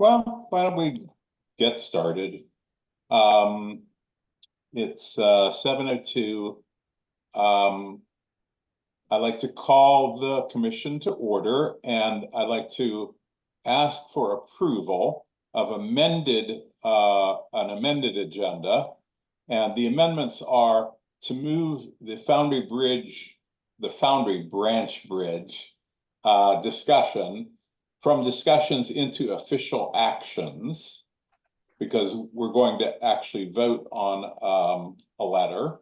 Well, why don't we get started? It's 7:02. I'd like to call the commission to order, and I'd like to ask for approval of an amended agenda. And the amendments are to move the Foundry Branch Bridge discussion from discussions into official actions, because we're going to actually vote on a letter,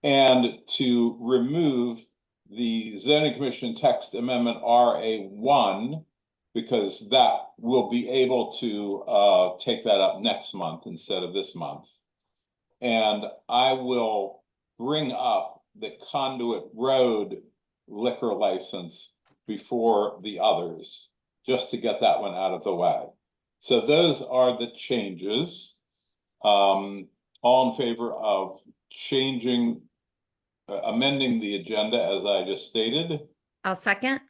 and to remove the zoning commission text amendment RA1, because that will be able to take that up next month instead of this month. And I will bring up the Conduit Road liquor license before the others, just to get that one out of the way. So those are the changes. All in favor of amending the agenda as I just stated? I'll second.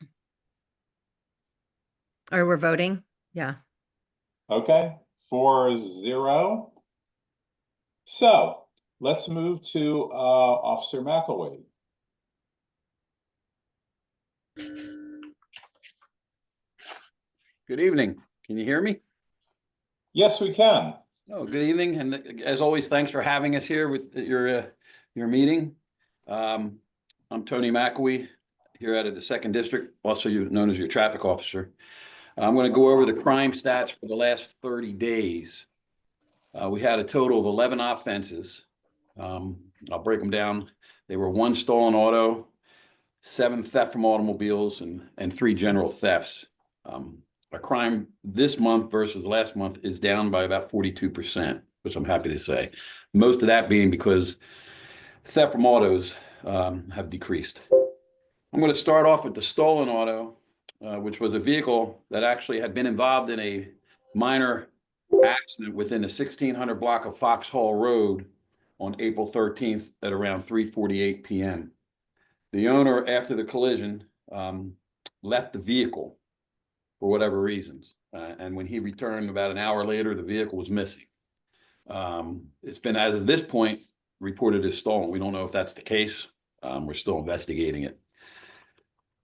Or we're voting? Yeah. Okay, 4-0. So let's move to Officer McElwee. Good evening. Can you hear me? Yes, we can. Oh, good evening. And as always, thanks for having us here with your meeting. I'm Tony McElwee here out of the 2nd District, also known as your traffic officer. I'm going to go over the crime stats for the last 30 days. We had a total of 11 offenses. I'll break them down. They were 1 stolen auto, 7 theft from automobiles, and 3 general thefts. Our crime this month versus last month is down by about 42%, which I'm happy to say. Most of that being because theft from autos have decreased. I'm going to start off with the stolen auto, which was a vehicle that actually had been involved in a minor accident within the 1600 block of Foxhall Road on April 13th at around 3:48 p.m. The owner, after the collision, left the vehicle for whatever reasons. And when he returned about an hour later, the vehicle was missing. It's been, as of this point, reported as stolen. We don't know if that's the case. We're still investigating it.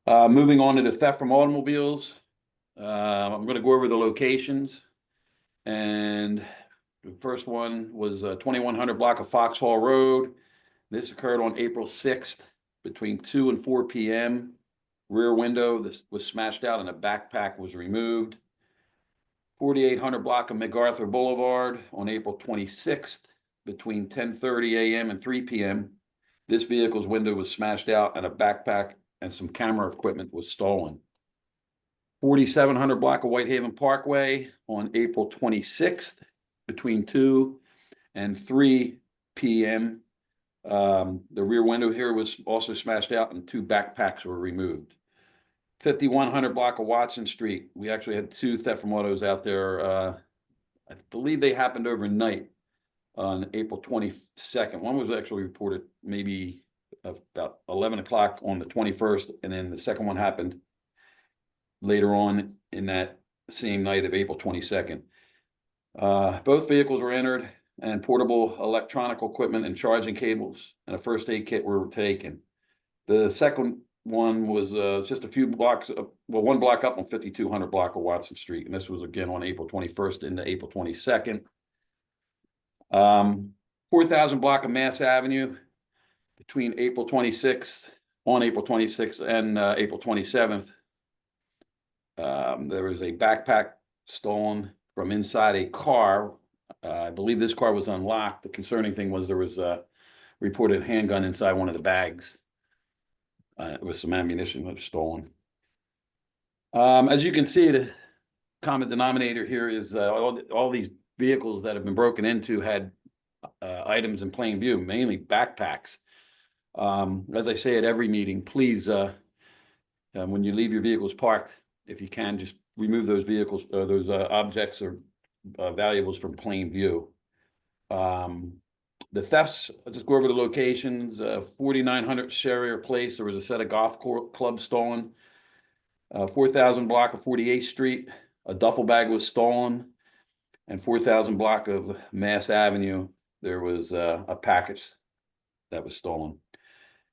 Moving on to the theft from automobiles. I'm going to go over the locations. And the first one was 2100 block of Foxhall Road. This occurred on April 6th between 2 and 4 p.m. Rear window was smashed out and a backpack was removed. 4800 block of MacArthur Boulevard on April 26th between 10:30 a.m. and 3 p.m. This vehicle's window was smashed out and a backpack and some camera equipment was stolen. 4700 block of Whitehaven Parkway on April 26th between 2 and 3 p.m. The rear window here was also smashed out and 2 backpacks were removed. 5100 block of Watson Street. We actually had 2 theft from autos out there. I believe they happened overnight on April 22nd. One was actually reported maybe about 11 o'clock on the 21st, and then the second one happened later on in that same night of April 22nd. Both vehicles were entered, and portable electronic equipment and charging cables and a first aid kit were taken. The second one was just a few blocks, well, 1 block up on 5200 block of Watson Street, and this was again on April 21st into April 22nd. 4000 block of Mass Avenue between April 26th and April 27th. There was a backpack stolen from inside a car. I believe this car was unlocked. The concerning thing was there was a reported handgun inside one of the bags with some ammunition that was stolen. As you can see, the common denominator here is all these vehicles that have been broken into had items in plain view, mainly backpacks. As I say at every meeting, please, when you leave your vehicles parked, if you can, just remove those vehicles, those objects or valuables from plain view. The thefts, I'll just go over the locations. 4900 Sherrier Place, there was a set of golf clubs stolen. 4000 block of 48th Street, a duffel bag was stolen, and 4,000 block of Mass Avenue, there was a package that was stolen.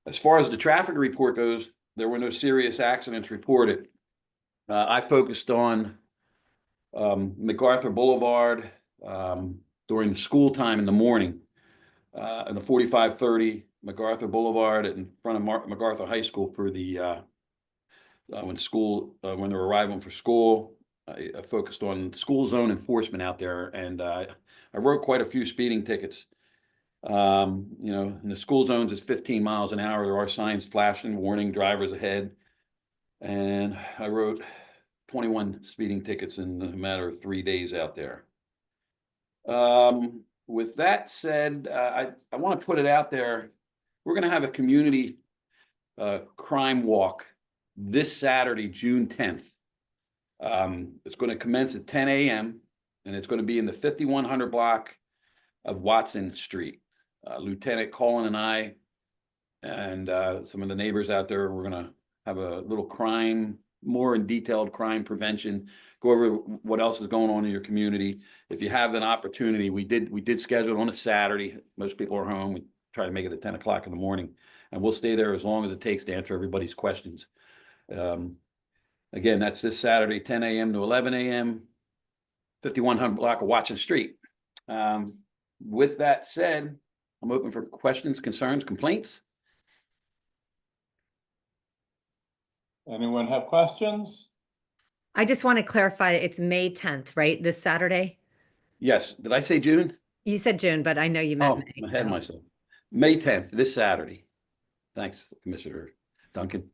As far as the traffic report goes, there were no serious accidents reported. I focused on MacArthur Boulevard during the school time in the morning, in the 4530 MacArthur Boulevard in front of MacArthur High School for the when they're arriving for school. I focused on school zone enforcement out there, and I wrote quite a few speeding tickets. You know, in the school zones, it's 15 miles an hour. There are signs flashing, warning drivers ahead. And I wrote 21 speeding tickets in a matter of 3 days out there. With that said, I want to put it out there. We're going to have a community crime walk this Saturday, June 10th. It's going to commence at 10 a.m. and it's going to be in the 5100 block of Watson Street. Lieutenant Colin and I and some of the neighbors out there, we're going to have a little crime, more in detailed crime prevention, go over what else is going on in your community. If you have an opportunity, we did schedule it on a Saturday. Most people are home. We try to make it at 10 o'clock in the morning, and we'll stay there as long as it takes to answer everybody's questions. Again, that's this Saturday, 10 a.m. to 11 a.m., 5100 block of Watson Street. With that said, I'm open for questions, concerns, complaints. Anyone have questions? I just want to clarify, it's May 10th, right? This Saturday? Yes. Did I say June? You said June, but I know you Oh, meant May. I'm ahead of so- myself. May 10th, this Saturday. Thanks, Commissioner Duncan.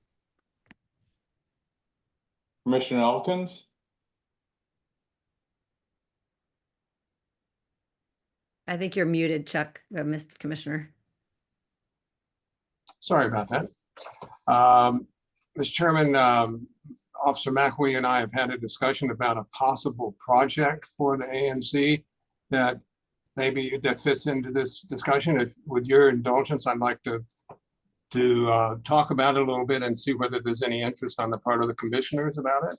Commissioner Elkins? I think you're muted, Chuck, Mr. Commissioner. Sorry about that. Mr. Chairman, Officer McAwee and I have had a discussion about a possible project for the ANC that maybe that fits into this discussion. If, with your indulgence, I'd like to talk about it a little bit and see whether there's any interest on the part of the commissioners about it.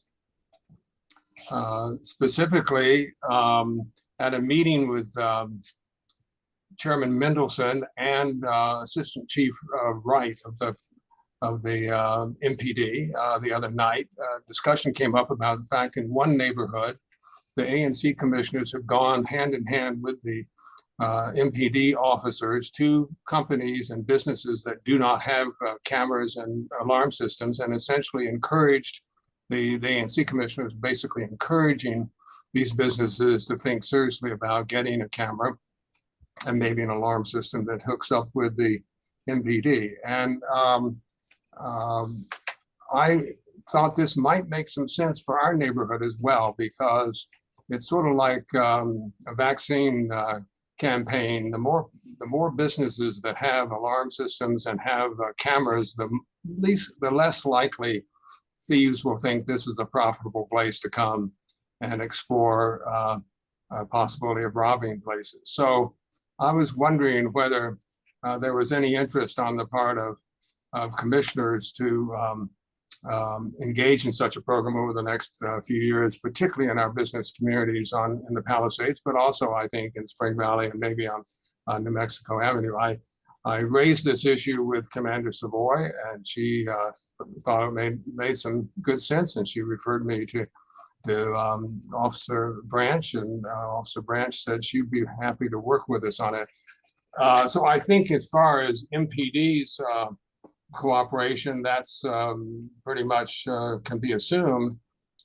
Specifically, at a meeting with Chairman Mendelson and Assistant Chief Wright of the MPD the other night, discussion came up about the fact in one neighborhood, the ANC commissioners have gone hand in hand with the MPD officers to companies and businesses that do not have cameras and alarm systems, and essentially encouraged the ANC commissioners, basically encouraging these businesses to think seriously about getting a camera and maybe an alarm system that hooks up with the MPD. And I thought this might make some sense for our neighborhood as well, because it's sort of like a vaccine campaign. The more businesses that have alarm systems and have cameras, the less likely thieves will think this is a profitable place to come and explore a possibility of robbing places. So I was wondering whether there was any interest on the part of commissioners to engage in such a program over the next few years, particularly in our business communities in the Palisades, but also I think in Spring Valley and maybe on New Mexico Avenue. I raised this issue with Commander Savoy, and she thought it made some good sense, and she referred me to Officer Branch, and Officer Branch said she'd be happy to work with us on it. So I think as far as MPD's cooperation, that's pretty much can be assumed.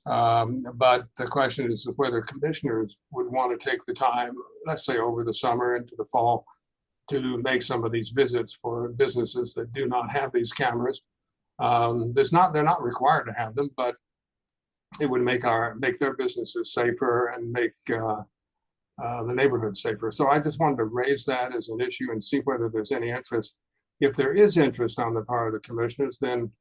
But the question is whether commissioners would want to take the time, let's say over the summer into the fall, to make some of these visits for businesses that do not have these cameras. They're not required to have them, but it would make their businesses safer and make the neighborhood safer. So I just wanted to raise that as an issue and see whether there's any interest. If there is interest on the part of the commissioners, then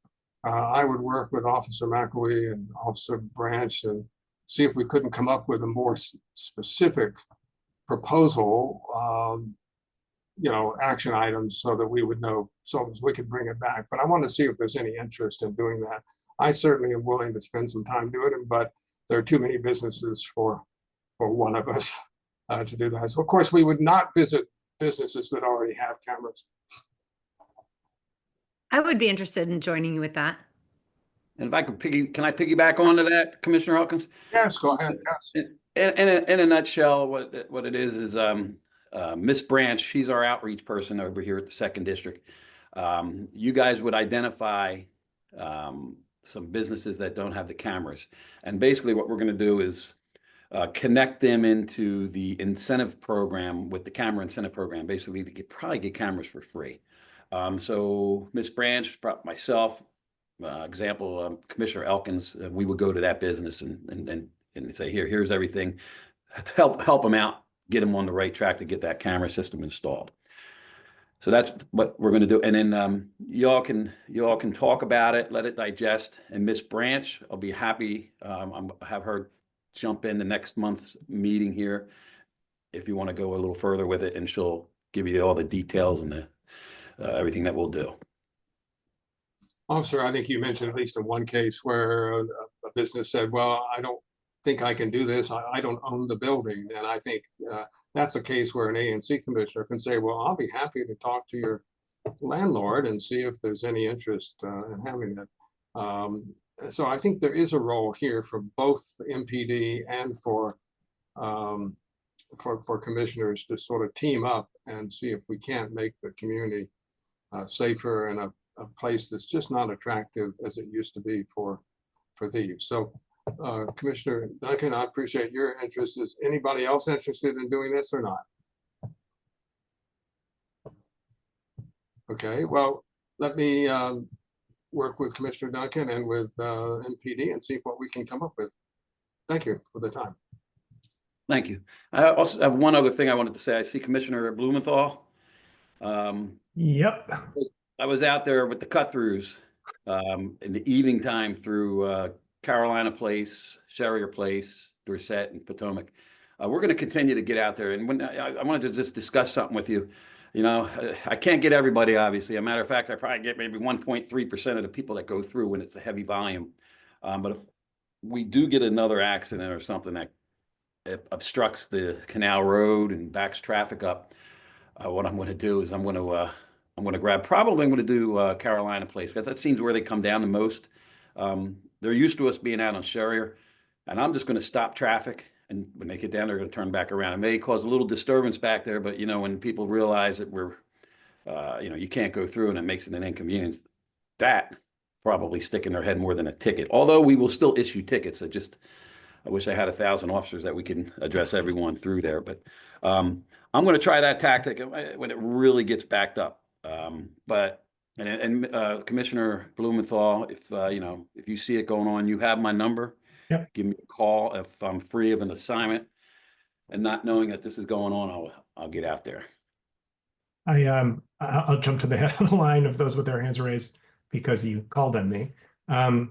I would work with Officer McAwee and Officer Branch and see if we couldn't come up with a more specific proposal, action items, so that we would know, so we could bring it back. But I want to see if there's any interest in doing that. I certainly am willing to spend some time doing it, but there are too many businesses for one of us to do that. So of course, we would not visit businesses that already have cameras. I would be interested in joining you with that. And if I could can I piggyback onto that, Commissioner Hawkins? Yes, go ahead. Yes. In a nutshell, what it is Miss Branch, she's our outreach person over here at the second district. You guys would identify some businesses that don't have the cameras. And basically what we're going to do is connect them into the incentive program with the camera incentive program. Basically, they could probably get cameras for free. So Miss Branch, myself, example, Commissioner Elkins, we would go to that business and say, here's everything to help them out, get them on the right track to get that camera system installed. So that's what we're going to do. And then y'all can talk about it, let it digest. And Miss Branch, I'll be happy. Have her jump in the next month's meeting here if you want to go a little further with it, and she'll give you all the details and the everything that we'll do. Officer, I think you mentioned at least in one case where a business said, well, I don't think I can do this. I don't own the building. And I think that's a case where an ANC commissioner can say, well, I'll be happy to talk to your landlord and see if there's any interest in having it. So I think there is a role here for both MPD and for commissioners to sort of team up and see if we can't make the community safer and a place that's just not attractive as it used to be for thieves. So Commissioner Duncan, I appreciate your interest. Is anybody else interested in doing this or not? Okay, well, let me work with Commissioner Duncan and with MPD and see what we can come up with. Thank you for the time. Thank you. I also have one other thing I wanted to say. I see Commissioner Blumenthal. Yep. I was out there with the cut-throughs in the evening time through Carolina Place, Sherrier Place, Dorset, and Potomac. We're going to continue to get out there. And when I wanted to just discuss something with you. You know, I can't get everybody, obviously. As a matter of fact, I probably get maybe 1.3% of the people that go through when it's a heavy volume. But if we do get another accident or something that obstructs the canal road and backs traffic up, what I'm going to do is I'm going to grab, probably I'm going to do Carolina Place, because that seems where they come down the most. They're used to us being out on Sherrier, and I'm just going to stop traffic. And when they get down, they're going to turn back around. It may cause a little disturbance back there, but, you know, when people realize that we're, you know, you can't go through and it makes it an inconvenience, that probably stick in their head more than a ticket. Although we will still issue tickets. I wish I had 1,000 officers that we can address everyone through there. But I'm going to try that tactic when it really gets backed up. Commissioner Blumenthal, if you know, if you see it going on, you have my number. Yep. Give me a call if I'm free of an assignment, and not knowing that this is going on, I'll get out there. I'll jump to the head of the line of those with their hands raised because you called on me. A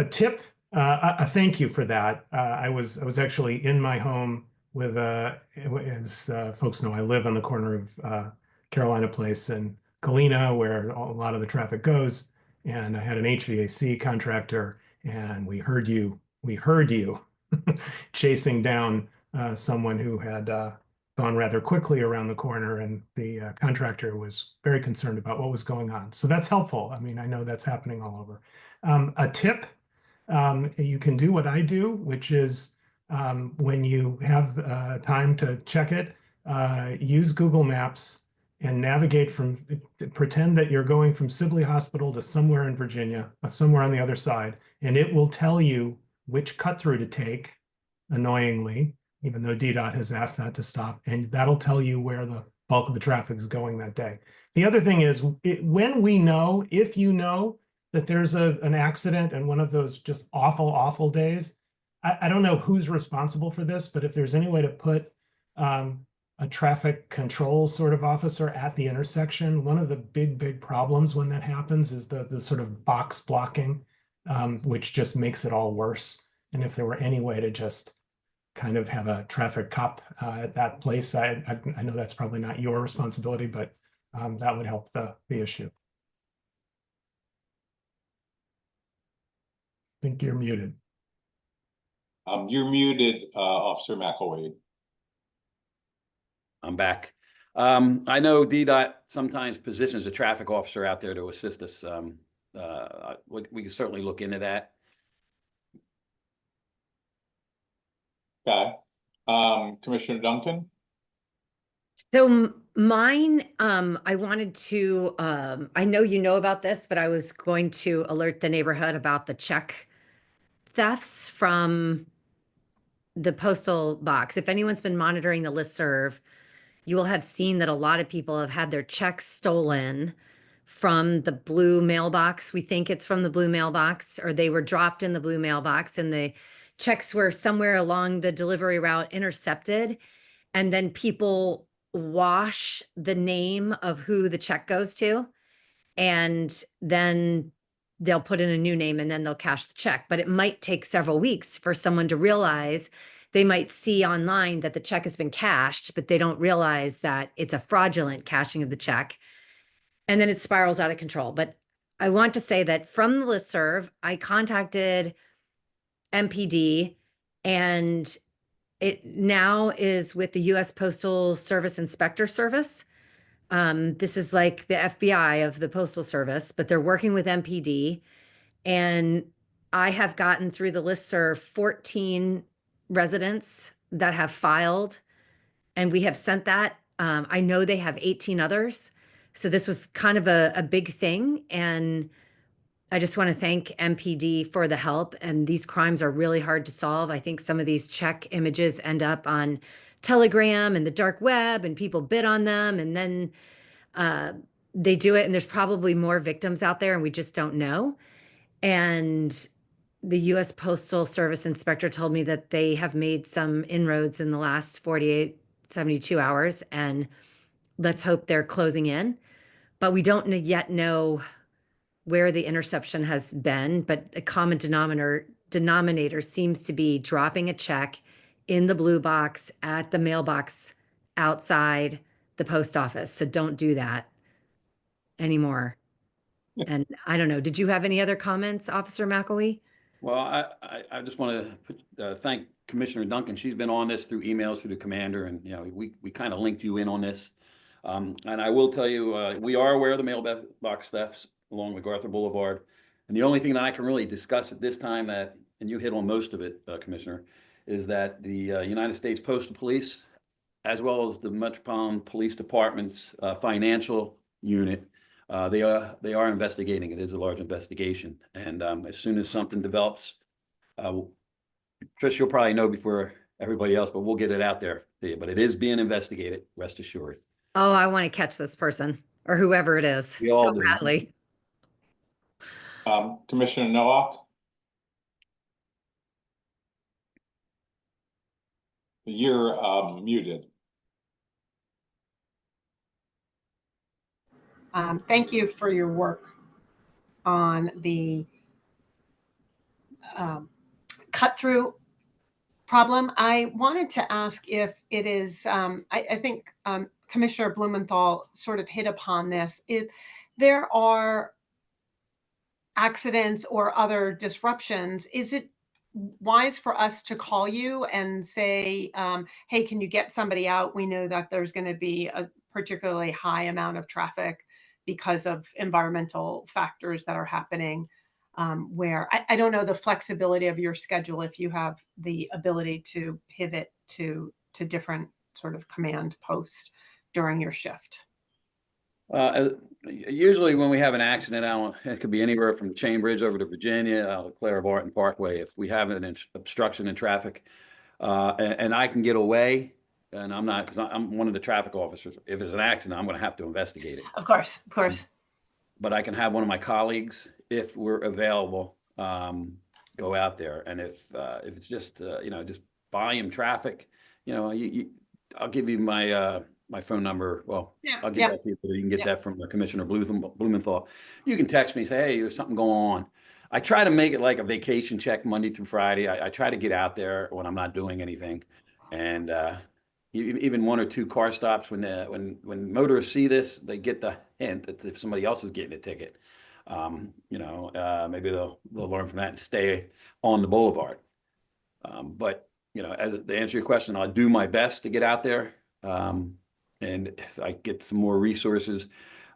tip, a thank you for that. I was actually in my home with as folks know, I live on the corner of Carolina Place and Galena, where a lot of the traffic goes, and I had an HVAC contractor. And we heard you chasing down someone who had gone rather quickly around the corner, and the contractor was very concerned about what was going on. So that's helpful. I mean, I know that's happening all over. A tip, you can do what I do, which is when you have time to check it, use Google Maps and navigate pretend that you're going from Sibley Hospital to somewhere in Virginia, somewhere on the other side, and it will tell you which cut through to take, annoyingly, even though DDOT has asked that to stop, and that'll tell you where the bulk of the traffic is going that day. The other thing is, when we know, if you know that there's an accident and one of those just awful, awful days, I don't know who's responsible for this, but if there's any way to put a traffic control sort of officer at the intersection, one of the big problems when that happens is the sort of box blocking, which just makes it all worse. And if there were any way to just kind of have a traffic cop at that place, I know that's probably not your responsibility, but that would help the issue. I think you're muted. You're muted, Officer McElwee. I'm back. I know DDOT sometimes positions a traffic officer out there to assist us. We can certainly look into that. Okay. Commissioner Duncan? So mine, I wanted to, I know you know about this, but I was going to alert the neighborhood about the check thefts from the postal box. If anyone's been monitoring the listserv, you will have seen that a lot of people have had their checks stolen from the blue mailbox. We think it's from the blue mailbox, or they were dropped in the blue mailbox and the checks were somewhere along the delivery route intercepted. And then people wash the name of who the check goes to, and then they'll put in a new name and then they'll cash the check. But it might take several weeks for someone to realize. They might see online that the check has been cashed, but they don't realize that it's a fraudulent cashing of the check. And then it spirals out of control. But I want to say that from the listserv, I contacted MPD, and it now is with the US Postal Service Inspector Service. This is like the FBI of the Postal Service, but they're working with MPD. And I have gotten through the listserv 14 residents that have filed, and we have sent that. I know they have 18 others. So this was kind of a big thing. And I just want to thank MPD for the help. And these crimes are really hard to solve. I think some of these check images end up on Telegram and the dark web, and people bid on them. And then they do it. And there's probably more victims out there, and we just don't know. And the US Postal Service inspector told me that they have made some inroads in the last 48, 72 hours. And let's hope they're closing in. But we don't yet know where the interception has been, but the common denominator seems to be dropping a check in the blue box at the mailbox outside the post office. So don't do that anymore. And I don't know, did you have any other comments, Officer McElwee? Well, I just want to thank Commissioner Duncan. She's been on this through emails through the commander, and we kind of linked you in on this. And I will tell you, we are aware of the mailbox thefts along MacArthur Boulevard. And the only thing that I can really discuss at this time that, and you hit on most of it, Commissioner, is that the United States Postal Police, as well as the Metropolitan Police Department's financial unit, they are investigating. It is a large investigation. And as soon as something develops, Trish, you'll probably know before everybody else, but we'll get it out there to you. But it is being investigated, rest assured. Oh, I want to catch this person or whoever it is We all so do. badly. Commissioner Nowak? You're muted. Thank you for your work on the cut through problem. I wanted to ask if it is, I think Commissioner Blumenthal sort of hit upon this. If there are accidents or other disruptions, is it wise for us to call you and say, hey, can you get somebody out? We know that there's going to be a particularly high amount of traffic because of environmental factors that are happening, where I don't know the flexibility of your schedule if you have the ability to pivot to different sort of command posts during your shift. Usually when we have an accident, it could be anywhere from Chainbridge over to Virginia, out of Clara Barton Parkway. If we have an obstruction in traffic, and I can get away, and I'm not, because I'm one of the traffic officers. If there's an accident, I'm going to have to investigate it. Of course, of course. But I can have one of my colleagues, if we're available, go out there. And if it's just just volume traffic, I'll give you my my phone number. Well, Yeah, I'll give yeah. that to you, but you can get Yeah. that from Commissioner Blumenthal. You can text me, say, hey, there's something going on. I try to make it like a vacation check Monday through Friday. I try to get out there when I'm not doing anything. And even one or two car stops, when motorists see this, they get the hint that if somebody else is getting a ticket, maybe they'll learn from that and stay on the boulevard. But, to answer your question, I'll do my best to get out there. And if I get some more resources,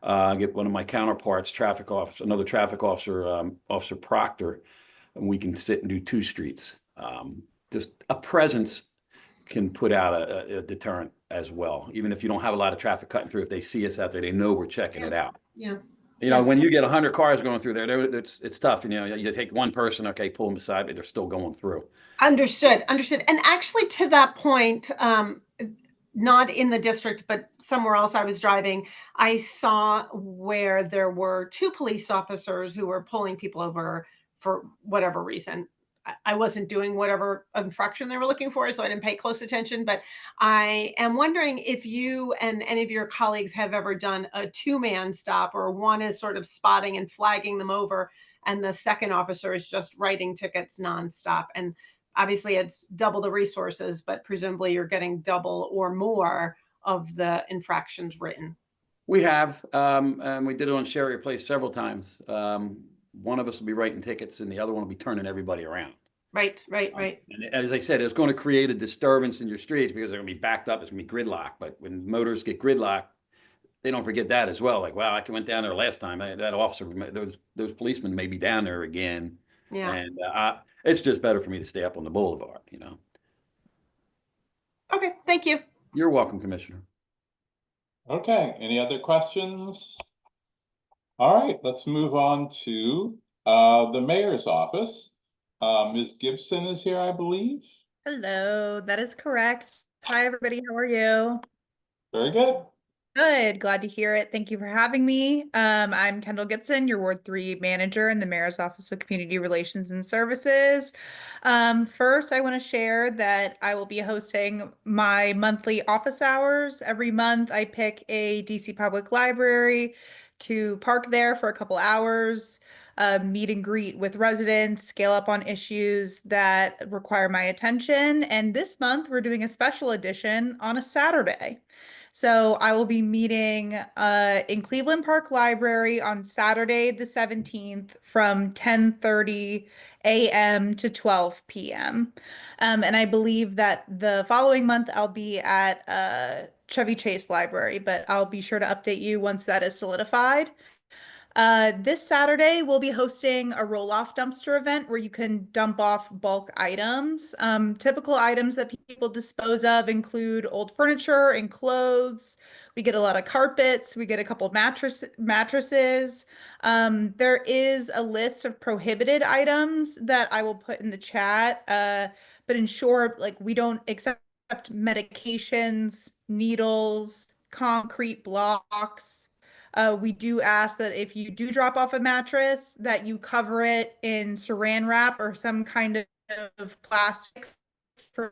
get one of my counterparts, another traffic officer, Officer Proctor, and we can sit and do 2 streets. Just a presence can put out a deterrent as well. Even if you don't have a lot of traffic cutting through, if they see us out there, they know we're checking it out. Yeah. When you get 100 cars going through there, it's tough. You take one person, okay, pull them aside, but they're still going through. Understood. And actually, to that point, not in the district, but somewhere else I was driving, I saw where there were 2 police officers who were pulling people over for whatever reason. I wasn't doing whatever infraction they were looking for, so I didn't pay close attention. But I am wondering if you and any of your colleagues have ever done a 2-man stop, or one is sort of spotting and flagging them over, and the second officer is just writing tickets nonstop. And obviously it's double the resources, but presumably you're getting double or more of the infractions written. We have, and we did it on Sherrier Place several times. One of us will be writing tickets and the other one will be turning everybody around. Right. And as I said, it's going to create a disturbance in your streets because they're going to be backed up. It's going to be gridlock. But when motorists get gridlocked, they don't forget that as well. Like, wow, I went down there last time. That officer, those policemen may be down there again. Yeah. And it's just better for me to stay up on the boulevard, Okay. Thank you. You're welcome, Commissioner. Okay, any other questions? All right, let's move on to the mayor's office. Ms. Gibson is here, I believe. Hello, that is correct. Hi, everybody. How are you? Very good. Good. Glad to hear it. Thank you for having me. I'm Kendall Gibson, your Ward 3 manager in the Mayor's Office of Community Relations and Services. First, I want to share that I will be hosting my monthly office hours. Every month, I pick a DC Public Library to park there for a couple hours, meet and greet with residents, scale up on issues that require my attention. And this month, we're doing a special edition on a Saturday. So I will be meeting in Cleveland Park Library on Saturday the 17th from 10:30 a.m. to 12 p.m. And I believe that the following month I'll be at Chevy Chase Library, but I'll be sure to update you once that is solidified. This Saturday, we'll be hosting a roll-off dumpster event where you can dump off bulk items. Typical items that people dispose of include old furniture and clothes. We get a lot of carpets. We get a couple mattresses. There is a list of prohibited items that I will put in the chat. But in short, like, we don't accept medications, needles, concrete blocks. We do ask that if you do drop off a mattress, that you cover it in saran wrap or some kind of plastic for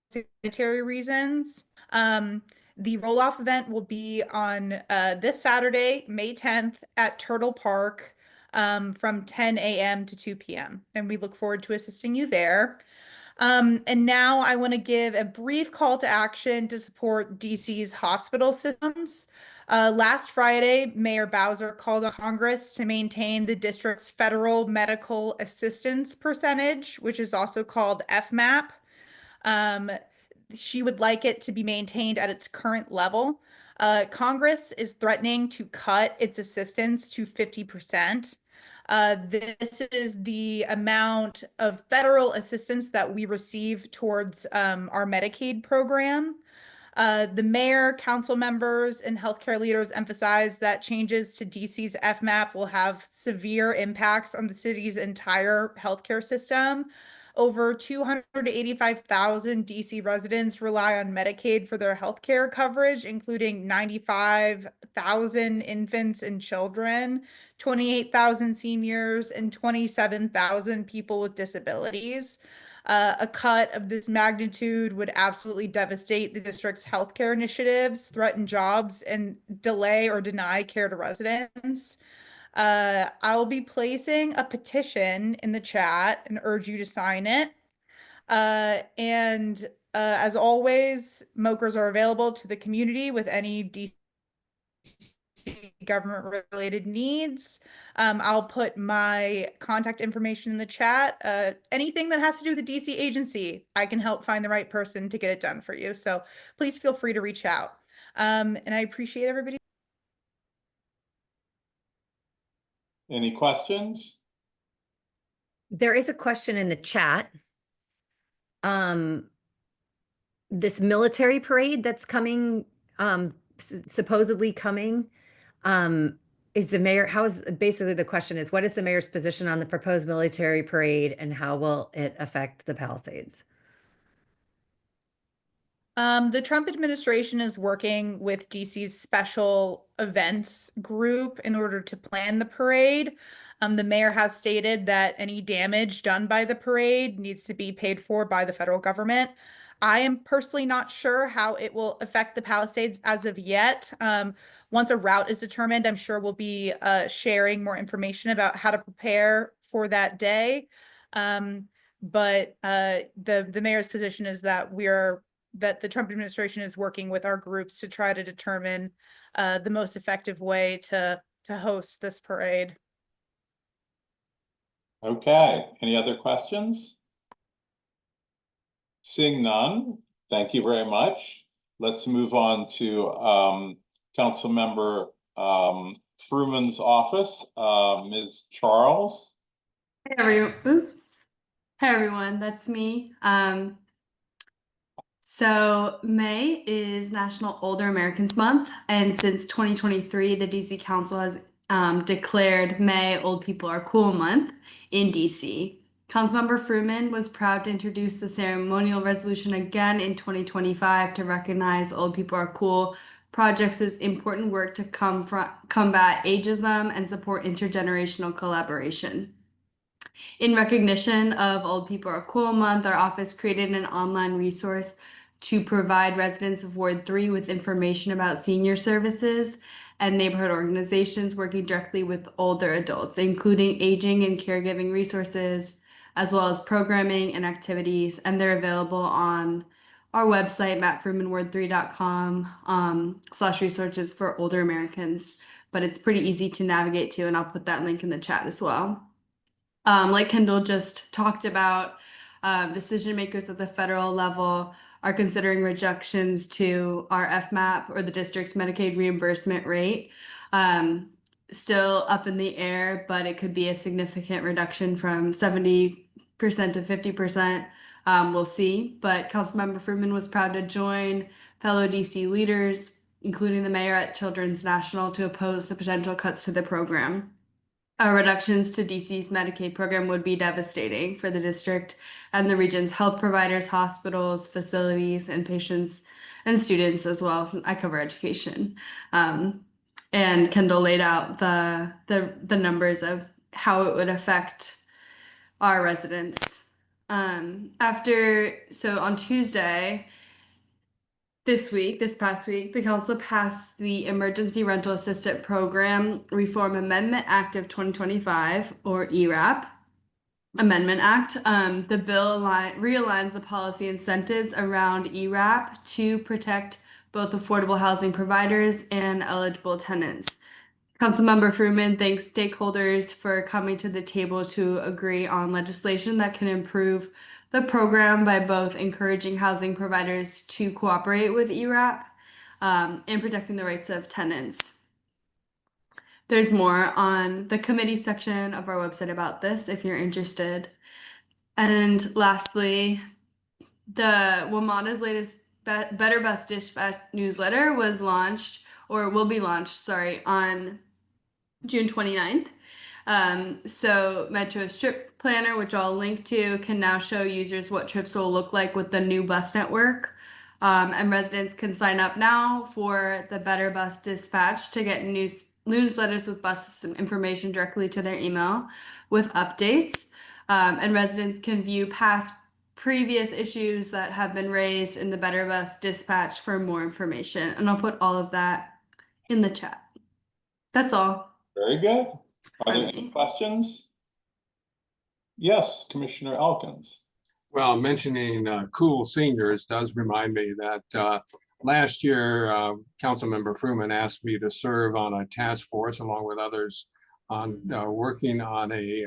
sanitary reasons. The roll-off event will be on this Saturday, May 10th at Turtle Park from 10 a.m. to 2 p.m. And we look forward to assisting you there. And now I want to give a brief call to action to support DC's hospital systems. Last Friday, Mayor Bowser called on Congress to maintain the district's federal medical assistance percentage, which is also called FMAP. She would like it to be maintained at its current level. Congress is threatening to cut its assistance to 50%. This is the amount of federal assistance that we receive towards our Medicaid program. The mayor, council members, and healthcare leaders emphasize that changes to DC's FMAP will have severe impacts on the city's entire healthcare system. Over 285,000 DC residents rely on Medicaid for their healthcare coverage, including 95,000 infants and children, 28,000 seniors, and 27,000 people with disabilities. A cut of this magnitude would absolutely devastate the district's healthcare initiatives, threaten jobs, and delay or deny care to residents. I'll be placing a petition in the chat and urge you to sign it. As always, MOKers are available to the community with any DC DC government related needs. I'll put my contact information in the chat. Anything that has to do with the DC agency, I can help find the right person to get it done for you. So please feel free to reach out. And I appreciate everybody. Any questions? There is a question in the chat. This military parade that's coming, supposedly coming, is the mayor, basically the question is, what is the mayor's position on the proposed military parade and how will it affect the Palisades? The Trump administration is working with DC's special events group in order to plan the parade. The mayor has stated that any damage done by the parade needs to be paid for by the federal government. I am personally not sure how it will affect the Palisades as of yet. Once a route is determined, I'm sure we'll be sharing more information about how to prepare for that day. But the mayor's position is that that the Trump administration is working with our groups to try to determine the most effective way to host this parade. Okay, any other questions? Seeing none, thank you very much. Let's move on to Councilmember Fruman's office, Ms. Charles. Hey everyone, that's me. So May is National Older Americans Month, and since 2023, the DC Council has declared May Old People Are Cool Month in DC. Councilmember Fruman was proud to introduce the ceremonial resolution again in 2025 to recognize Old People Are Cool projects' important work to combat ageism and support intergenerational collaboration. In recognition of Old People Are Cool Month, our office created an online resource to provide residents of Ward 3 with information about senior services and neighborhood organizations working directly with older adults, including aging and caregiving resources, as well as programming and activities. And they're available on our website, mattfrumanward3.com/resources for older Americans. But it's pretty easy to navigate to, and I'll put that link in the chat as well. Like Kendall just talked about, decision makers at the federal level are considering reductions to our FMAP or the district's Medicaid reimbursement rate. Still up in the air, but it could be a significant reduction from 70% to 50%. We'll see. But Councilmember Fruman was proud to join fellow DC leaders, including the mayor at Children's National, to oppose the potential cuts to the program. Reductions to DC's Medicaid program would be devastating for the district and the region's health providers, hospitals, facilities, and patients and students as well. I cover education. And Kendall laid out the numbers of how it would affect our residents. So on Tuesday, this past week, the council passed the Emergency Rental Assistance Program Reform Amendment Act of 2025, or ERAP Amendment Act. The bill realigns the policy incentives around ERAP to protect both affordable housing providers and eligible tenants. Councilmember Fruman thanks stakeholders for coming to the table to agree on legislation that can improve the program by both encouraging housing providers to cooperate with ERAP and protecting the rights of tenants. There's more on the committee section of our website about this if you're interested. And lastly, the WMATA's latest Better Bus Dispatch newsletter was launched, or will be launched, on June 29th. So Metro's trip planner, which I'll link to, can now show users what trips will look like with the new bus network. And residents can sign up now for the Better Bus Dispatch to get newsletters with bus information directly to their email with updates. And residents can view previous issues that have been raised in the Better Bus Dispatch for more information. And I'll put all of that in the chat. That's all. Very good. Are there any questions? Yes, Commissioner Elkins. Well, mentioning cool seniors does remind me that last year, Councilmember Fruman asked me to serve on a task force along with others on working on a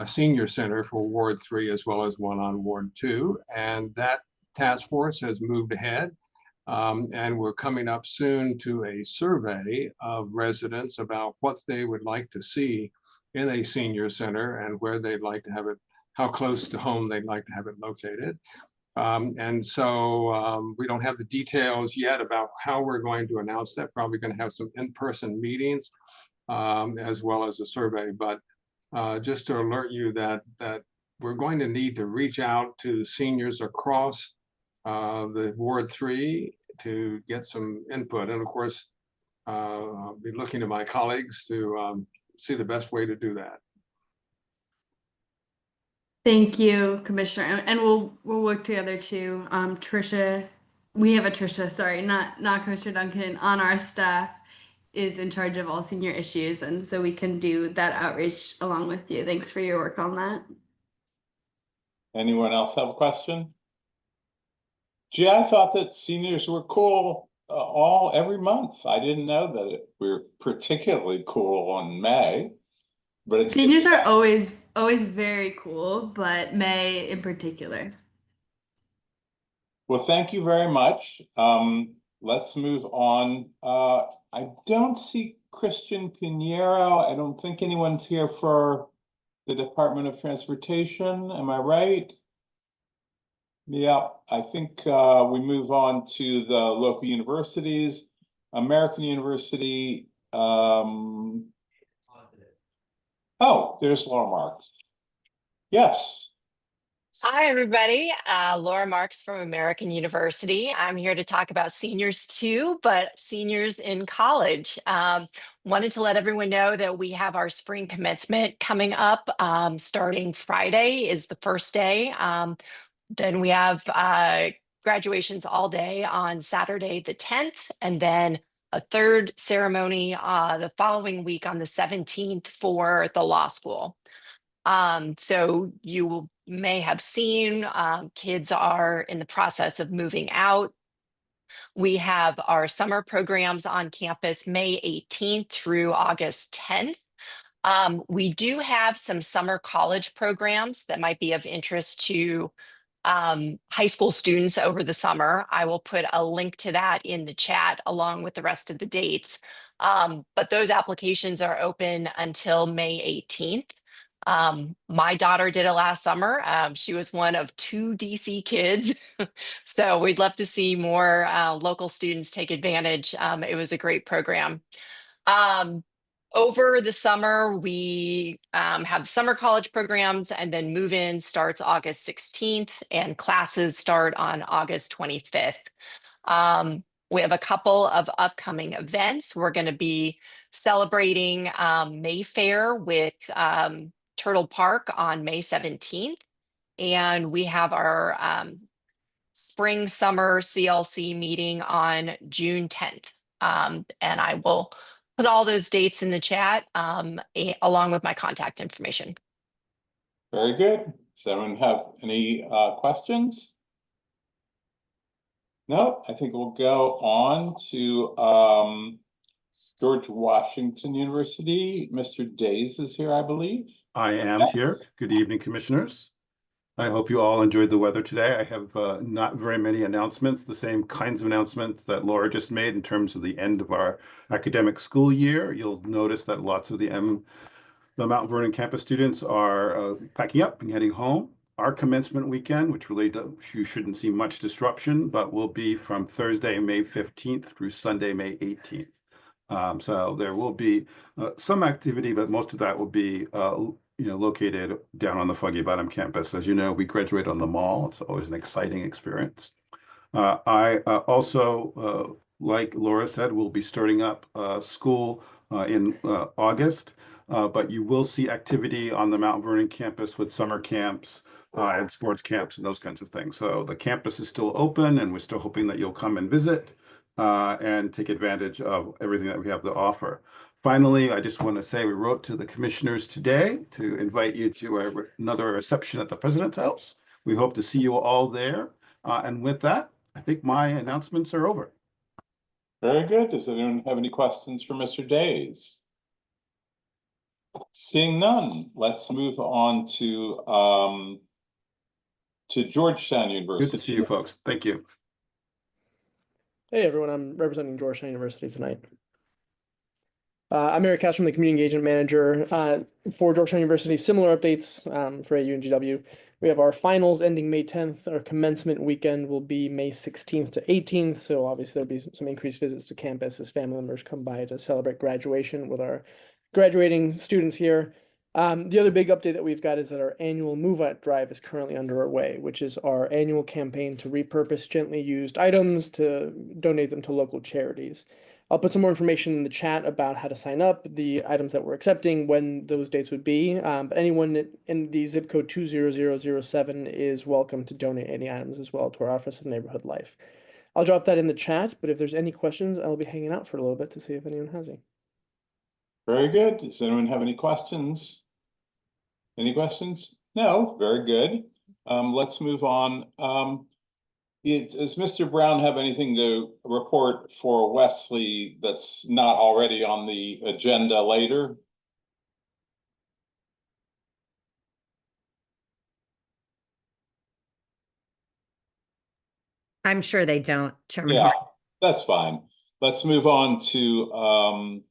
senior center for Ward 3 as well as one on Ward 2. And that task force has moved ahead. And we're coming up soon to a survey of residents about what they would like to see in a senior center and where they'd like to have it, how close to home they'd like to have it located. And so we don't have the details yet about how we're going to announce that. Probably going to have some in-person meetings as well as a survey. But just to alert you that we're going to need to reach out to seniors across the Ward 3 to get some input. And of course, I'll be looking to my colleagues to see the best way to do that. Thank you, Commissioner. And we'll work together too. Trisha, we have a Trisha, sorry, not Commissioner Duncan, on our staff is in charge of all senior issues. And so we can do that outreach along with you. Thanks for your work on that. Anyone else have a question? Gee, I thought that seniors were cool every month. I didn't know that we're particularly cool on May. But seniors are always very cool, but May in particular. Well, thank you very much. Let's move on. I don't see Christian Pinheiro. I don't think anyone's here for the Department of Transportation. Am I right? Yeah, I think we move on to the local universities. American University. Oh, there's Laura Marks. Yes. Hi, everybody. Laura Marks from American University. I'm here to talk about seniors too, but seniors in college. Wanted to let everyone know that we have our spring commencement coming up. Starting Friday is the first day. Then we have graduations all day on Saturday the 10th, and then a third ceremony the following week on the 17th for the law school. So you may have seen kids are in the process of moving out. We have our summer programs on campus May 18th through August 10th. We do have some summer college programs that might be of interest to high school students over the summer. I will put a link to that in the chat along with the rest of the dates. But those applications are open until May 18th. My daughter did it last summer. She was one of 2 DC kids. So we'd love to see more local students take advantage. It was a great program. Over the summer, we have summer college programs, and then move-in starts August 16th and classes start on August 25th. We have a couple of upcoming events. We're going to be celebrating Mayfair with Turtle Park on May 17th. And we have our spring summer CLC meeting on June 10th. And I will put all those dates in the chat along with my contact information. Very good. Does anyone have any questions? No, I think we'll go on to George Washington University. Mr. Days is here, I believe. I am here. Good evening, commissioners. I hope you all enjoyed the weather today. I have not very many announcements, the same kinds of announcements that Laura just made in terms of the end of our academic school year. You'll notice that lots of the Mount Vernon campus students are packing up and heading home. Our commencement weekend, which really you shouldn't see much disruption, but will be from Thursday, May 15th through Sunday, May 18th. So there will be some activity, but most of that will be located down on the Foggy Bottom campus. As you know, we graduate on the mall. It's always an exciting experience. I also, like Laura said, will be starting up school in August, but you will see activity on the Mount Vernon campus with summer camps and sports camps and those kinds of things. So the campus is still open, and we're still hoping that you'll come and visit and take advantage of everything that we have to offer. Finally, I just want to say we wrote to the commissioners today to invite you to another reception at the President's House. We hope to see you all there. And with that, I think my announcements are over. Very good. Does anyone have any questions for Mr. Days? Seeing none, let's move on to Georgetown Good University. to see you folks. Thank you. Hey everyone, I'm representing Georgetown University tonight. I'm Eric Castro, I'm the Community Engagement Manager for Georgetown University. Similar updates for AU and GW. We have our finals ending May 10th. Our commencement weekend will be May 16th to 18th. So obviously there'll be some increased visits to campus as family members come by to celebrate graduation with our graduating students here. The other big update that we've got is that our annual Move Out Drive is currently underway, which is our annual campaign to repurpose gently used items to donate them to local charities. I'll put some more information in the chat about how to sign up, the items that we're accepting, when those dates would be. But anyone in the zip code 20007 is welcome to donate any items as well to our Office of Neighborhood Life. I'll drop that in the chat, but if there's any questions, I'll be hanging out for a little bit to see if anyone has any. Very good. Does anyone have any questions? Any questions? No, very good. Let's move on. Does Mr. Brown have anything to report for Wesley that's not already on the agenda later? I'm sure they don't, Chairman Yeah, Hart. that's fine. Let's move on to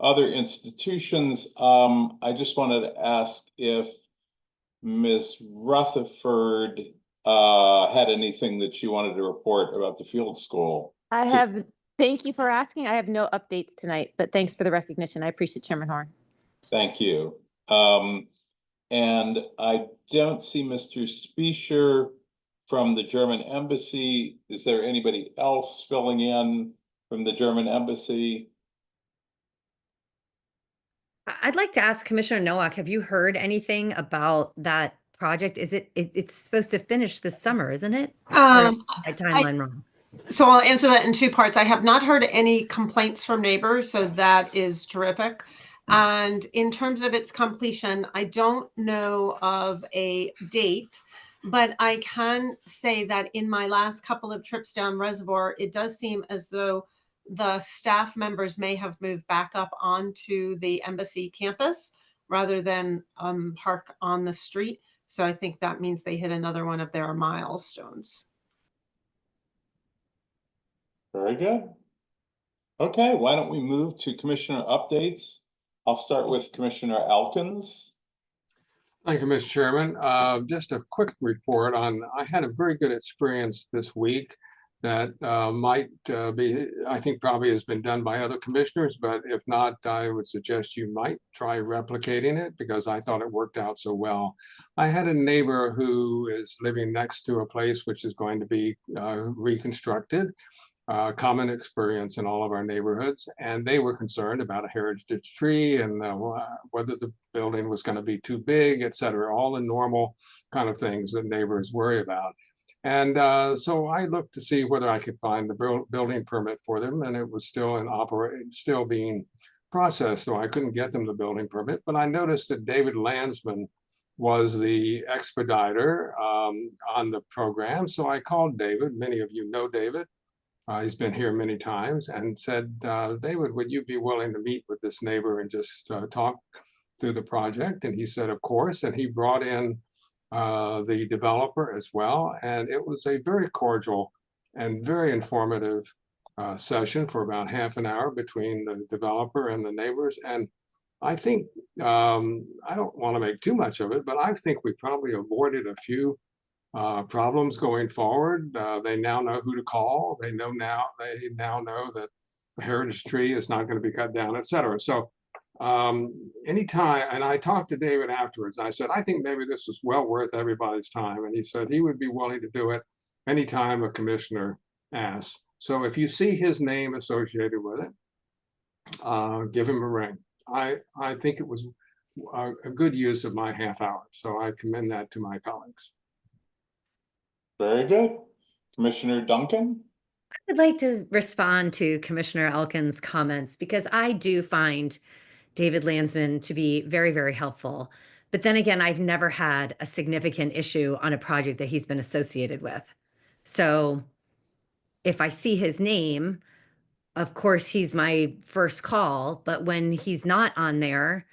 other institutions. I just wanted to ask if Ms. Rutherford had anything that you wanted to report about the field school. I have, thank you for asking. I have no updates tonight, but thanks for the recognition. I appreciate Chairman Horn. Thank you. And I don't see Mr. Spiescher from the German Embassy. Is there anybody else filling in from the German Embassy? I'd like to ask Commissioner Nowak, have you heard anything about that project? Is it's supposed to finish this summer, isn't it? Or am my timeline wrong? So I'll answer that in two parts. I have not heard any complaints from neighbors, so that is terrific. And in terms of its completion, I don't know of a date, but I can say that in my last couple of trips down Reservoir, it does seem as though the staff members may have moved back up onto the embassy campus rather than park on the street. So I think that means they hit another one of their milestones. Very good. Okay, why don't we move to commissioner updates? I'll start with Commissioner Elkins. Thank you, Mr. Chairman. Just a quick report on, I had a very good experience this week that might be, I think probably has been done by other commissioners, but if not, I would suggest you might try replicating it because I thought it worked out so well. I had a neighbor who is living next to a place which is going to be reconstructed. Common experience in all of our neighborhoods, and they were concerned about a heritage tree and whether the building was going to be too big, et cetera, all the normal kind of things that neighbors worry about. And so I looked to see whether I could find the building permit for them, and it was still in operation, still being processed, so I couldn't get them the building permit. But I noticed that David Landsman was the expediter on the program, so I called David. Many of you know David. He's been here many times, and said, David, would you be willing to meet with this neighbor and just talk through the project? And he said, of course. And he brought in the developer as well. And it was a very cordial and very informative session for about half an hour between the developer and the neighbors. And I think, I don't want to make too much of it, but I think we probably avoided a few problems going forward. They now know who to call. They now know that the heritage tree is not going to be cut down, et cetera. So anytime, and I talked to David afterwards, I said, I think maybe this was well worth everybody's time. And he said he would be willing to do it anytime a commissioner asks. So if you see his name associated with it, give him a ring. I think it was a good use of my half hour. So I commend that to my colleagues. Very good. Commissioner Duncan? I'd like to respond to Commissioner Elkins' comments because I do find David Landsman to be very, very helpful. But then again, I've never had a significant issue on a project that he's been associated with. So if I see his name, of course, he's my first call, but when he's not on there,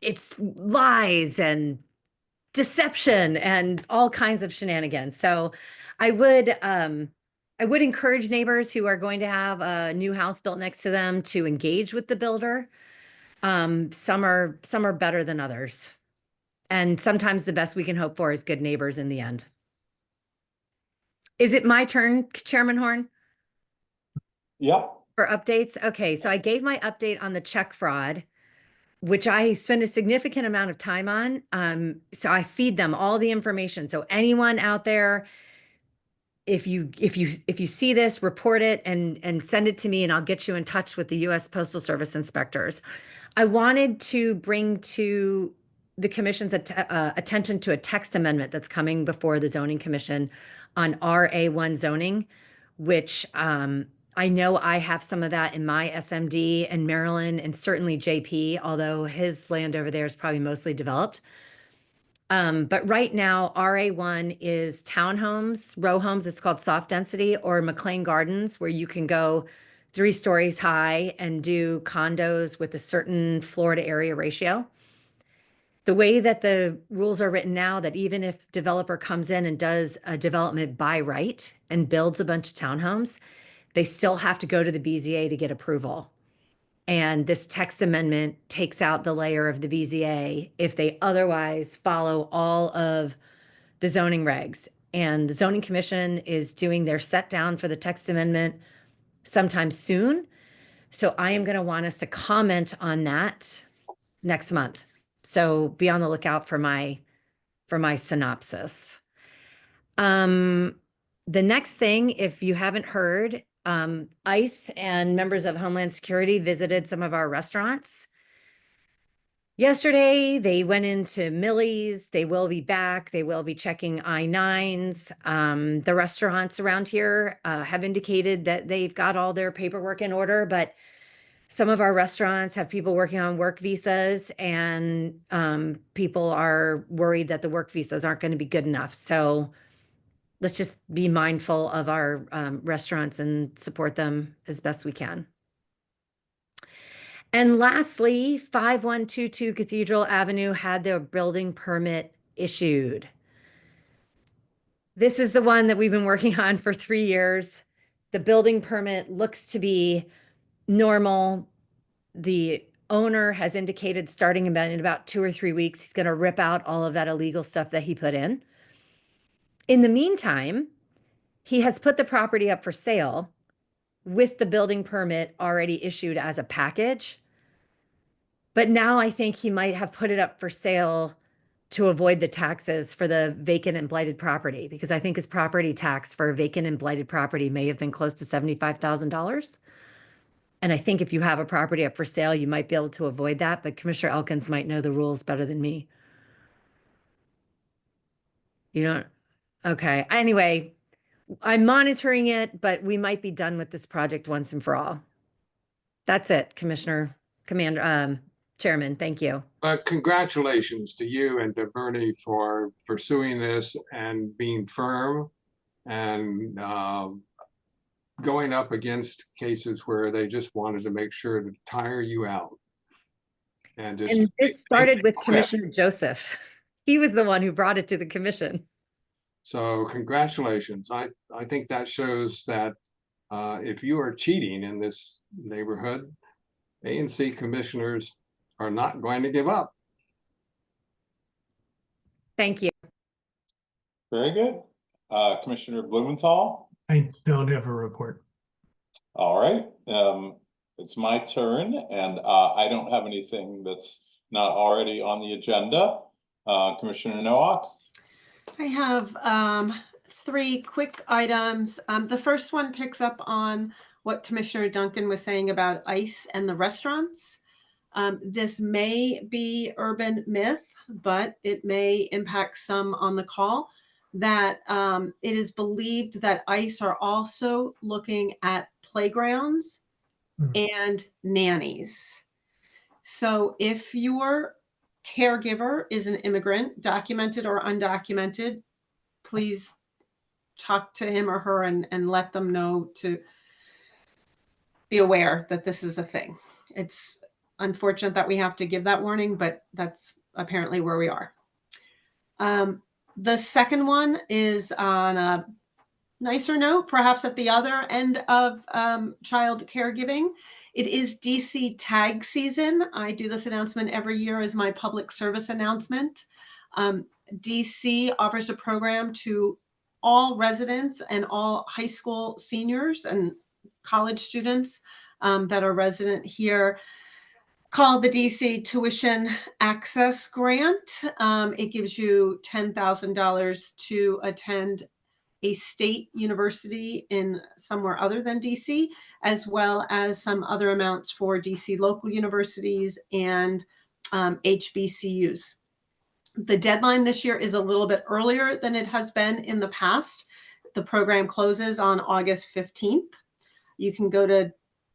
it's lies and deception and all kinds of shenanigans. So I would encourage neighbors who are going to have a new house built next to them to engage with the builder. Some are better than others. And sometimes the best we can hope for is good neighbors in the end. Is it my turn, Chairman Horn? Yep. For updates? Okay, so I gave my update on the check fraud, which I spend a significant amount of time on. So I feed them all the information. So anyone out there, if you see this, report it and send it to me, and I'll get you in touch with the U.S. Postal Service inspectors. I wanted to bring to the commission's attention to a text amendment that's coming before the zoning commission on RA1 zoning, which I know I have some of that in my SMD and Maryland, and certainly JP, although his land over there is probably mostly developed. But right now, RA1 is townhomes, row homes. It's called soft density, or McLean Gardens, where you can go 3 stories high and do condos with a certain floor to area ratio. The way that the rules are written now, that even if developer comes in and does a development by right and builds a bunch of townhomes, they still have to go to the BZA to get approval. And this text amendment takes out the layer of the BZA if they otherwise follow all of the zoning regs. And the zoning commission is doing their set down for the text amendment sometime soon. So I am going to want us to comment on that next month. So be on the lookout for my synopsis. The next thing, if you haven't heard, ICE and members of Homeland Security visited some of our restaurants. Yesterday, they went into Millie's. They will be back. They will be checking I-9s. The restaurants around here have indicated that they've got all their paperwork in order, but some of our restaurants have people working on work visas, and people are worried that the work visas aren't going to be good enough. So let's just be mindful of our restaurants and support them as best we can. And lastly, 5122 Cathedral Avenue had their building permit issued. This is the one that we've been working on for 3 years. The building permit looks to be normal. The owner has indicated starting in about 2 or 3 weeks, he's going to rip out all of that illegal stuff that he put in. In the meantime, he has put the property up for sale with the building permit already issued as a package. But now I think he might have put it up for sale to avoid the taxes for the vacant and blighted property, because I think his property tax for vacant and blighted property may have been close to $75,000. And I think if you have a property up for sale, you might be able to avoid that, but Commissioner Elkins might know the rules better than me. You don't? Okay. Anyway, I'm monitoring it, but we might be done with this project once and for all. That's it, Chairman. Thank you. Congratulations to you and to Bernie for pursuing this and being firm and going up against cases where they just wanted to make sure to tire you out. And this started with Commissioner Joseph. He was the one who brought it to the commission. So congratulations. I think that shows that if you are cheating in this neighborhood, ANC commissioners are not going to give up. Thank you. Very good. Commissioner Blumenthal? I don't have a report. All right. It's my turn, and I don't have anything that's not already on the agenda. Commissioner Nowak? I have 3 quick items. The first one picks up on what Commissioner Duncan was saying about ICE and the restaurants. This may be urban myth, but it may impact some on the call, that it is believed that ICE are also looking at playgrounds and nannies. So if your caregiver is an immigrant, documented or undocumented, please talk to him or her and let them know to be aware that this is a thing. It's unfortunate that we have to give that warning, but that's apparently where we are. The second one is on a nicer note, perhaps at the other end of child caregiving. It is DC tag season. I do this announcement every year as my public service announcement. DC offers a program to all residents and all high school seniors and college students that are resident here, called the DC Tuition Access Grant. It gives you $10,000 to attend a state university in somewhere other than DC, as well as some other amounts for DC local universities and HBCUs. The deadline this year is a little bit earlier than it has been in the past. The program closes on August 15th. You can go to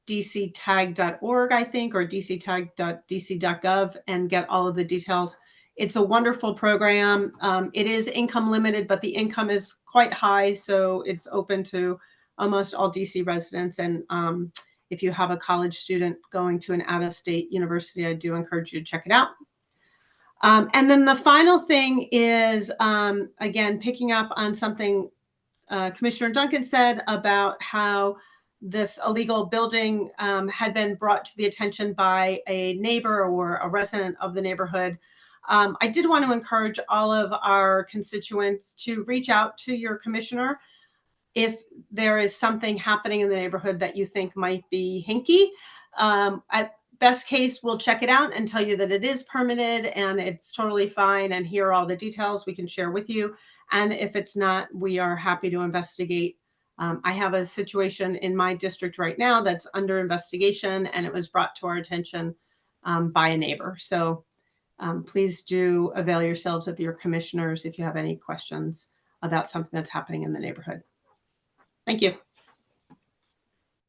dctag.org, I think, or dctag.dc.gov and get all of the details. It's a wonderful program. It is income limited, but the income is quite high, so it's open to almost all DC residents. And if you have a college student going to an out-of-state university, I do encourage you to check it out. And then the final thing is, again, picking up on something Commissioner Duncan said about how this illegal building had been brought to the attention by a neighbor or a resident of the neighborhood. I did want to encourage all of our constituents to reach out to your commissioner if there is something happening in the neighborhood that you think might be hinky. At best case, we'll check it out and tell you that it is permitted and it's totally fine, and here are all the details we can share with you. And if it's not, we are happy to investigate. I have a situation in my district right now that's under investigation, and it was brought to our attention by a neighbor. So please do avail yourselves of your commissioners if you have any questions about something that's happening in the neighborhood. Thank you.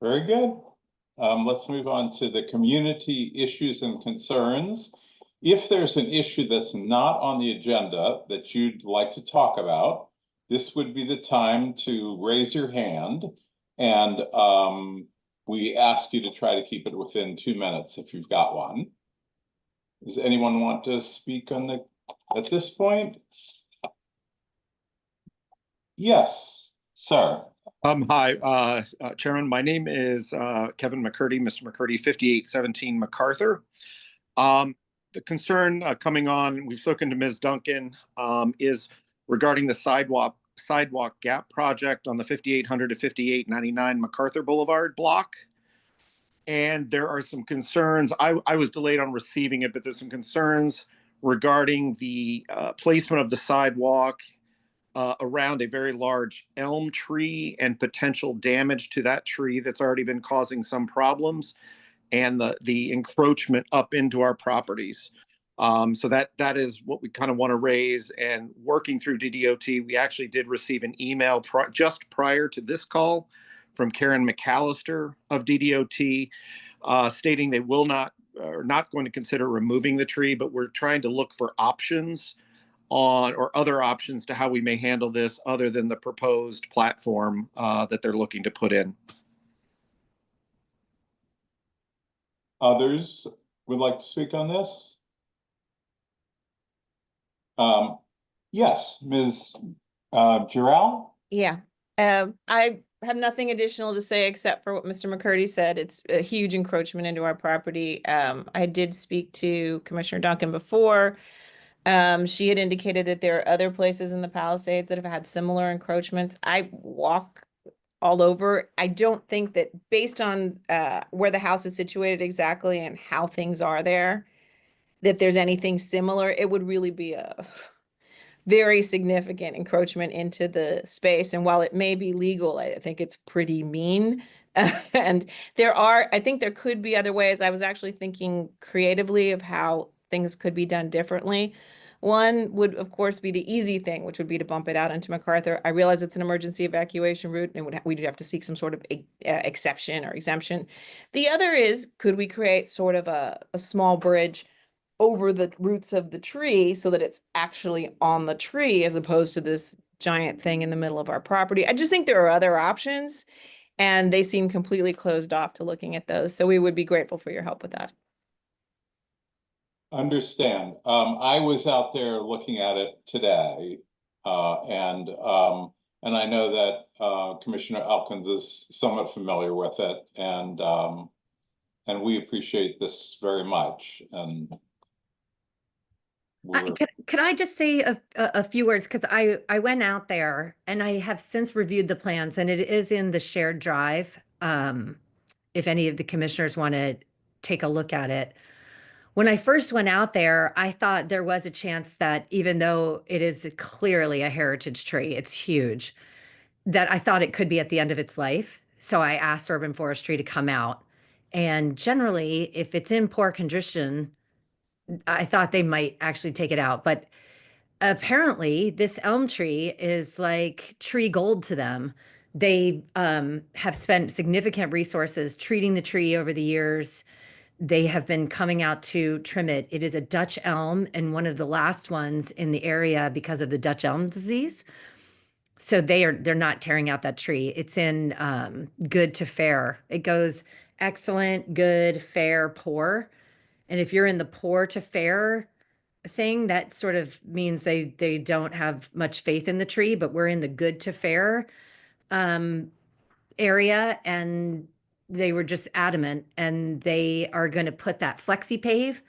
Very good. Let's move on to the community issues and concerns. If there's an issue that's not on the agenda that you'd like to talk about, this would be the time to raise your hand, and we ask you to try to keep it within 2 minutes if you've got one. Does anyone want to speak on at this point? Yes, sir. Hi, Chairman. My name is Kevin McCurdy, Mr. McCurdy, 5817 MacArthur. The concern coming on, we've spoken to Ms. Duncan, is regarding the sidewalk gap project on the 5800 to 5899 MacArthur Boulevard block. And there are some concerns. I was delayed on receiving it, but there's some concerns regarding the placement of the sidewalk around a very large elm tree and potential damage to that tree that's already been causing some problems, and the encroachment up into our properties. So that is what we kind of want to raise. And working through DDOT, we actually did receive an email just prior to this call from Karen McAllister of DDOT stating they are not going to consider removing the tree, but we're trying to look for options or other options to how we may handle this other than the proposed platform that they're looking to put in. Others would like to speak on this? Yes, Ms. Giral? Yeah, I have nothing additional to say except for what Mr. McCurdy said. It's a huge encroachment into our property. I did speak to Commissioner Duncan before. She had indicated that there are other places in the Palisades that have had similar encroachments. I walk all over. I don't think that based on where the house is situated exactly and how things are there, that there's anything similar. It would really be a very significant encroachment into the space. And while it may be legal, I think it's pretty mean. And I think there could be other ways. I was actually thinking creatively of how things could be done differently. One would, of course, be the easy thing, which would be to bump it out into MacArthur. I realize it's an emergency evacuation route, and we'd have to seek some sort of exception or exemption. The other is, could we create sort of a small bridge over the roots of the tree so that it's actually on the tree as opposed to this giant thing in the middle of our property. I just think there are other options, and they seem completely closed off to looking at those. So we would be grateful for your help with that. Understand. I was out there looking at it today, and I know that Commissioner Elkins is somewhat familiar with it, and we appreciate this very much. And we're, Could I just say a few words? Because I went out there and I have since reviewed the plans, and it is in the shared drive. If any of the commissioners want to take a look at it. When I first went out there, I thought there was a chance that even though it is clearly a heritage tree, it's huge, that I thought it could be at the end of its life. So I asked Urban Forestry to come out. And generally, if it's in poor condition, I thought they might actually take it out. But apparently, this elm tree is like tree gold to them. They have spent significant resources treating the tree over the years. They have been coming out to trim it. It is a Dutch elm and one of the last ones in the area because of the Dutch elm disease. So they're not tearing out that tree. It's in good to fair. It goes excellent, good, fair, poor. And if you're in the poor to fair thing, that sort of means they don't have much faith in the tree, but we're in the good to fair area, and they were just adamant, and they are going to put that flexi pave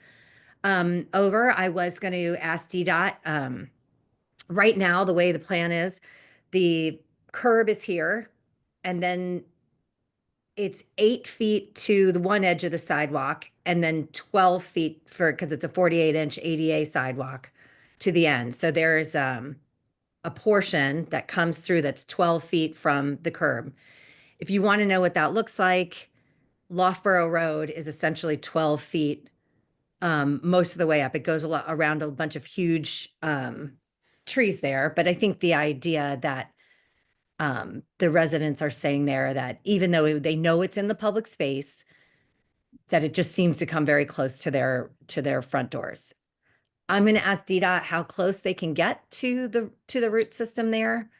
over. I was going to ask DDOT. Right now, the way the plan is, the curb is here, and then it's 8 feet to the one edge of the sidewalk, and then 12 feet because it's a 48-inch ADA sidewalk to the end. So there's a portion that comes through that's 12 feet from the curb. If you want to know what that looks like, Loughborough Road is essentially 12 feet most of the way up. It goes around a bunch of huge trees there. But I think the idea that the residents are saying there that even though they know it's in the public space, that it just seems to come very close to their front doors. I'm going to ask DDOT how close they can get to the root system there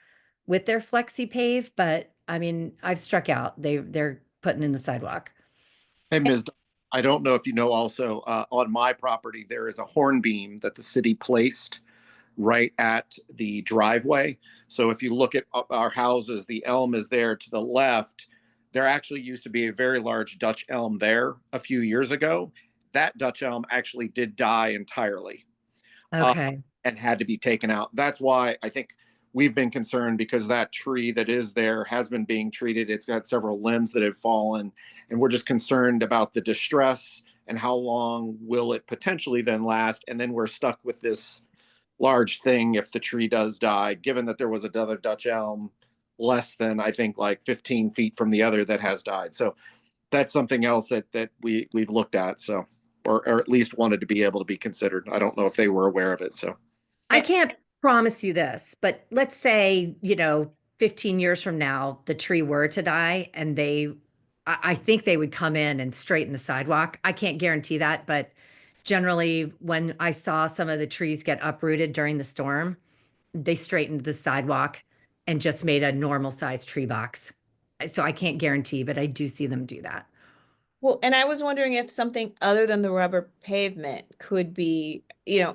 with their flexi pave, but I mean, I've struck out. They're putting in the sidewalk. Hey, Ms. I don't know if you know also, on my property, there is a horn beam that the city placed right at the driveway. So if you look at our houses, the elm is there to the left. There actually used to be a very large Dutch elm there a few years ago. That Dutch elm actually did die entirely. Okay. And had to be taken out. That's why I think we've been concerned, because that tree that is there has been being treated. It's got several limbs that have fallen, and we're just concerned about the distress and how long will it potentially then last. And then we're stuck with this large thing if the tree does die, given that there was another Dutch elm less than, I think, like 15 feet from the other that has died. So that's something else that we've looked at. So, or at least wanted to be able to be considered. I don't know if they were aware of it. So I can't promise you this, but let's say, 15 years from now, the tree were to die and I think they would come in and straighten the sidewalk. I can't guarantee that, but generally when I saw some of the trees get uprooted during the storm, they straightened the sidewalk and just made a normal sized tree box. So I can't guarantee, but I do see them do that. Well, and I was wondering if something other than the rubber pavement could be,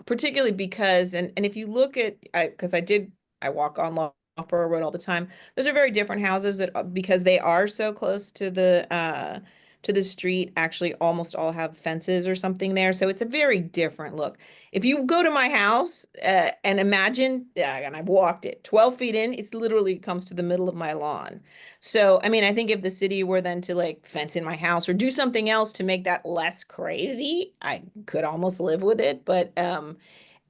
particularly because, and if you look at, because I walk on Loughborough Road all the time. Those are very different houses that, because they are so close to the street, actually almost all have fences or something there. So it's a very different look. If you go to my house and imagine, and I've walked it 12 feet in, it's literally comes to the middle of my lawn. So, I mean, I think if the city were then to like fence in my house or do something else to make that less crazy, I could almost live with it. But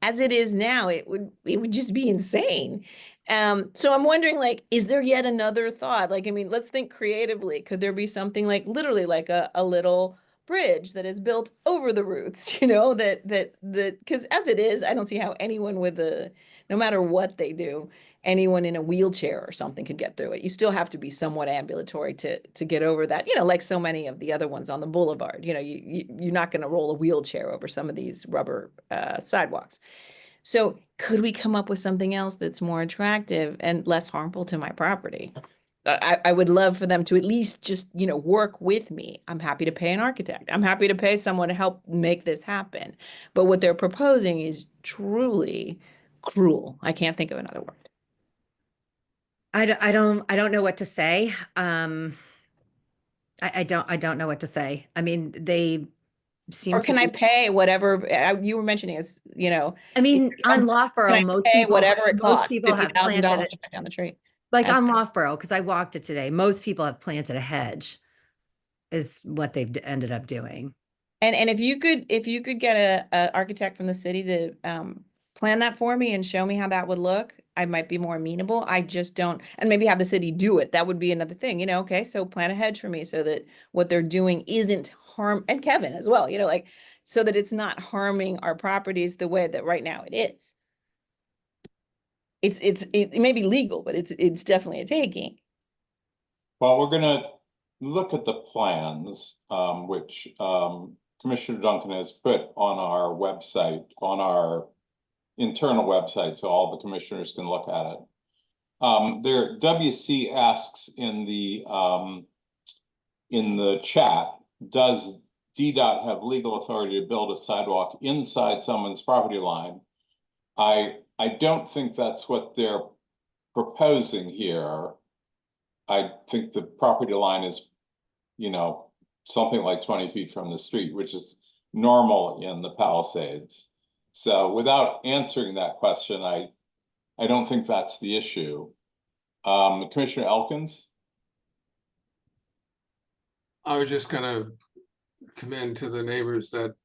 as it is now, it would just be insane. So I'm wondering, like, is there yet another thought? Like, I mean, let's think creatively. Could there be something like literally like a little bridge that is built over the roots, because as it is, I don't see how anyone no matter what they do, anyone in a wheelchair or something could get through it. You still have to be somewhat ambulatory to get over that, like so many of the other ones on the boulevard. You're not going to roll a wheelchair over some of these rubber sidewalks. So could we come up with something else that's more attractive and less harmful to my property? I would love for them to at least just, you know, work with me. I'm happy to pay an architect. I'm happy to pay someone to help make this happen. But what they're proposing is truly cruel. I can't think of another word. I don't know what to say. I don't know what to say. I mean, they seem Or to can I be, pay whatever you were mentioning is, you know, I mean, on can Loughborough, I pay whatever it most costs? people have planted $50,000 it, to cut down the tree. like And- on Loughborough, because I walked it today. Most people have planted a hedge, is what they've ended up doing. And if you could get a architect from the city to plan that for me and show me how that would look, I might be more amenable. I just don't, and maybe have the city do it. That would be another thing, you know, okay, so plan a hedge for me so that what they're doing isn't harm, and Kevin as well, you know, like, so that it's not harming our properties the way that right now it is. It may be legal, but it's definitely a taking. Well, we're gonna look at the plans, which Commissioner Duncan has put on our website, on our internal website, so all the commissioners can look at it. There, WC asks in the chat, does DDOT have legal authority to build a sidewalk inside someone's property line? I don't think that's what they're proposing here. I think the property line is, you know, something like 20 feet from the street, which is normal in the Palisades. So without answering that question, I don't think that's the issue. Commissioner Elkins? I was just gonna commend to the neighbors that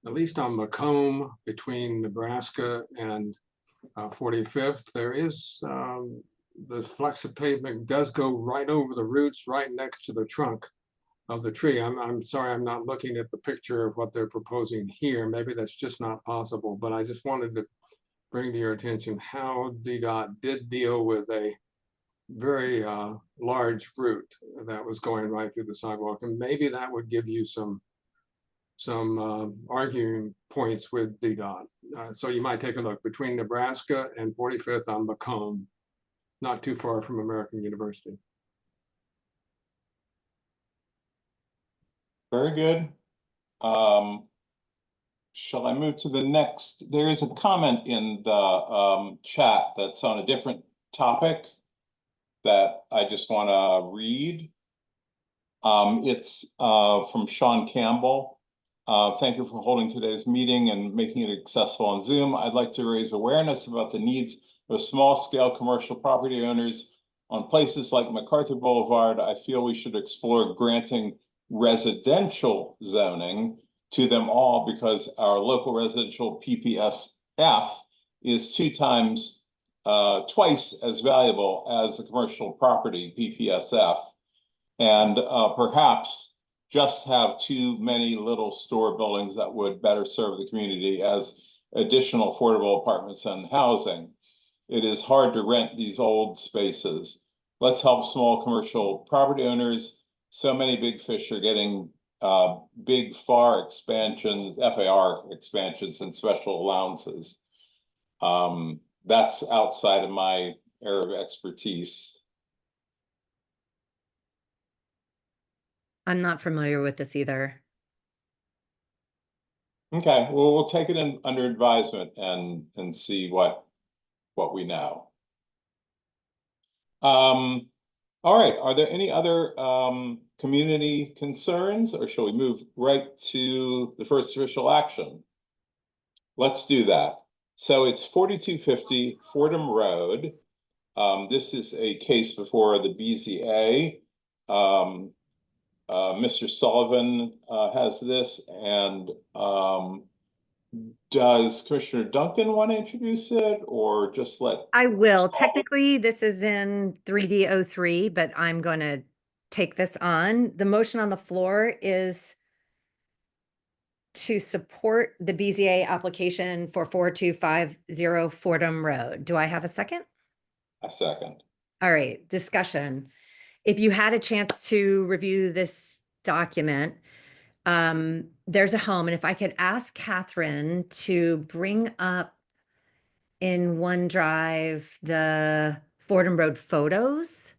at least on Macomb between Nebraska and 45th, there is the flexi pavement does go right over the roots, right next to the trunk of the tree. I'm sorry, I'm not looking at the picture of what they're proposing here. Maybe that's just not possible, but I just wanted to bring to your attention how DDOT did deal with a very large root that was going right through the sidewalk, and maybe that would give you some arguing points with DDOT. So you might take a look between Nebraska and 45th on Macomb, not too far from American University. Very good. Shall I move to the next? There is a comment in the chat that's on a different topic that I just want to read. It's from Sean Campbell. Thank you for holding today's meeting and making it accessible on Zoom. I'd like to raise awareness about the needs of small-scale commercial property owners on places like MacArthur Boulevard. I feel we should explore granting residential zoning to them all because our local residential PPSF is twice as valuable as the commercial property PPSF. And perhaps just have too many little store buildings that would better serve the community as additional affordable apartments and housing. It is hard to rent these old spaces. Let's help small commercial property owners. So many big fish are getting big FAR expansions, FAR expansions and special allowances. That's outside of my area of expertise. I'm not familiar with this either. Okay, well, we'll take it under advisement and see what we know. All right, are there any other community concerns, or shall we move right to the first official action? Let's do that. So it's 4250 Fordham Road. This is a case before the BZA. Mr. Sullivan has this, and does Commissioner Duncan want to introduce it, or just let? I will. Technically, this is in 3D03, but I'm going to take this on. The motion on the floor is to support the BZA application for 4250 Fordham Road. Do I have a second? A second. All right, discussion. If you had a chance to review this document, there's a home, and if I could ask Catherine to bring up in OneDrive the Fordham Road photos.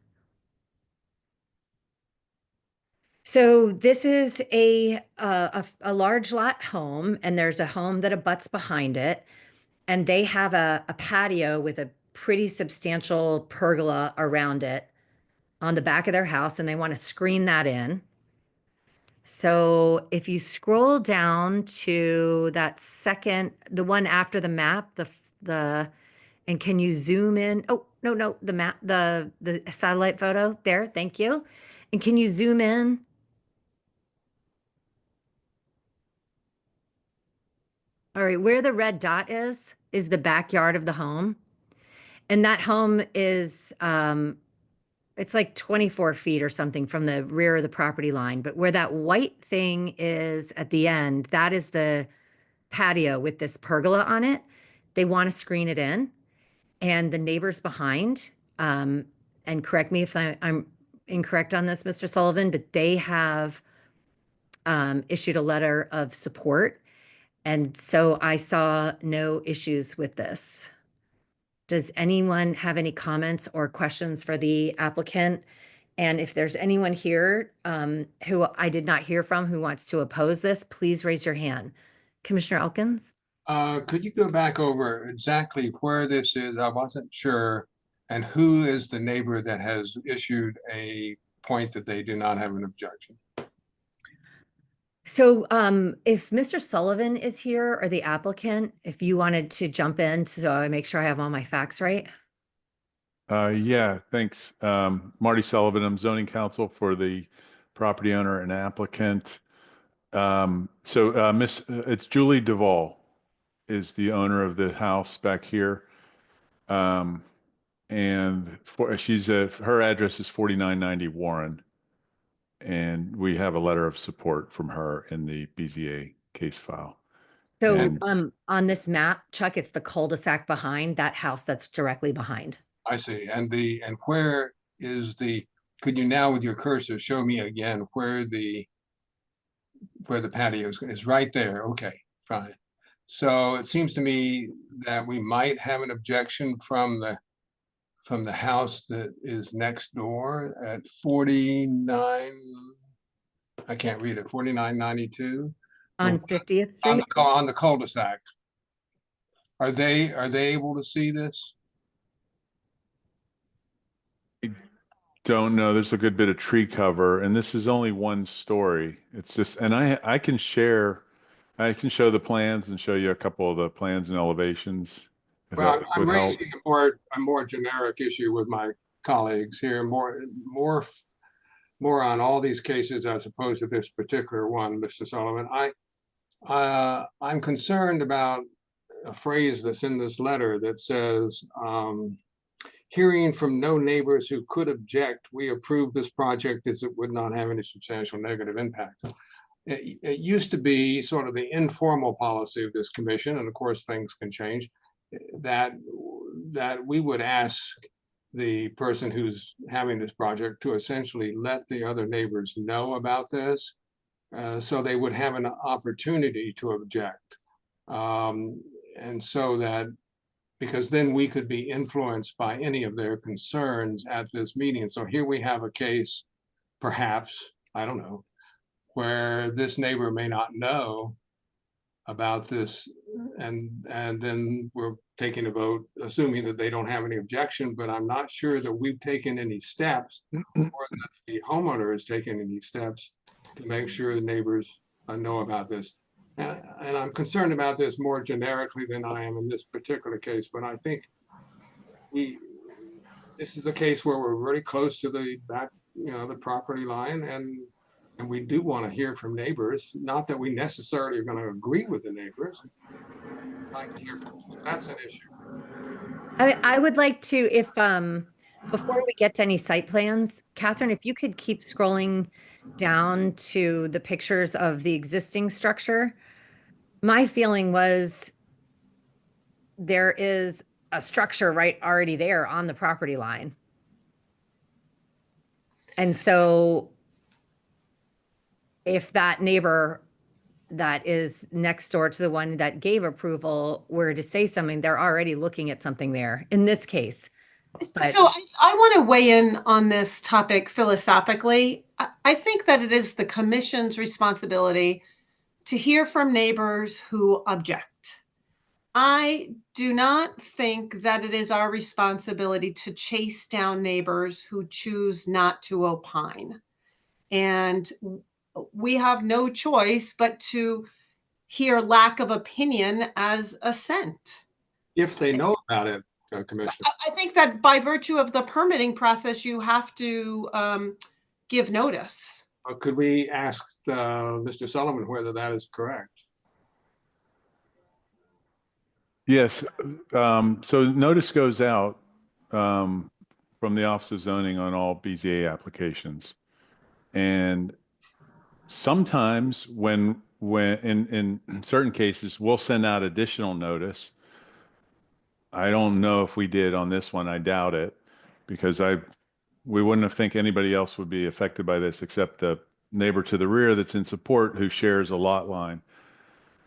So this is a large lot home, and there's a home that abuts behind it, and they have a patio with a pretty substantial pergola around it on the back of their house, and they want to screen that in. So if you scroll down to that second, the one after the map, and can you zoom in? Oh, no, the map, the satellite photo there. Thank you. And can you zoom in? All right, where the red dot is the backyard of the home. And that home is, it's like 24 feet or something from the rear of the property line. But where that white thing is at the end, that is the patio with this pergola on it. They want to screen it in. And the neighbors behind, and correct me if I'm incorrect on this, Mr. Sullivan, but they have issued a letter of support. And so I saw no issues with this. Does anyone have any comments or questions for the applicant? And if there's anyone here who I did not hear from who wants to oppose this, please raise your hand. Commissioner Elkins? Could you go back over exactly where this is? I wasn't sure. And who is the neighbor that has issued a point that they do not have an objection? So if Mr. Sullivan is here or the applicant, if you wanted to jump in so I make sure I have all my facts right. Yeah, thanks. Marty Sullivan, I'm zoning counsel for the property owner and applicant. It's Julie Duvall is the owner of the house back here. And her address is 4990 Warren. And we have a letter of support from her in the BZA case file. So And- on this map, Chuck, it's the cul-de-sac behind that house that's directly behind. I see. And where is could you now with your cursor show me again where the patio is right there? Okay, fine. So it seems to me that we might have an objection from the house that is next door at 49, I can't read it, 4992. On 50th Street? On the cul-de-sac. Are they able to see this? Don't know. There's a good bit of tree cover, and this is only one story. It's just, and I can show the plans and show you a couple of the plans and elevations. If Well, that I'm would help. raising a more generic issue with my colleagues here, more on all these cases as opposed to this particular one, Mr. Sullivan. I'm concerned about a phrase that's in this letter that says, hearing from no neighbors who could object, we approve this project as it would not have any substantial negative impact. It used to be sort of the informal policy of this commission, and of course things can change, that we would ask the person who's having this project to essentially let the other neighbors know about this, so they would have an opportunity to object. And so that, because then we could be influenced by any of their concerns at this meeting. So here we have a case, perhaps, I don't know, where this neighbor may not know about this, and then we're taking a vote, assuming that they don't have any objection, but I'm not sure that we've taken any steps or that the homeowner has taken any steps to make sure the neighbors know about this. And I'm concerned about this more generically than I am in this particular case, but I think this is a case where we're very close to the property line, and we do want to hear from neighbors. Not that we necessarily are going to agree with the neighbors. That's an issue. I would like to, if before we get to any site plans, Catherine, if you could keep scrolling down to the pictures of the existing structure. My feeling was there is a structure right already there on the property line. And so if that neighbor that is next door to the one that gave approval were to say something, they're already looking at something there in this case. But So I want to weigh in on this topic philosophically. I think that it is the commission's responsibility to hear from neighbors who object. I do not think that it is our responsibility to chase down neighbors who choose not to opine. And we have no choice but to hear lack of opinion as assent. If they know about it, Commissioner. I think that by virtue of the permitting process, you have to give notice. Could we ask Mr. Sullivan whether that is correct? Yes, so notice goes out from the Office of Zoning on all BZA applications. And sometimes when in certain cases, we'll send out additional notice. I don't know if we did on this one. I doubt it, because we wouldn't have think anybody else would be affected by this except the neighbor to the rear that's in support who shares a lot line.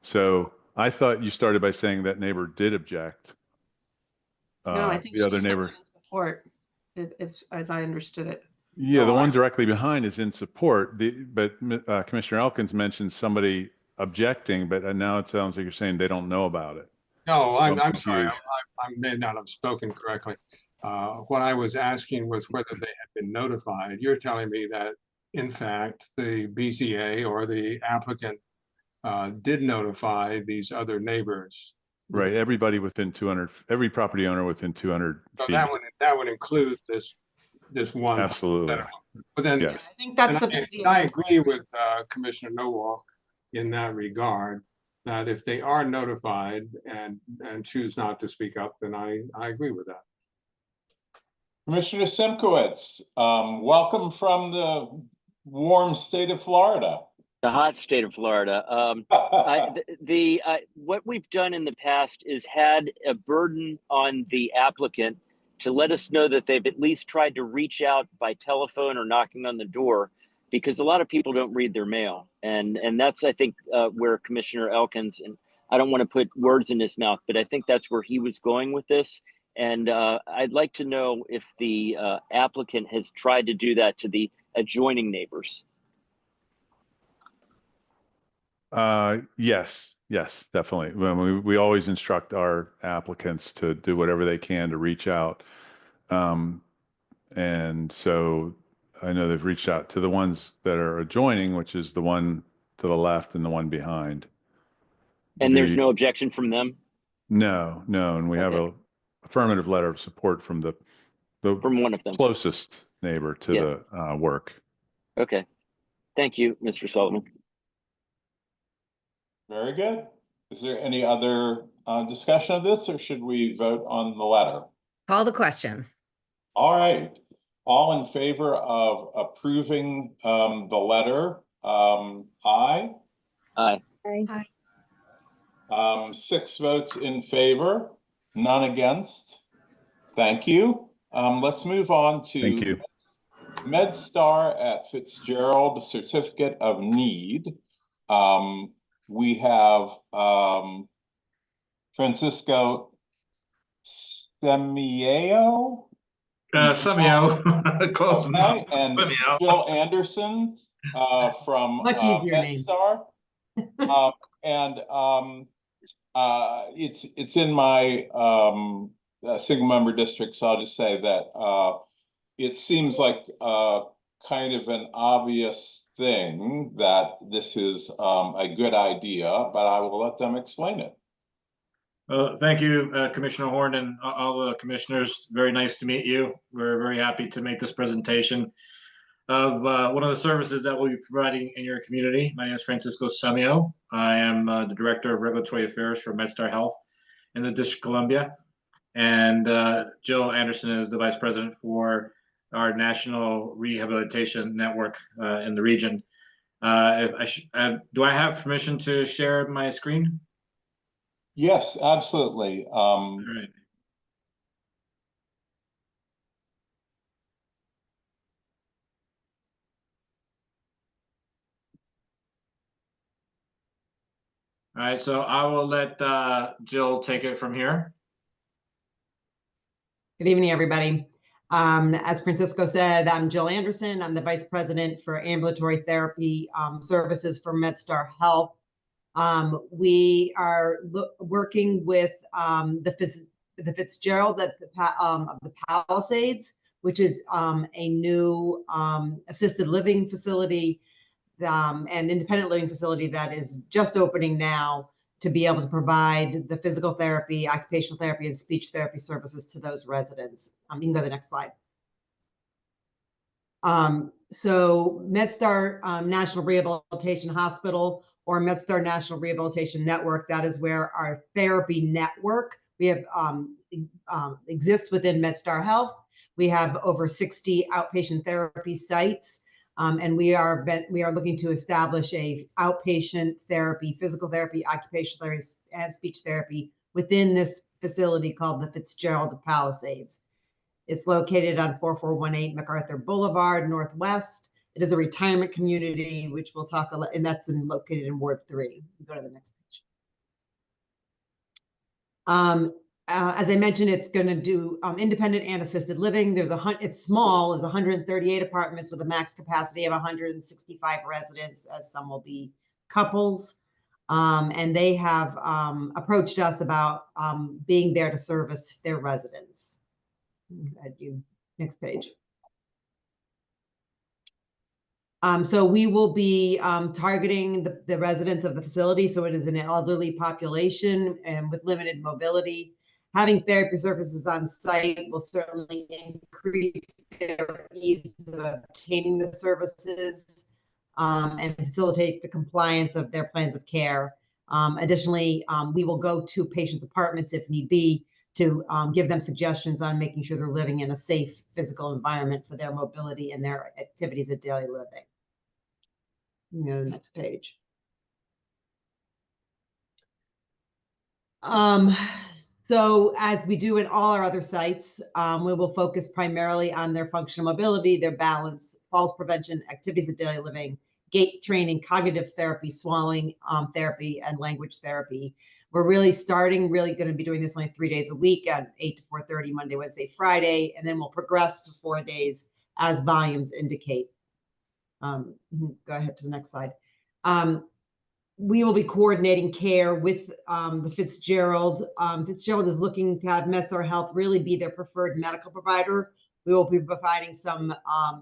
So I thought you started by saying that neighbor did object. No, I think The other she's the neighbor. one in support, if as I understood it. Yeah, the No, one directly behind is in support. But Commissioner Elkins mentioned somebody objecting, but now it sounds like you're saying they don't know about it. No, I'm sorry, confused. I may not have spoken correctly. What I was asking was whether they had been notified. You're telling me that, in fact, the BCA or the applicant did notify these other neighbors. Right, everybody within 200, every property owner within 200 So feet. that would include this one. Absolutely. But then, Yes. I think that's the and BZA. I agree with Commissioner Nowak in that regard, that if they are notified and choose not to speak up, then I agree with that. Commissioner Simkowitz, welcome from the warm state of Florida. The hot state of Florida. What we've done in the past is had a burden on the applicant to let us know that they've at least tried to reach out by telephone or knocking on the door, because a lot of people don't read their mail. And that's, I think, where Commissioner Elkins, and I don't want to put words in his mouth, but I think that's where he was going with this. And I'd like to know if the applicant has tried to do that to the adjoining neighbors. Yes, definitely. We always instruct our applicants to do whatever they can to reach out. And so I know they've reached out to the ones that are adjoining, which is the one to the left and the one behind. And there's no objection from them? No, and we have a affirmative letter of support from from one of them, closest neighbor to the work. Okay. Thank you, Mr. Sullivan. Very good. Is there any other discussion of this, or should we vote on the letter? call the question. All right. All in favor of approving the letter? Aye. Aye. Aye. 6 votes in favor, none against. Thank you. Let's move on to Thank you. MedStar at Fitzgerald Certificate of Need. We have Francisco Semio. Semio, close enough. And Semio. Jill Anderson from Much easier name. MedStar. It's in my single member district, so I'll just say that it seems like kind of an obvious thing that this is a good idea, but I will let them explain it. Thank you, Commissioner Horn, and all the commissioners. Very nice to meet you. We're very happy to make this presentation of one of the services that we'll be providing in your community. My name is Francisco Semio. I am the Director of Regulatory Affairs for MedStar Health in the District of Columbia. And Jill Anderson is the Vice President for our National Rehabilitation Network in the region. Do I have permission to share my screen? Yes, absolutely. All right. All right, so I will let Jill take it from here. Good evening, everybody. As Francisco said, I'm Jill Anderson. I'm the Vice President for Ambulatory Therapy Services for MedStar Health. We are working with the Fitzgerald of the Palisades, which is a new assisted living facility and independent living facility that is just opening now to be able to provide the physical therapy, occupational therapy, and speech therapy services to those residents. You can go to the next slide. So MedStar National Rehabilitation Hospital, or MedStar National Rehabilitation Network, that is where our therapy network we have exists within MedStar Health. We have over 60 outpatient therapy sites. And we are looking to establish a outpatient therapy, physical therapy, occupational therapy, and speech therapy within this facility called the Fitzgerald of Palisades. It's located on 4418 MacArthur Boulevard, Northwest. It is a retirement community, which we'll talk about, and that's located in Ward 3. Go to the next page. As I mentioned, it's going to do independent and assisted living. It's small, there's 138 apartments with a max capacity of 165 residents, as some will be couples. And they have approached us about being there to service their residents. Next page. So we will be targeting the residents of the facility. So it is an elderly population and with limited mobility. Having therapy services on site will certainly increase their ease of obtaining the services and facilitate the compliance of their plans of care. Additionally, we will go to patients' apartments if need be to give them suggestions on making sure they're living in a safe physical environment for their mobility and their activities of daily living. Go to the next page. So as we do in all our other sites, we will focus primarily on their functional mobility, their balance, falls prevention, activities of daily living, gait training, cognitive therapy, swallowing therapy, and language therapy. We're really going to be doing this only 3 days a week at 8 to 4:30, Monday, Wednesday, Friday, and then we'll progress to 4 days as volumes indicate. Go ahead to the next slide. We will be coordinating care with the Fitzgerald. Fitzgerald is looking to have MedStar Health really be their preferred medical provider. We will be providing some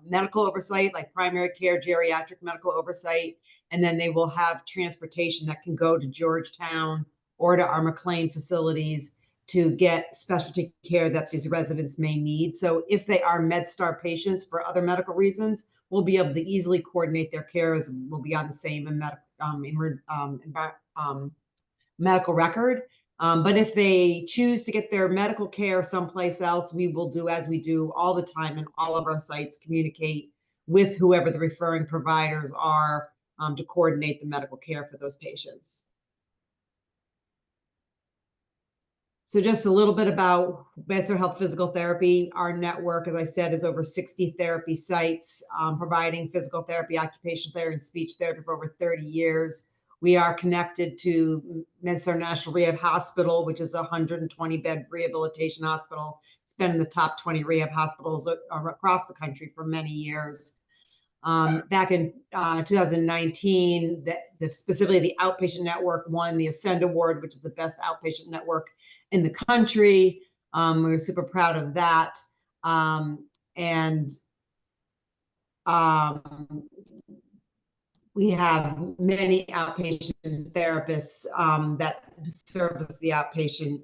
medical oversight, like primary care, geriatric medical oversight, and then they will have transportation that can go to Georgetown or to our McLean facilities to get specialty care that these residents may need. So if they are MedStar patients for other medical reasons, we'll be able to easily coordinate their care as we'll be on the same medical record. But if they choose to get their medical care someplace else, we will do as we do all the time in all of our sites, communicate with whoever the referring providers are to coordinate the medical care for those patients. So just a little bit about MedStar Health Physical Therapy. Our network, as I said, is over 60 therapy sites providing physical therapy, occupational therapy, and speech therapy for over 30 years. We are connected to MedStar National Rehab Hospital, which is a 120-bed rehabilitation hospital. It's been in the top 20 rehab hospitals across the country for many years. Back in 2019, specifically the outpatient network won the Ascend Award, which is the best outpatient network in the country. We were super proud of that. We have many outpatient therapists that service the outpatient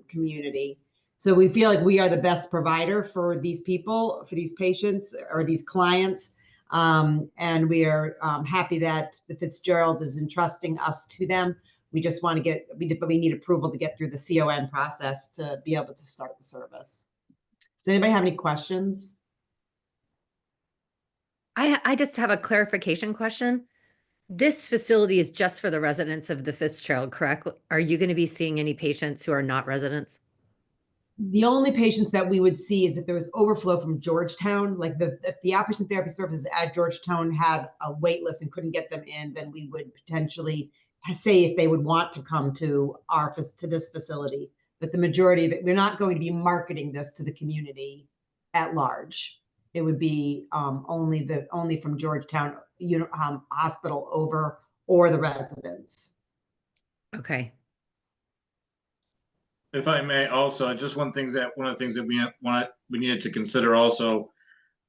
community. So we feel like we are the best provider for these people, for these patients or these clients. And we are happy that the Fitzgerald is entrusting us to them. We just want to we need approval to get through the CON process to be able to start the service. Does anybody have any questions? I just have a clarification question. This facility is just for the residents of the Fitzgerald, correct? Are you going to be seeing any patients who are not residents? The only patients that we would see is if there was overflow from Georgetown, like if the outpatient therapy services at Georgetown had a wait list and couldn't get them in, then we would potentially say if they would want to come to this facility. But the majority that we're not going to be marketing this to the community at large. It would be only from Georgetown Hospital over or the residents. Okay. If I may also, just one of the things that we needed to consider also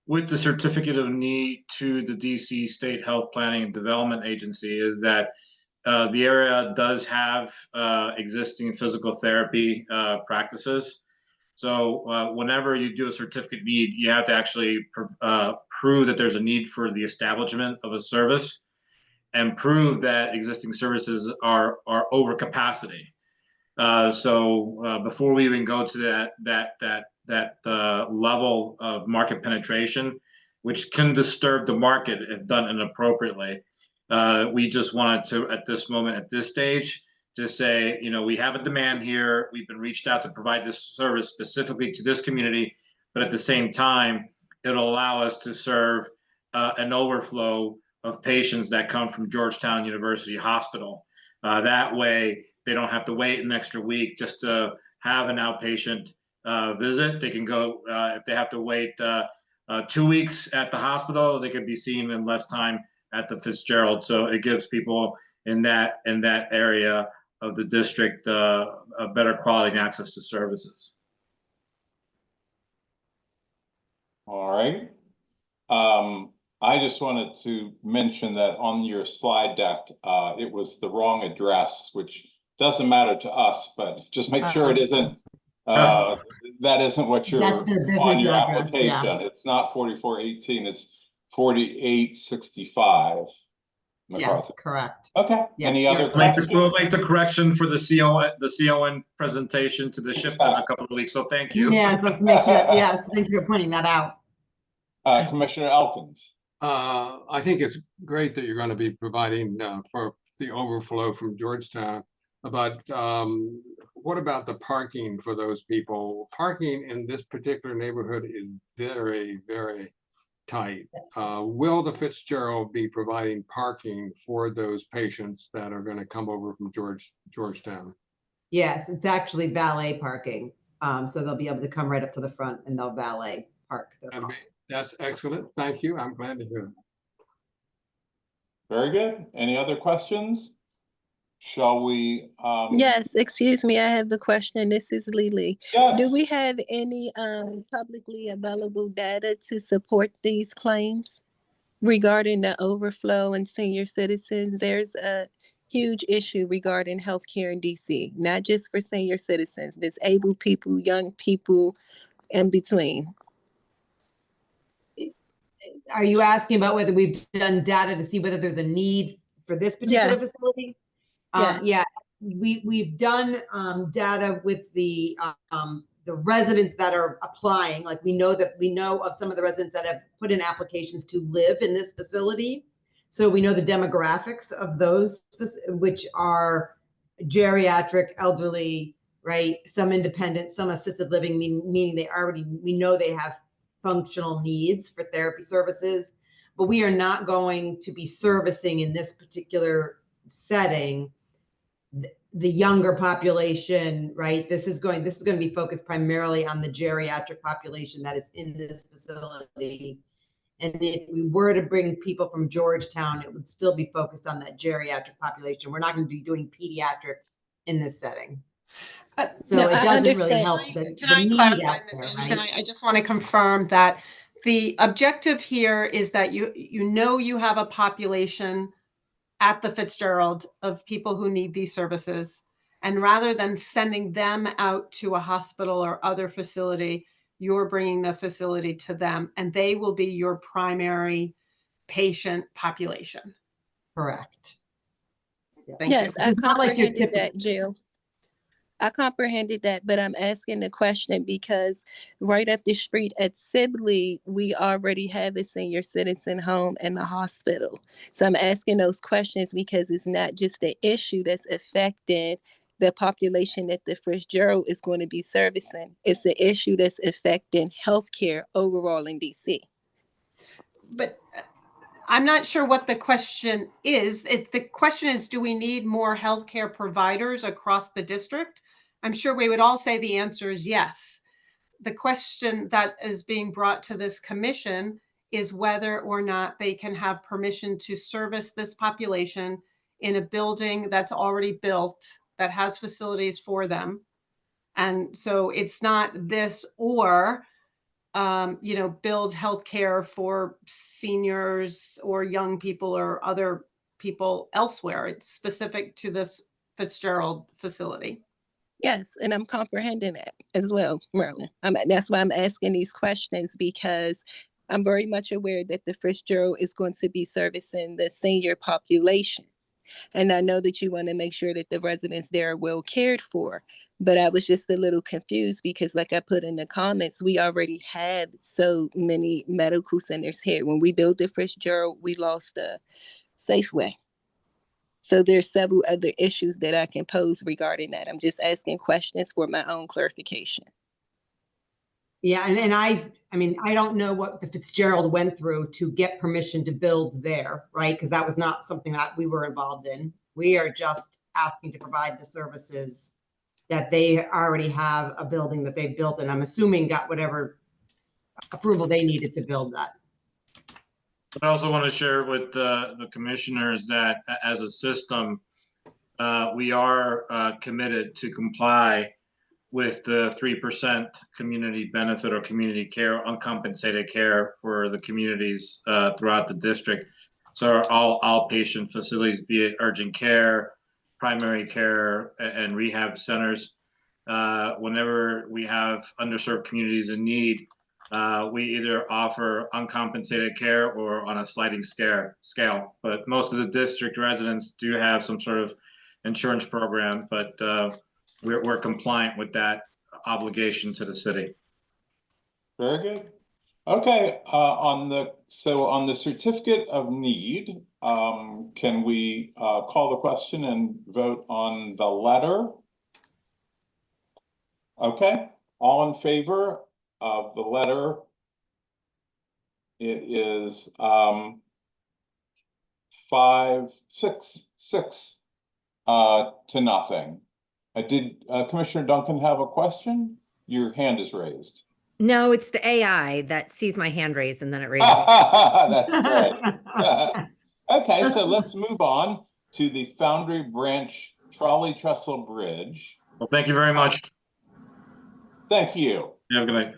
with the certificate of need to the DC State Health Planning and Development Agency is that the area does have existing physical therapy practices. So whenever you do a certificate need, you have to actually prove that there's a need for the establishment of a service and prove that existing services are over capacity. So before we even go to that level of market penetration, which can disturb the market if done inappropriately, we just wanted to, at this moment, at this stage, just say, we have a demand here. We've been reached out to provide this service specifically to this community, but at the same time, it'll allow us to serve an overflow of patients that come from Georgetown University Hospital. That way, they don't have to wait an extra week just to have an outpatient visit. They can go, if they have to wait 2 weeks at the hospital, they could be seen in less time at the Fitzgerald. So it gives people in that area of the district a better quality and access to services. All right. I just wanted to mention that on your slide deck, it was the wrong address, which doesn't matter to us, but just make sure it isn't, that isn't what you're That's their on business your address, application. yeah. It's not 4418, it's 4865. Yes, correct. Okay. Yeah, Any you're other correct. questions? We'll make the correction for the CON presentation to the ship in a couple of weeks. So thank you. Yes, let's make sure. Yes, thank you for pointing that out. Commissioner Elkins. I think it's great that you're going to be providing for the overflow from Georgetown. But what about the parking for those people? Parking in this particular neighborhood is very, very tight. Will the Fitzgerald be providing parking for those patients that are going to come over from Georgetown? Yes, it's actually valet parking. So they'll be able to come right up to the front and they'll valet park their car. That's excellent. Thank you. I'm glad to hear that. Very good. Any other questions? Shall we? Yes, excuse me, I have the question. This is Lily. Yes. Do we have any publicly available data to support these claims regarding the overflow and senior citizens? There's a huge issue regarding healthcare in DC, not just for senior citizens, disabled people, young people, and between. Are you asking about whether we've done data to see whether there's a need for this particular Yes. facility? Yes. Yeah, we've done data with the residents that are applying. Like we know of some of the residents that have put in applications to live in this facility. So we know the demographics of those, which are geriatric, elderly, right? Some independent, some assisted living, meaning we know they have functional needs for therapy services, but we are not going to be servicing in this particular setting the younger population, right? This is going to be focused primarily on the geriatric population that is in this facility. And if we were to bring people from Georgetown, it would still be focused on that geriatric population. We're not going to be doing pediatrics in this setting. So No, it I doesn't really understand. help Can I clarify, Ms. Anderson? I just want to confirm that the objective here is that you have a population at the Fitzgerald of people who need these services. And rather than sending them out to a hospital or other facility, you're bringing the facility to them and they will be your primary patient population. Correct. Thank Yes, you. I It's not like your comprehended that, Jill. I comprehended that, but I'm asking the question because right up the street at Sibley, we already have a senior citizen home and a hospital. So I'm asking those questions because it's not just the issue that's affecting the population that the Fitzgerald is going to be servicing. It's the issue that's affecting healthcare overall in DC. But I'm not sure what the question is. The question is, do we need more healthcare providers across the district? I'm sure we would all say the answer is yes. The question that is being brought to this commission is whether or not they can have permission to service this population in a building that's already built, that has facilities for them. And so it's not this or, build healthcare for seniors or young people or other people elsewhere. It's specific to this Fitzgerald facility. Yes, and I'm comprehending that as well, Marilyn. That's why I'm asking these questions, because I'm very much aware that the Fitzgerald is going to be servicing the senior population. And I know that you want to make sure that the residents there are well cared for. But I was just a little confused because, like I put in the comments, we already have so many medical centers here. When we built the Fitzgerald, we lost a Safeway. So there's several other issues that I can pose regarding that. I'm just asking questions for my own clarification. Yeah, and I mean, I don't know what the Fitzgerald went through to get permission to build there, right? Because that was not something that we were involved in. We are just asking to provide the services that they already have a building that they built, and I'm assuming got whatever approval they needed to build that. I also want to share with the commissioners that as a system, we are committed to comply with the 3% community benefit or community care, uncompensated care for the communities throughout the district. So all outpatient facilities, be it urgent care, primary care, and rehab centers, whenever we have underserved communities in need, we either offer uncompensated care or on a sliding scale. But most of the district residents do have some sort of insurance program, but we're compliant with that obligation to the city. Very good. Okay, on the certificate of need, can we call the question and vote on the letter? Okay, all in favor of the letter? It is 5-6 to nothing. Did Commissioner Duncan have a question? Your hand is raised. No, it's the AI that sees my hand raised and then it raises. That's great. Okay, so let's move on to the Foundry Branch Trolley Trestle Bridge. Well, thank you very much. Thank you. You have a good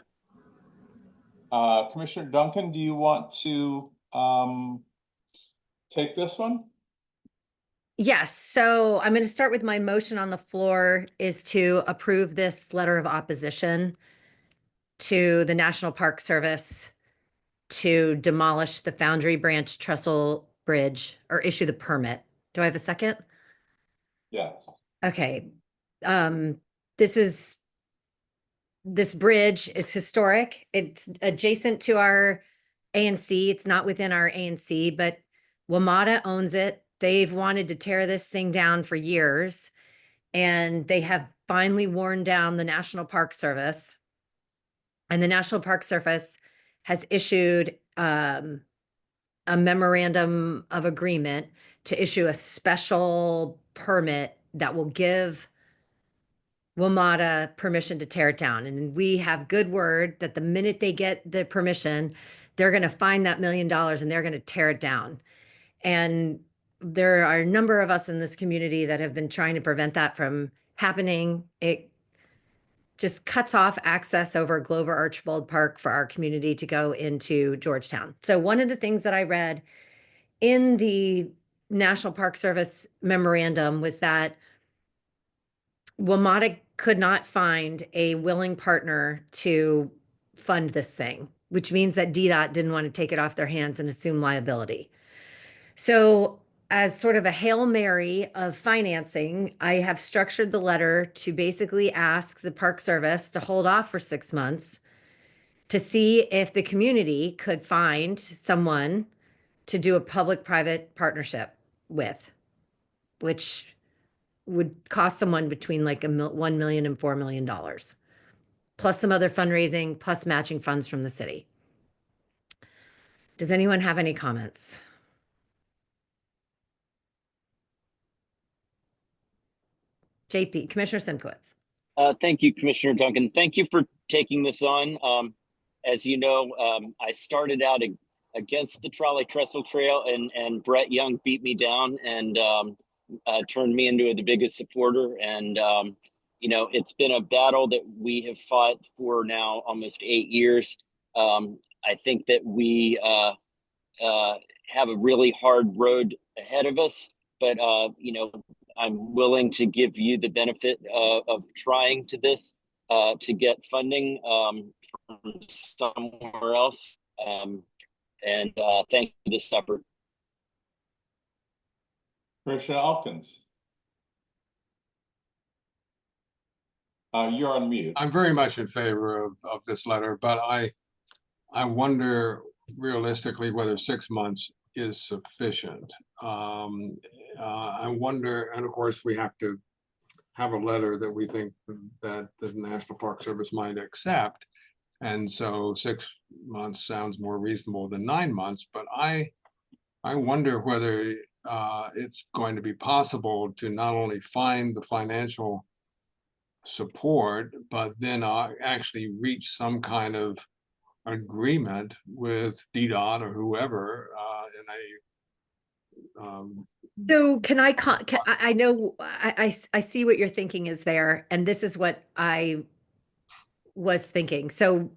night. Commissioner Duncan, do you want to take this one? Yes, so I'm going to start with my motion on the floor is to approve this letter of opposition to the National Park Service to demolish the Foundry Branch Trestle Bridge or issue the permit. Do I have a second? Yeah. Okay. This bridge is historic. It's adjacent to our ANC. It's not within our ANC, but WMATA owns it. They've wanted to tear this thing down for years, and they have finally worn down the National Park Service. And the National Park Service has issued a memorandum of agreement to issue a special permit that will give WMATA permission to tear it down. And we have good word that the minute they get the permission, they're going to find that $1 million and they're going to tear it down. And there are a number of us in this community that have been trying to prevent that from happening. It just cuts off access over Glover Archibald Park for our community to go into Georgetown. So one of the things that I read in the National Park Service memorandum was that WMATA could not find a willing partner to fund this thing, which means that DDOT didn't want to take it off their hands and assume liability. So as sort of a Hail Mary of financing, I have structured the letter to basically ask the Park Service to hold off for 6 months to see if the community could find someone to do a public-private partnership with, which would cost someone between like $1 million and $4 million, plus some other fundraising, plus matching funds from the city. Does anyone have any comments? JP, Commissioner Simkowitz. Thank you, Commissioner Duncan. Thank you for taking this on. As you know, I started out against the trolley trestle trail, and Brett Young beat me down and turned me into the biggest supporter. And you know, it's been a battle that we have fought for now almost 8 years. I think that we have a really hard road ahead of us, but you know, I'm willing to give you the benefit of trying to get funding from somewhere else. And thank you for this effort. Commissioner Elkins. You're on mute. I'm very much in favor of this letter, but I wonder realistically whether 6 months is sufficient. I wonder, and of course we have to have a letter that we think that the National Park Service might accept. And so 6 months sounds more reasonable than 9 months, but I wonder whether it's going to be possible to not only find the financial support, but then actually reach some kind of agreement with DDOT or whoever in a So can I know, I see what you're thinking is there, and this is what I was thinking. So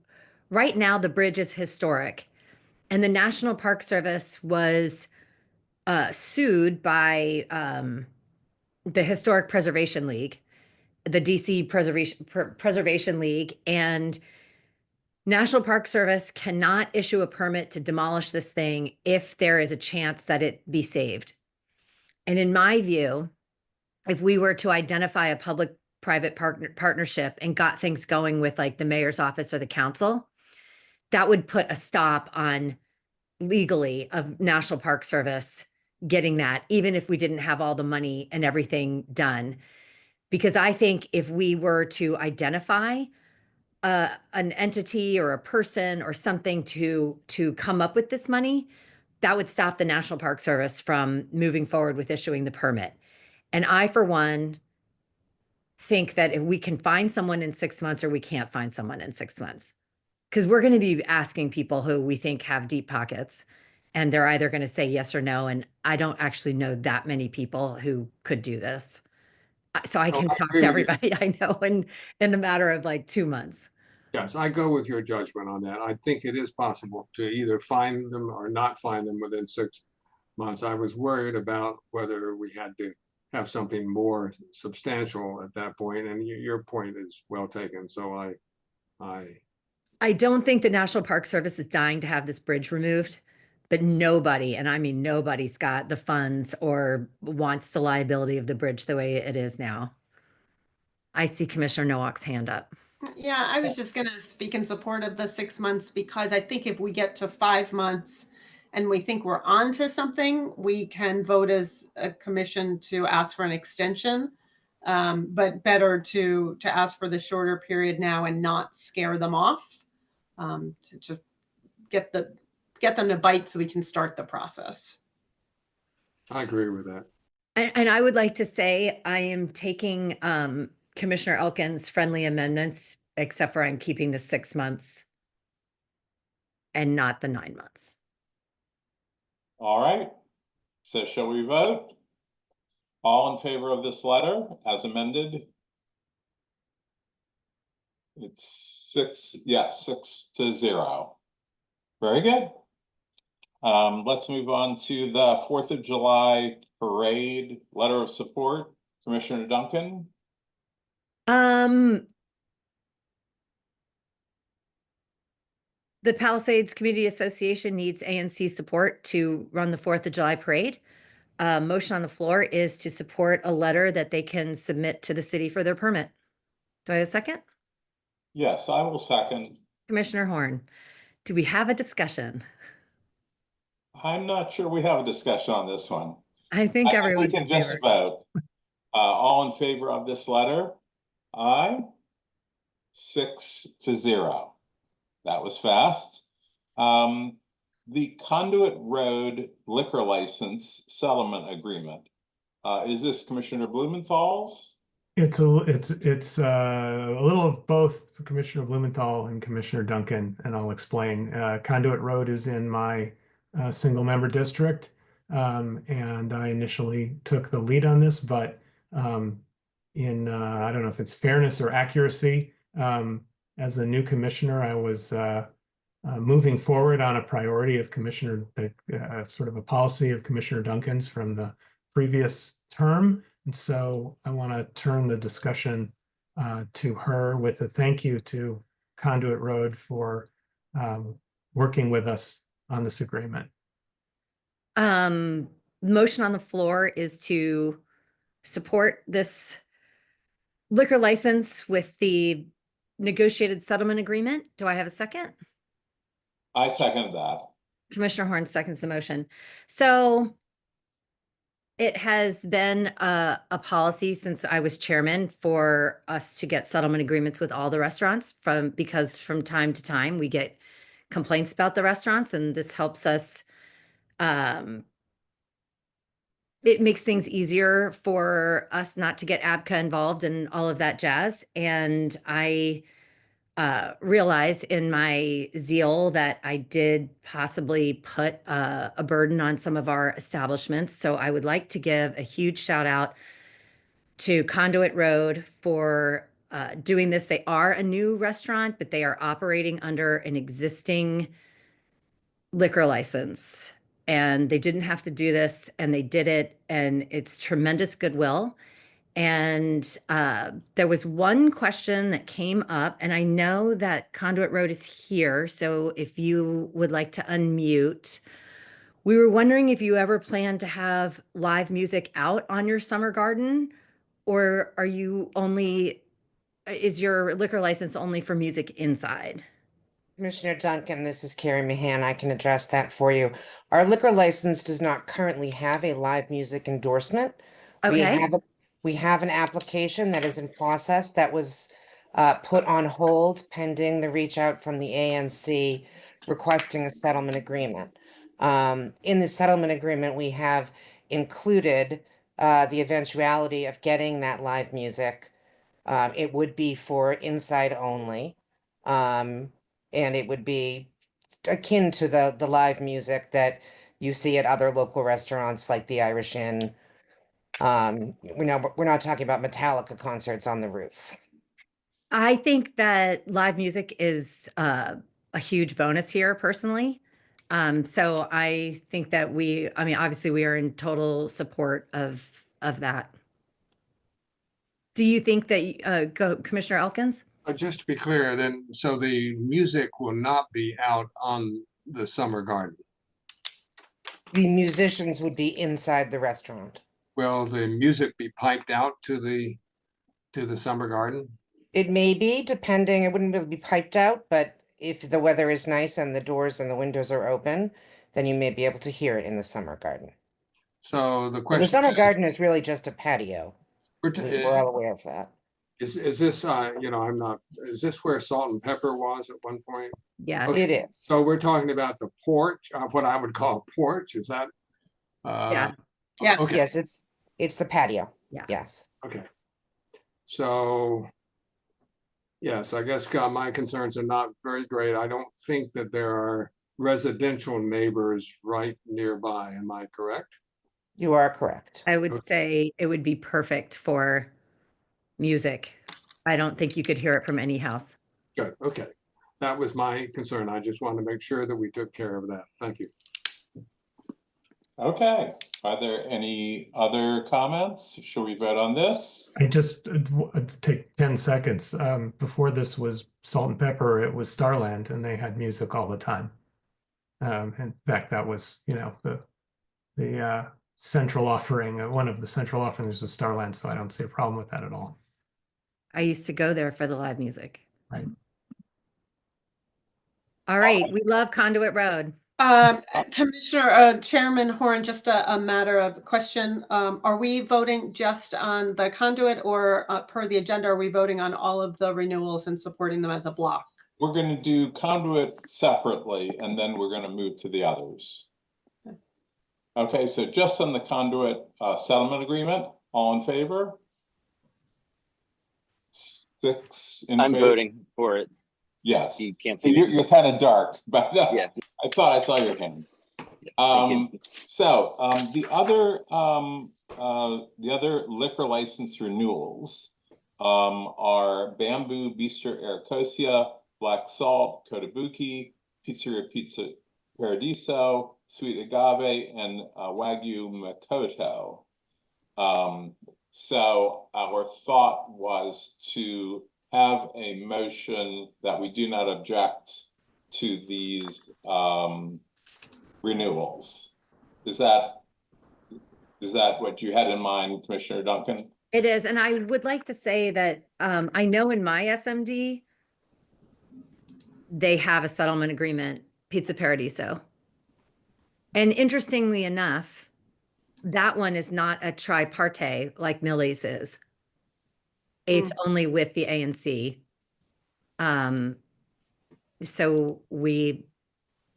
right now the bridge is historic, and the National Park Service was sued by the Historic Preservation League, the DC Preservation League, and National Park Service cannot issue a permit to demolish this thing if there is a chance that it be saved. And in my view, if we were to identify a public-private partnership and got things going with like the mayor's office or the council, that would put a stop on legally of National Park Service getting that, even if we didn't have all the money and everything done. Because I think if we were to identify an entity or a person or something to come up with this money, that would stop the National Park Service from moving forward with issuing the permit. And I, for one, think that if we can find someone in 6 months or we can't find someone in 6 months, because we're going to be asking people who we think have deep pockets, and they're either going to say yes or no. And I don't actually know that many people who could do this. So I can talk to everybody I know in a matter of like 2 months. Yes, I go with your judgment on that. I think it is possible to either find them or not find them within 6 months. I was worried about whether we had to have something more substantial at that point, and your point is well taken. So I don't think the National Park Service is dying to have this bridge removed, but nobody, and I mean nobody's got the funds or wants the liability of the bridge the way it is now. I see Commissioner Nowak's hand up. Yeah, I was just going to speak in support of the 6 months, because I think if we get to 5 months and we think we're on to something, we can vote as a commission to ask for an extension. But better to ask for the shorter period now and not scare them off, to just get them to bite so we can start the process. I agree with that. And I would like to say I am taking Commissioner Elkins' friendly amendments, except for I'm keeping the 6 months and not the 9 months. All right. So shall we vote? All in favor of this letter as amended? It's 6-0. Very good. Let's move on to the 4th of July parade letter of support. Commissioner Duncan. The Palisades Community Association needs ANC support to run the 4th of July parade. Motion on the floor is to support a letter that they can submit to the city for their permit. Do I have a second? Yes, I will second. Commissioner Horn, do we have a discussion? I'm not sure we have a discussion on this one. I think everyone's we can just vote. All in favor of this letter? Aye. 6-0. That was fast. The Conduit Road liquor license settlement agreement. Is this Commissioner Blumenthal's? It's a little of both Commissioner Blumenthal and Commissioner Duncan, and I'll explain. Conduit Road is in my single member district, and I initially took the lead on this, but in I don't know if it's fairness or accuracy, as a new commissioner, I was moving forward on a priority of Commissioner, sort of a policy of Commissioner Duncan's from the previous term. And so I want to turn the discussion to her with a thank you to Conduit Road for working with us on this agreement. Motion on the floor is to support this liquor license with the negotiated settlement agreement. Do I have a second? I second that. Commissioner Horn seconds the motion. So it has been a policy since I was chairman for us to get settlement agreements with all the restaurants because from time to time we get complaints about the restaurants, and this helps us. It makes things easier for us not to get ABCA involved and all of that jazz. And I realized in my zeal that I did possibly put a burden on some of our establishments. So I would like to give a huge shout out to Conduit Road for doing this. They are a new restaurant, but they are operating under an existing liquor license. And they didn't have to do this, and they did it, and it's tremendous goodwill. And there was one question that came up, and I know that Conduit Road is here, so if you would like to unmute. We were wondering if you ever plan to have live music out on your summer garden, or is your liquor license only for music inside? Commissioner Duncan, this is Carrie Mahan. I can address that for you. Our liquor license does not currently have a live music endorsement. Okay. We have an application that is in process that was put on hold pending the reach out from the ANC requesting a settlement agreement. In the settlement agreement, we have included the eventuality of getting that live music. It would be for inside only. And it would be akin to the live music that you see at other local restaurants like the Irish Inn. We're not talking about Metallica concerts on the roof. I think that live music is a huge bonus here personally. So I think that obviously we are in total support of that. Do you think that, Commissioner Elkins? Just to be clear, then, so the music will not be out on the summer garden. The musicians would be inside the restaurant. Will the music be piped out to the summer garden? It may be, depending. It wouldn't really be piped out, but if the weather is nice and the doors and the windows are open, then you may be able to hear it in the summer garden. So the But question the summer garden is really just a patio. We're all aware of that. Is this is this where Salt and Pepper was at one point? Yeah, it is. So we're talking about the porch, what I would call a porch, is that? Yeah. Yes. Okay. Yes, it's the patio. Yeah. Yes. Okay. So, yes, I guess my concerns are not very great. I don't think that there are residential neighbors right nearby. Am I correct? You are correct. I would say it would be perfect for music. I don't think you could hear it from any house. Good. Okay. That was my concern. I just wanted to make sure that we took care of that. Thank you. Okay. Are there any other comments? Should we vote on this? I just take 10 seconds. Before this was Salt and Pepper, it was Starland, and they had music all the time. In fact, that was, the central offering, one of the central offerings of Starland, so I don't see a problem with that at all. I used to go there for the live music. Right. All right, we love Conduit Road. Commissioner Chairman Horn, just a matter of question. Are we voting just on the conduit, or per the agenda, are we voting on all of the renewals and supporting them as a block? We're going to do conduit separately, and then we're going to move to the others. Okay, so just on the conduit settlement agreement, all in favor? 6 in I'm favor. voting for it. Yes. You can't So see me. you're kind of dark, but Yeah. I thought I saw your hand. Thank you. So the other liquor license renewals are Bamboo Bistro Aracosia, Black Salt, Kotobuki, Pizzeria Pizza Paradiso, Sweet Agave, and Wagyu Makoto. So our thought was to have a motion that we do not object to these renewals. Is that what you had in mind, Commissioner Duncan? It is, and I would like to say that I know in my SMD, they have a settlement agreement, Pizza Paradiso. And interestingly enough, that one is not a tripartite like Millie's is. It's only with the ANC. So we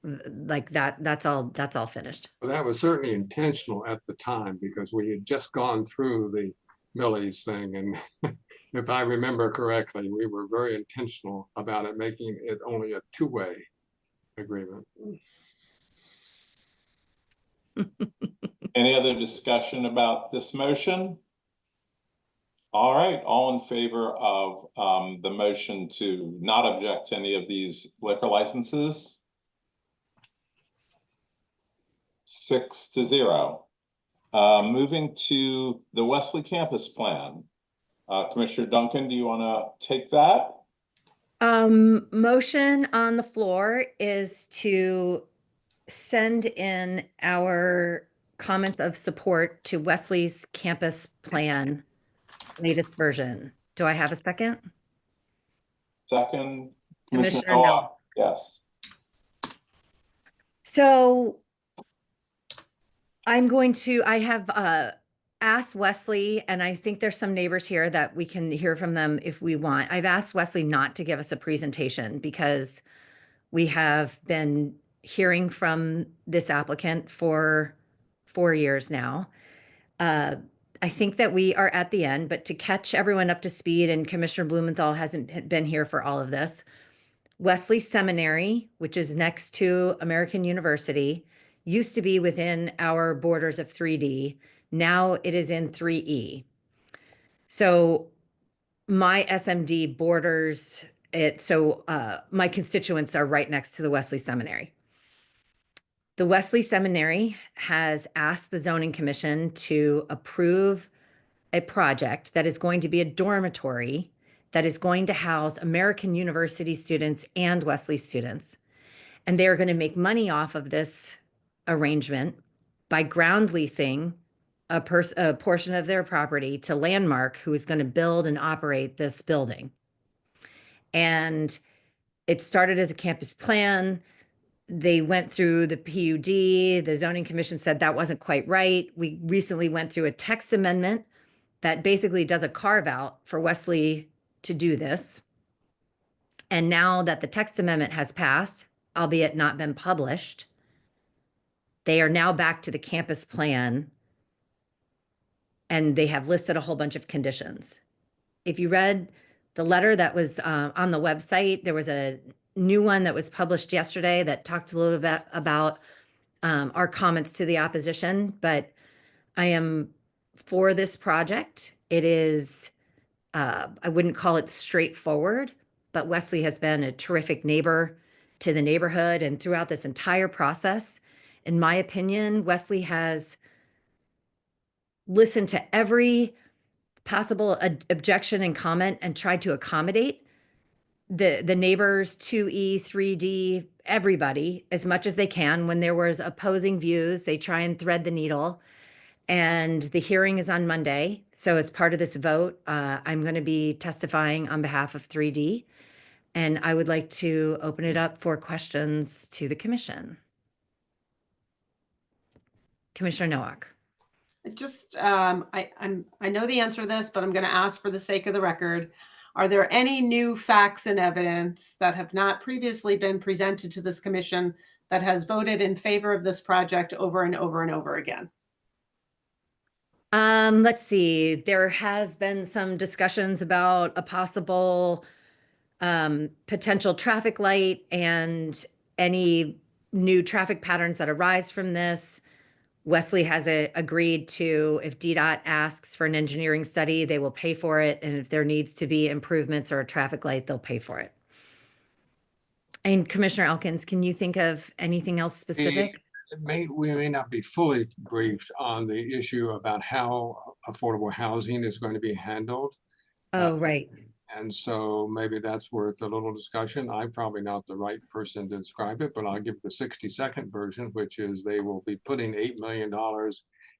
like that's all finished. Well, that was certainly intentional at the time because we had just gone through the Millie's thing. And if I remember correctly, we were very intentional about it, making it only a two-way agreement. Any other discussion about this motion? All right, all in favor of the motion to not object to any of these liquor licenses? 6-0. Moving to the Wesley campus plan. Commissioner Duncan, do you want to take that? Motion on the floor is to send in our comments of support to Wesley's campus plan, latest version. Do I have a second? Second, Commissioner Noah. Yes. So I have asked Wesley, and I think there's some neighbors here that we can hear from them if we want. I've asked Wesley not to give us a presentation because we have been hearing from this applicant for 4 years now. I think that we are at the end, but to catch everyone up to speed, and Commissioner Blumenthal hasn't been here for all of this, Wesley Seminary, which is next to American University, used to be within our borders of 3D. Now it is in 3E. So my SMD borders it. So my constituents are right next to the Wesley Seminary. The Wesley Seminary has asked the Zoning Commission to approve a project that is going to be a dormitory that is going to house American University students and Wesley students. And they are going to make money off of this arrangement by ground leasing a portion of their property to Landmark, who is going to build and operate this building. And it started as a campus plan. They went through the PUD. The Zoning Commission said that wasn't quite right. We recently went through a text amendment that basically does a carve out for Wesley to do this. And now that the text amendment has passed, albeit not been published, they are now back to the campus plan, and they have listed a whole bunch of conditions. If you read the letter that was on the website, there was a new one that was published yesterday that talked a little bit about our comments to the opposition, but I am for this project. It is, I wouldn't call it straightforward, but Wesley has been a terrific neighbor to the neighborhood. And throughout this entire process, in my opinion, Wesley has listened to every possible objection and comment and tried to accommodate the neighbors, 2E, 3D, everybody as much as they can. When there was opposing views, they try and thread the needle. And the hearing is on Monday, so it's part of this vote. I'm going to be testifying on behalf of 3D, and I would like to open it up for questions to the commission. Commissioner Nowak. Just, I know the answer to this, but I'm going to ask for the sake of the record. Are there any new facts and evidence that have not previously been presented to this commission that has voted in favor of this project over and over and over again? Let's see. There has been some discussions about a possible potential traffic light and any new traffic patterns that arise from this. Wesley has agreed to, if DDOT asks for an engineering study, they will pay for it. And if there needs to be improvements or a traffic light, they'll pay for it. And Commissioner Elkins, can you think of anything else specific? We may not be fully briefed on the issue about how affordable housing is going to be handled. Oh, right. And so maybe that's worth a little discussion. I'm probably not the right person to describe it, but I'll give the 60-second version, which is they will be putting $8 million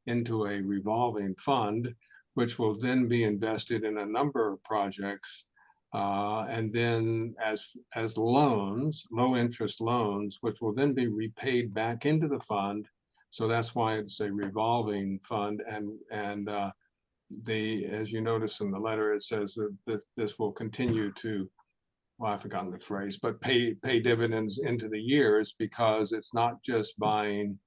into a revolving fund, which will then be invested in a number of projects. And then as loans, low interest loans, which will then be repaid back into the fund. So that's why it's a revolving fund. And as you notice in the letter, it says that this will continue to, well, I've forgotten the phrase, but pay dividends into the years, because it's not just buying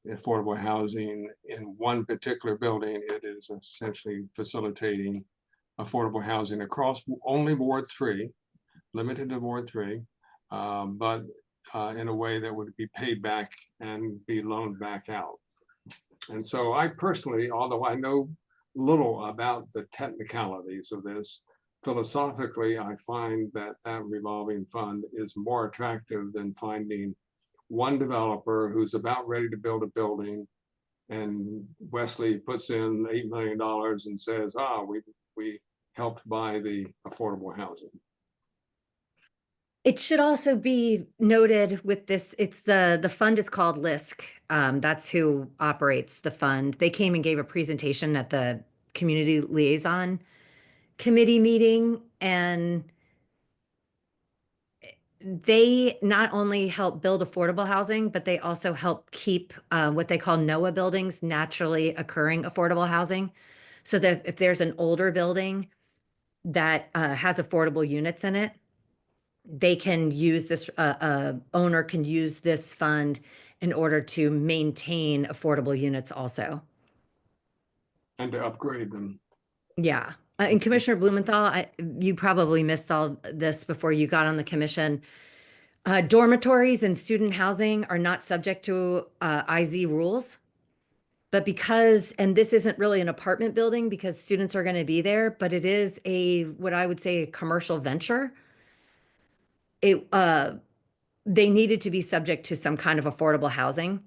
affordable housing in one particular building. It is essentially facilitating affordable housing across only Ward 3, limited to Ward 3, but in a way that would be paid back and be loaned back out. And so I personally, although I know little about the technicalities of this, philosophically, I find that that revolving fund is more attractive than finding one developer who's about ready to build a building, and Wesley puts in $8 million and says, we helped buy the affordable housing. It should also be noted with this, it's the fund is called LISC. That's who operates the fund. They came and gave a presentation at the Community Liaison Committee meeting, and they not only help build affordable housing, but they also help keep what they call NOAA buildings, naturally occurring affordable housing. So that if there's an older building that has affordable units in it, they can use this, owner can use this fund in order to maintain affordable units also. And to upgrade them. Yeah. And Commissioner Blumenthal, you probably missed all this before you got on the commission. Dormitories and student housing are not subject to IZ rules. But because, and this isn't really an apartment building because students are going to be there, but it is what I would say, a commercial venture. They needed to be subject to some kind of affordable housing,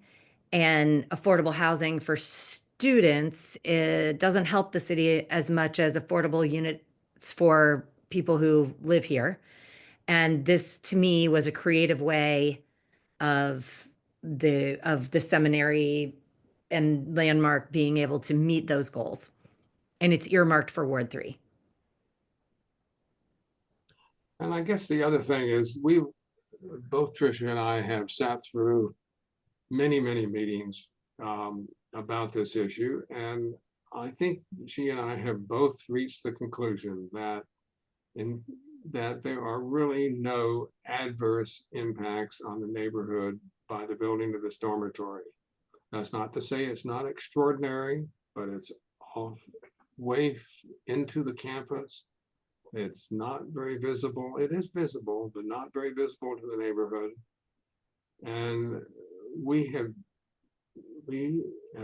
and affordable housing for students, it doesn't help the city as much as affordable units for people who live here. And this to me was a creative way of the seminary and Landmark being able to meet those goals. And it's earmarked for Ward 3. And I guess the other thing is both Tricia and I have sat through many meetings about this issue. And I think she and I have both reached the conclusion that there are really no adverse impacts on the neighborhood by the building of this dormitory. That's not to say it's not extraordinary, but it's off way into the campus. It's not very visible. It is visible, but not very visible to the neighborhood. And we have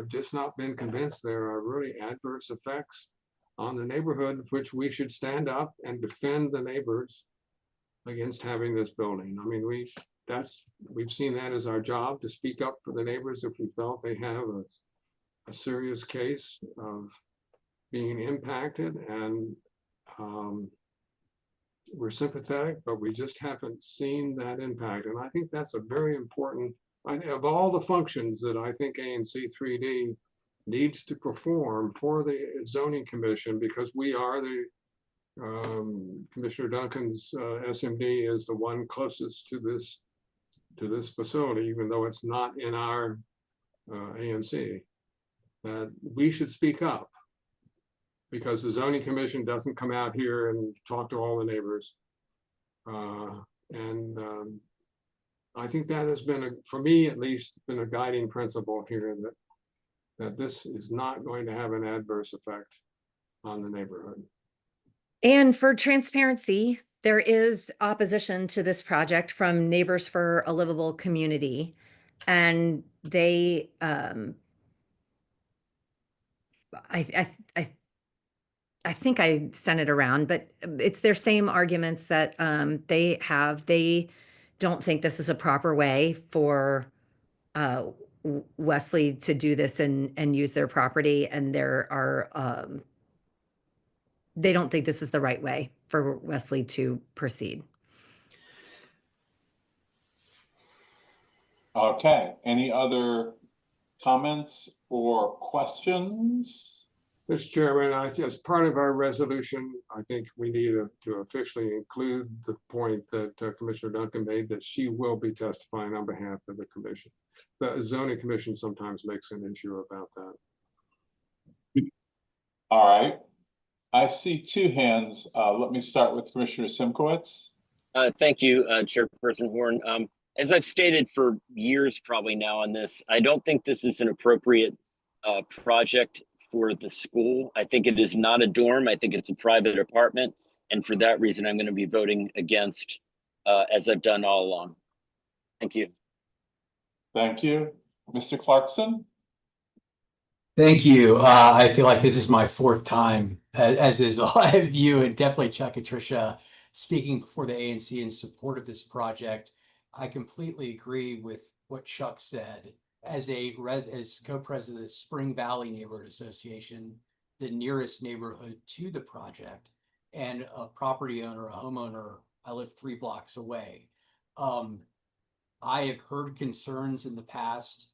just not been convinced there are really adverse effects on the neighborhood, which we should stand up and defend the neighbors against having this building. I mean, we've seen that as our job, to speak up for the neighbors if we felt they have a serious case of being impacted, and we're sympathetic, but we just haven't seen that impact. And I think that's a very important, of all the functions that I think ANC 3D needs to perform for the zoning commission, because we are the Commissioner Duncan's SMD is the one closest to this facility, even though it's not in our ANC, that we should speak up, because the zoning commission doesn't come out here and talk to all the neighbors. I think that has been, for me at least, been a guiding principle here, that that this is not going to have an adverse effect on the neighborhood. And for transparency, there is opposition to this project from Neighbors for a Livable Community. And they, I think I sent it around, but it's their same arguments that they have. They don't think this is a proper way for Wesley to do this and use their property, and there are they don't think this is the right way for Wesley to proceed. Okay, any other comments or questions? Mr. Chairman, as part of our resolution, I think we need to officially include the point that Commissioner Duncan made, that she will be testifying on behalf of the commission. The zoning commission sometimes makes an issue about that. All right. I see two hands. Let me start with Commissioner Simkowitz. Thank you, Chairperson Horn. As I've stated for years probably now on this, I don't think this is an appropriate project for the school. I think it is not a dorm. I think it's a private apartment. And for that reason, I'm going to be voting against, as I've done all along. Thank you. Thank you. Mr. Clarkson? Thank you. I feel like this is my fourth time, as is all of you, and definitely Chuck and Tricia speaking before the ANC in support of this project. I completely agree with what Chuck said. As co-president of the Spring Valley Neighborhood Association, the nearest neighborhood to the project, and a property owner, a homeowner, I live 3 blocks away. I have heard concerns in the past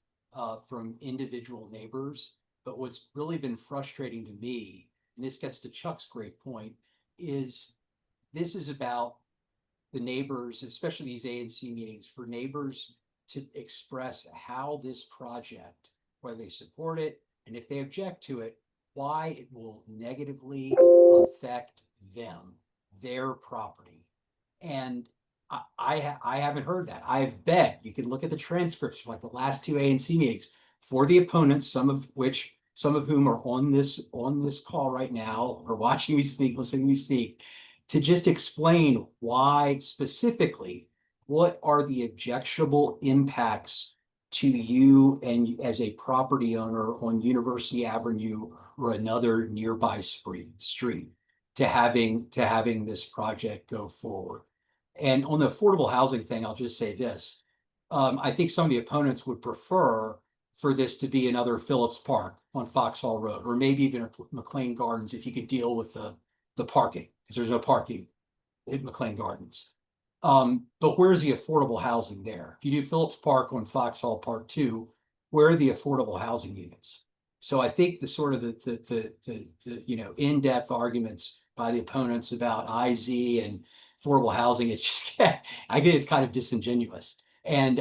from individual neighbors, but what's really been frustrating to me, and this gets to Chuck's great point, is this is about the neighbors, especially these ANC meetings, for neighbors to express how this project, whether they support it, and if they object to it, why it will negatively affect them, their property. And I haven't heard that. I've begged, you can look at the transcripts from like the last 2 ANC meetings, for the opponents, some of whom are on this call right now, or watching me speak, listening to me speak, to just explain why specifically, what are the objectionable impacts to you and as a property owner on University Avenue or another nearby street to having this project go forward. And on the affordable housing thing, I'll just say this. I think some of the opponents would prefer for this to be another Phillips Park on Foxhall Road, or maybe even McLean Gardens if you could deal with the parking, because there's no parking at McLean Gardens. But where's the affordable housing there? If you do Phillips Park on Foxhall Part 2, where are the affordable housing units? So I think the sort of the in-depth arguments by the opponents about IZ and affordable housing, it's just I think it's kind of disingenuous. And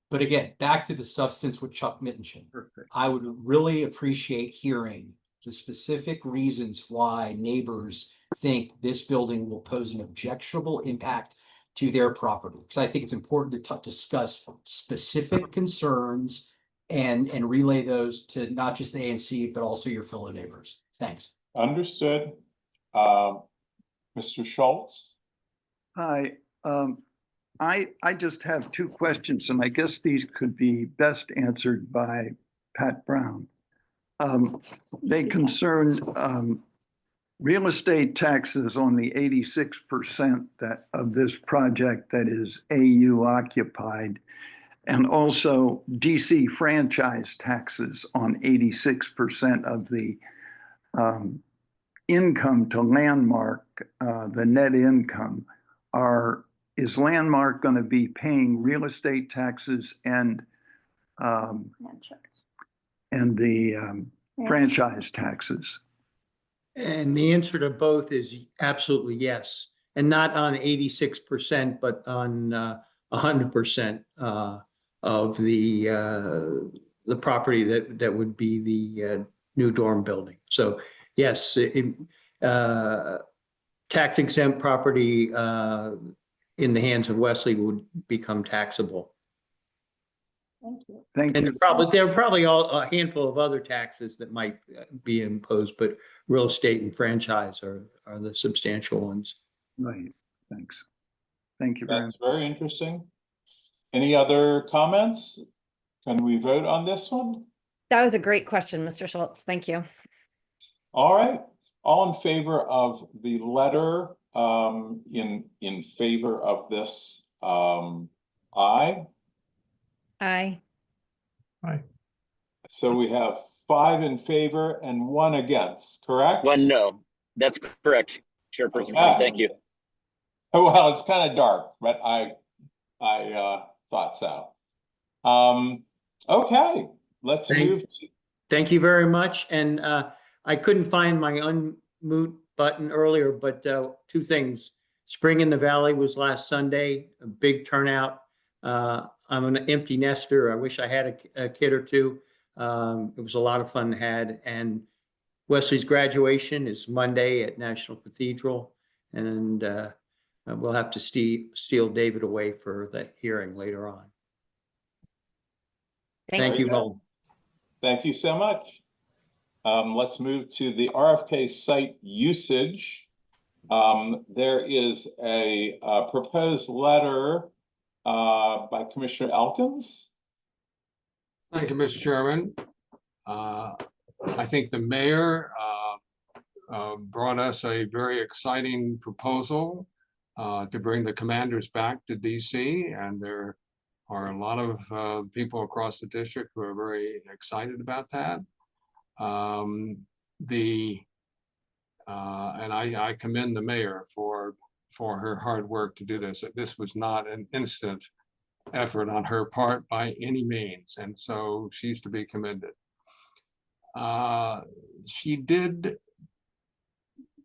but again, back to the substance with Chuck mentioned. Perfect. I would really appreciate hearing the specific reasons why neighbors think this building will pose an objectionable impact to their property, because I think it's important to discuss specific concerns and relay those to not just the ANC, but also your fellow neighbors. Thanks. Understood. Mr. Schultz? Hi. I just have 2 questions, and I guess these could be best answered by Pat Brown. They concern real estate taxes on the 86% of this project that is AU occupied, and also DC franchise taxes on 86% of the income to Landmark, the net income. Is Landmark going to be paying real estate taxes and the franchise taxes? And the answer to both is absolutely yes. And not on 86%, but on 100% of the property that would be the new dorm building. So yes, tax exempt property in the hands of Wesley would become taxable. Thank And you. there are probably a handful of other taxes that might be imposed, but real estate and franchise are the substantial ones. Right, thanks. Thank you very much. That's very interesting. Any other comments? Can we vote on this one? That was a great question, Mr. Schultz. Thank you. All right, all in favor of the letter, in favor of this, aye. Aye. Aye. So we have 5 in favor and 1 against, correct? 1 no. That's correct, Chairperson. Okay. Thank you. Oh, well, it's kind of dark, but I thought so. Okay, let's move to. Thank you very much. And I couldn't find my unmute button earlier, but 2 things. Spring in the Valley was last Sunday, a big turnout. I'm an empty nester. I wish I had a kid or 2. It was a lot of fun had. And Wesley's graduation is Monday at National Cathedral. And we'll have to steal David away for the hearing later on. Thank you all. Thank you so much. Let's move to the RFK site usage. There is a proposed letter by Commissioner Elkins. Thank you, Mr. Chairman. I think the mayor brought us a very exciting proposal to bring the commanders back to DC, and there are a lot of people across the district who are very excited about that. And I commend the mayor for her hard work to do this. This was not an instant effort on her part by any means, and so she's to be commended. She did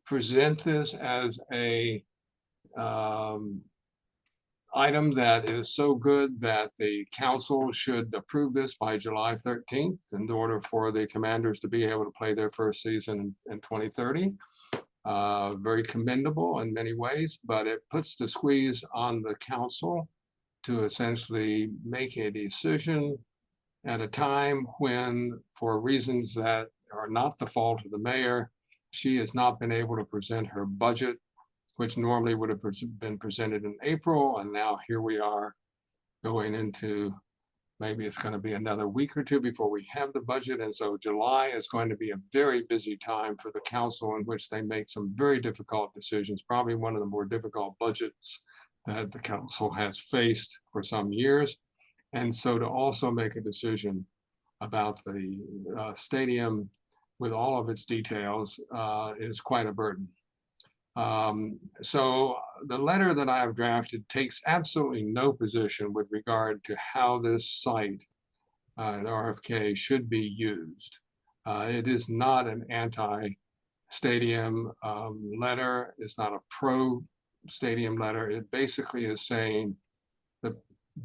present this as a item that is so good that the council should approve this by July 13th in order for the commanders to be able to play their first season in 2030. Very commendable in many ways, but it puts the squeeze on the council to essentially make a decision at a time when, for reasons that are not the fault of the mayor, she has not been able to present her budget, which normally would have been presented in April. And now here we are going into, maybe it's going to be another week or 2 before we have the budget. And so July is going to be a very busy time for the council in which they make some very difficult decisions, probably one of the more difficult budgets that the council has faced for some years. And so to also make a decision about the stadium with all of its details is quite a burden. So the letter that I have drafted takes absolutely no position with regard to how this site at RFK should be used. It is not an anti-stadium letter. It's not a pro-stadium letter. It basically is saying that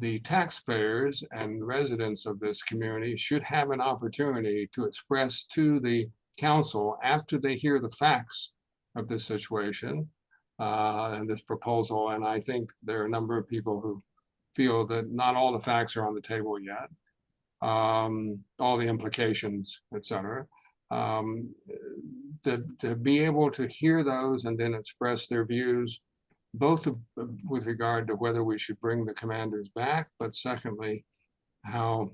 the taxpayers and residents of this community should have an opportunity to express to the council after they hear the facts of this situation and this proposal. And I think there are a number of people who feel that not all the facts are on the table yet, all the implications, et cetera. To be able to hear those and then express their views, both with regard to whether we should bring the commanders back, but secondly, how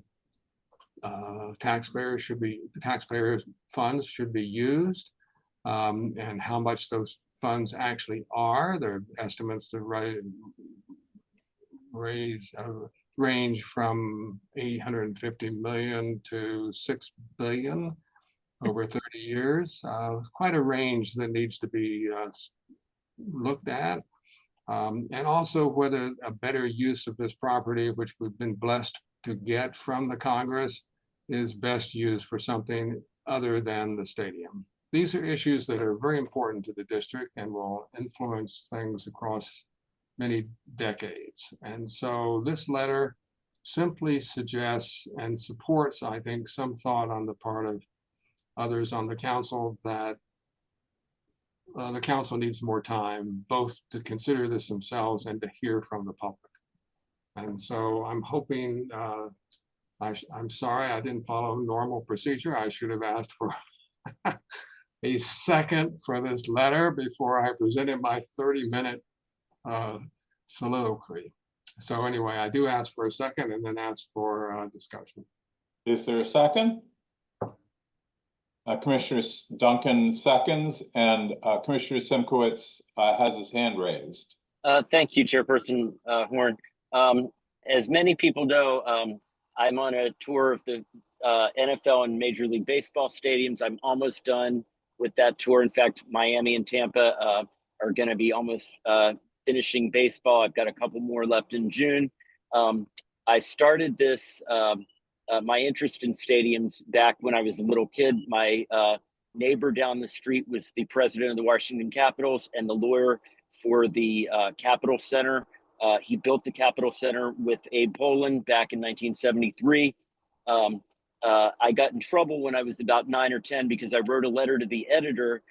taxpayers funds should be used, and how much those funds actually are. There are estimates that range from 850 million to 6 billion over 30 years. Quite a range that needs to be looked at. And also whether a better use of this property, which we've been blessed to get from the Congress, is best used for something other than the stadium. These are issues that are very important to the district and will influence things across many decades. And so this letter simply suggests and supports, I think, some thought on the part of others on the council that the council needs more time, both to consider this themselves and to hear from the public. And so I'm hoping I'm sorry, I didn't follow normal procedure. I should have asked for a second for this letter before I presented my 30-minute soliloquy. So anyway, I do ask for a second and then ask for discussion. Is there a second? Commissioner Duncan seconds, and Commissioner Simkowitz has his hand raised. Thank you, Chairperson Horn. As many people know, I'm on a tour of the NFL and Major League Baseball stadiums. I'm almost done with that tour. In fact, Miami and Tampa are going to be almost finishing baseball. I've got a couple more left in June. I started this, my interest in stadiums back when I was a little kid. My neighbor down the street was the president of the Washington Capitals and the lawyer for the Capitol Center. He built the Capitol Center with Abe Poland back in 1973. I got in trouble when I was about 9 or 10 because I wrote a letter to the editor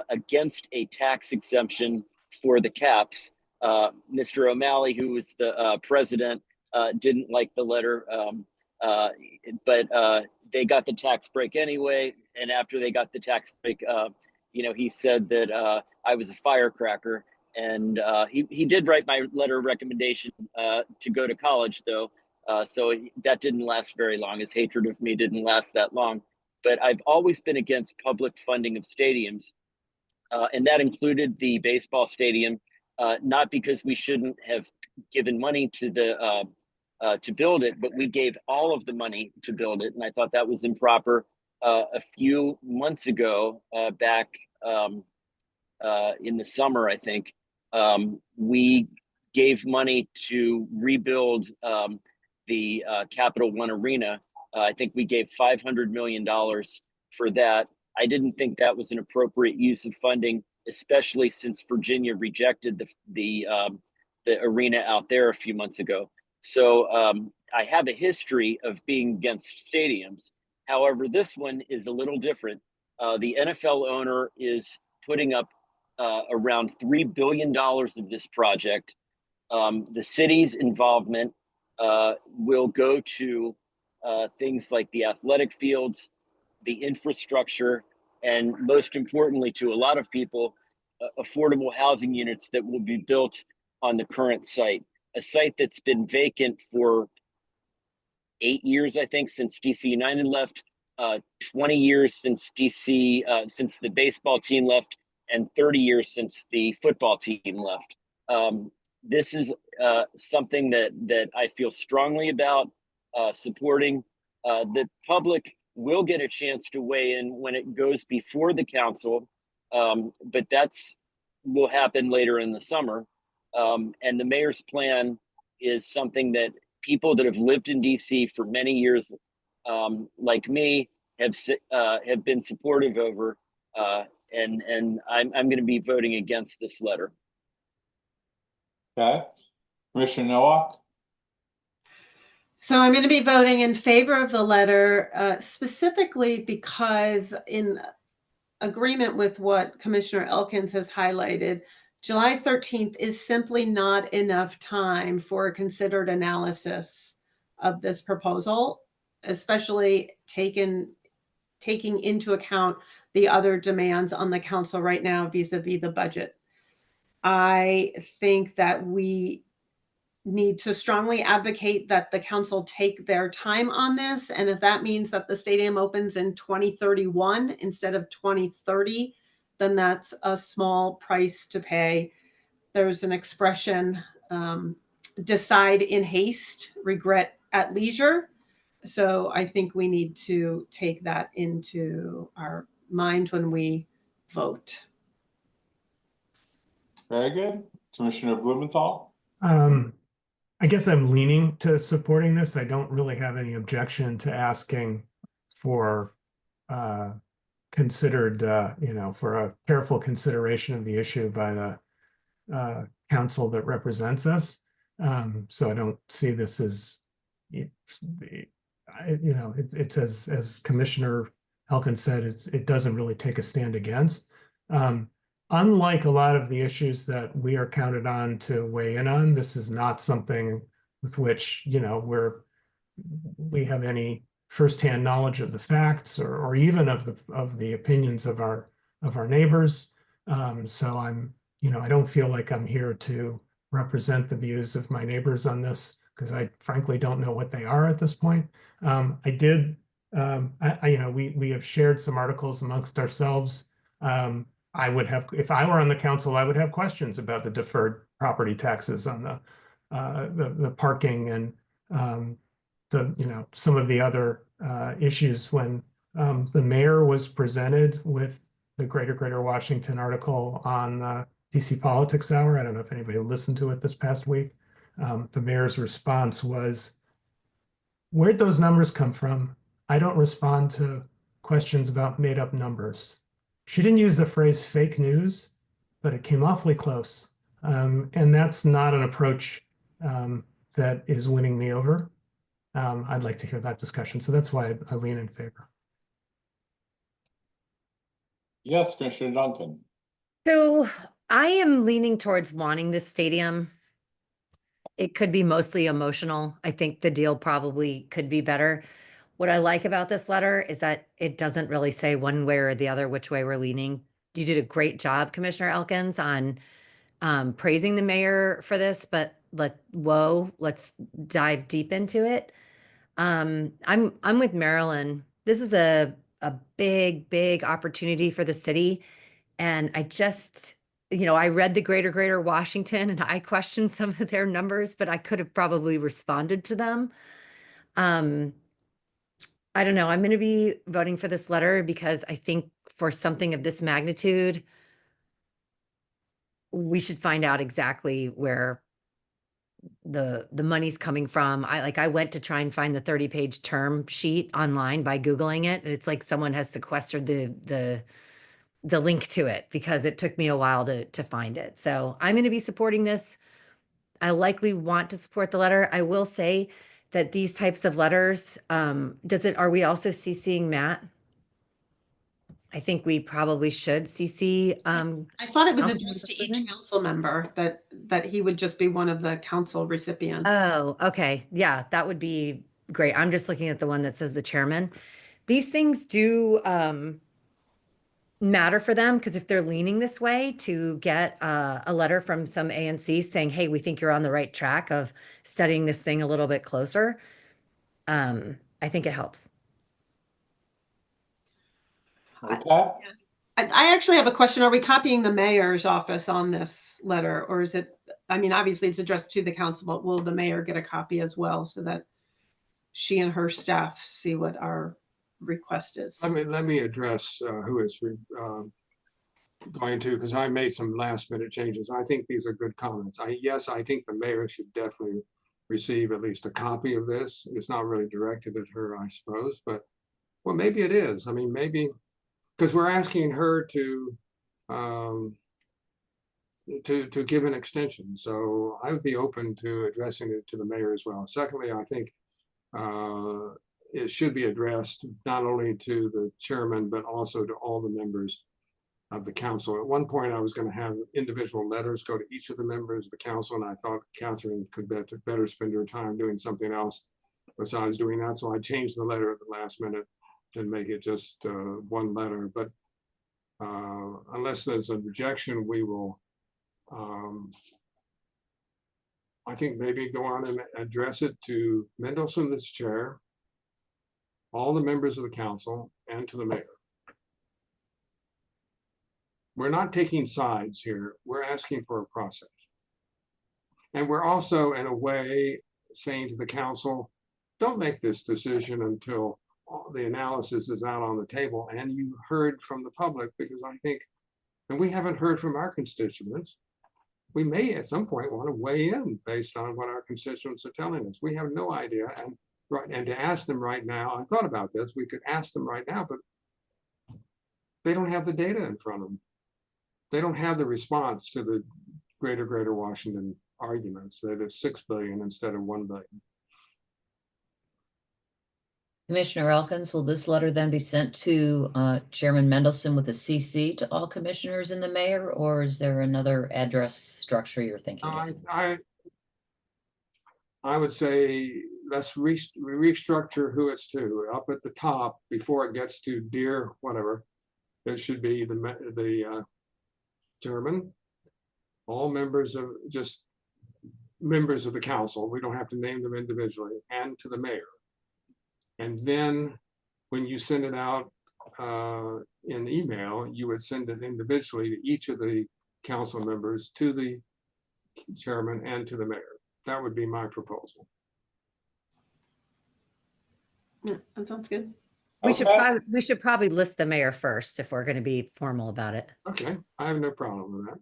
against a tax exemption for the Caps. Mr. O'Malley, who was the president, didn't like the letter, but they got the tax break anyway. And after they got the tax break, he said that I was a firecracker. And he did write my letter of recommendation to go to college, though. So that didn't last very long. His hatred of me didn't last that long. But I've always been against public funding of stadiums. And that included the baseball stadium, not because we shouldn't have given money to the to build it, but we gave all of the money to build it. And I thought that was improper. A few months ago, back in the summer, I think, we gave money to rebuild the Capital One Arena. I think we gave $500 million for that. I didn't think that was an appropriate use of funding, especially since Virginia rejected the arena out there a few months ago. So I have a history of being against stadiums. However, this one is a little different. The NFL owner is putting up around $3 billion of this project. The city's involvement will go to things like the athletic fields, the infrastructure, and most importantly to a lot of people, affordable housing units that will be built on the current site, a site that's been vacant for 8 years, I think, since DC United left, 20 years since since the baseball team left, and 30 years since the football team left. This is something that I feel strongly about supporting. The public will get a chance to weigh in when it goes before the council, but will happen later in the summer. And the mayor's plan is something that people that have lived in DC for many years, like me, have been supportive over. And I'm going to be voting against this letter. Okay, Commissioner Nowak. So I'm going to be voting in favor of the letter, specifically because in agreement with what Commissioner Elkins has highlighted, July 13th is simply not enough time for a considered analysis of this proposal, especially taking into account the other demands on the council right now vis-a-vis the budget. I think that we need to strongly advocate that the council take their time on this. And if that means that the stadium opens in 2031 instead of 2030, then that's a small price to pay. There's an expression, decide in haste, regret at leisure. So I think we need to take that into our mind when we vote. Very good. Commissioner Blumenthal. I guess I'm leaning to supporting this. I don't really have any objection to asking for considered, for a careful consideration of the issue by the council that represents us. So I don't see this as, it's as Commissioner Elkins said, it doesn't really take a stand against. Unlike a lot of the issues that we are counted on to weigh in on, this is not something with which, we're we have any firsthand knowledge of the facts or even of the opinions of our neighbors. So I'm, I don't feel like I'm here to represent the views of my neighbors on this because I frankly don't know what they are at this point. I did, we have shared some articles amongst ourselves. I would have, if I were on the council, I would have questions about the deferred property taxes on the parking and some of the other issues when the mayor was presented with the Greater Washington article on DC Politics Hour. I don't know if anybody listened to it this past week. The mayor's response was, "Where'd those numbers come from? I don't respond to questions about made up numbers." She didn't use the phrase fake news, but it came awfully close. And that's not an approach that is winning me over. I'd like to hear that discussion. So that's why I lean in favor. Yes, Commissioner Duncan. So I am leaning towards wanting this stadium. It could be mostly emotional. I think the deal probably could be better. What I like about this letter is that it doesn't really say one way or the other which way we're leaning. You did a great job, Commissioner Elkins, on praising the mayor for this, but let's dive deep into it. I'm with Marilyn. This is a big opportunity for the city. And I just, I read the Greater Washington and I questioned some of their numbers, but I could have probably responded to them. I don't know. I'm going to be voting for this letter because I think for something of this magnitude, we should find out exactly where the money's coming from. I went to try and find the 30-page term sheet online by Googling it. And it's like someone has sequestered the link to it because it took me a while to find it. So I'm going to be supporting this. I likely want to support the letter. I will say that these types of letters, are we also CCing Matt? I think we probably should CC. I thought it was Councilmember addressed to each Friedman? council member that he would just be one of the council recipients. Oh, okay. Yeah, that would be great. I'm just looking at the one that says the chairman. These things do matter for them because if they're leaning this way to get a letter from some ANC saying, hey, we think you're on the right track of studying this thing a little bit closer, I think it helps. Okay. I actually have a question. Are we copying the mayor's office on this letter, or is it, I mean, obviously it's addressed to the council, but will the mayor get a copy as well so that she and her staff see what our request is? Let me address who is going to, because I made some last minute changes. I think these are good comments. Yes, I think the mayor should definitely receive at least a copy of this. It's not really directed at her, I suppose, but well, maybe it is. I mean, maybe because we're asking her to give an extension. So I would be open to addressing it to the mayor as well. Secondly, I think it should be addressed not only to the chairman, but also to all the members of the council. At one point, I was going to have individual letters go to each of the members of the council, and I thought Catherine could better spend her time doing something else besides doing that. So I changed the letter at the last minute and make it just one letter. But unless there's an objection, we will, I think maybe go on and address it to Mendelson as chair, all the members of the council, and to the mayor. We're not taking sides here. We're asking for a process. And we're also, in a way, saying to the council, don't make this decision until the analysis is out on the table and you heard from the public, because I think, and we haven't heard from our constituents, we may at some point want to weigh in based on what our constituents are telling us. We have no idea. And to ask them right now, I thought about this, we could ask them right now, but they don't have the data in front of them. They don't have the response to the Greater Washington arguments that it's 6 billion instead of 1 billion. Commissioner Elkins, will this letter then be sent to Chairman Mendelson with a CC to all commissioners and the mayor, or is there another address structure you're thinking of? I would say let's restructure who it's to. Up at the top, before it gets to dear whatever, it should be the chairman, all members of members of the council. We don't have to name them individually, and to the mayor. And then when you send it out in email, you would send it individually to each of the council members, to the chairman, and to the mayor. That would be my proposal. That sounds good. We should probably list the mayor first if we're going to be formal about it. Okay, I have no problem with that.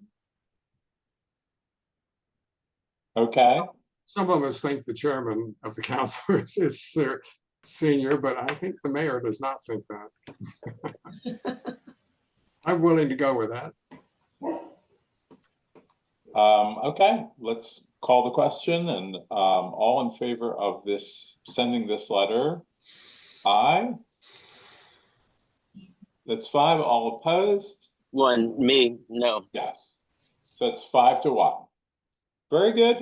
Okay. Some of us think the chairman of the council is senior, but I think the mayor does not think that. I'm willing to go with that. Okay, let's call the question, and all in favor of sending this letter, aye. That's 5. All opposed? 1, me, no. Yes. So it's 5 to 1. Very good.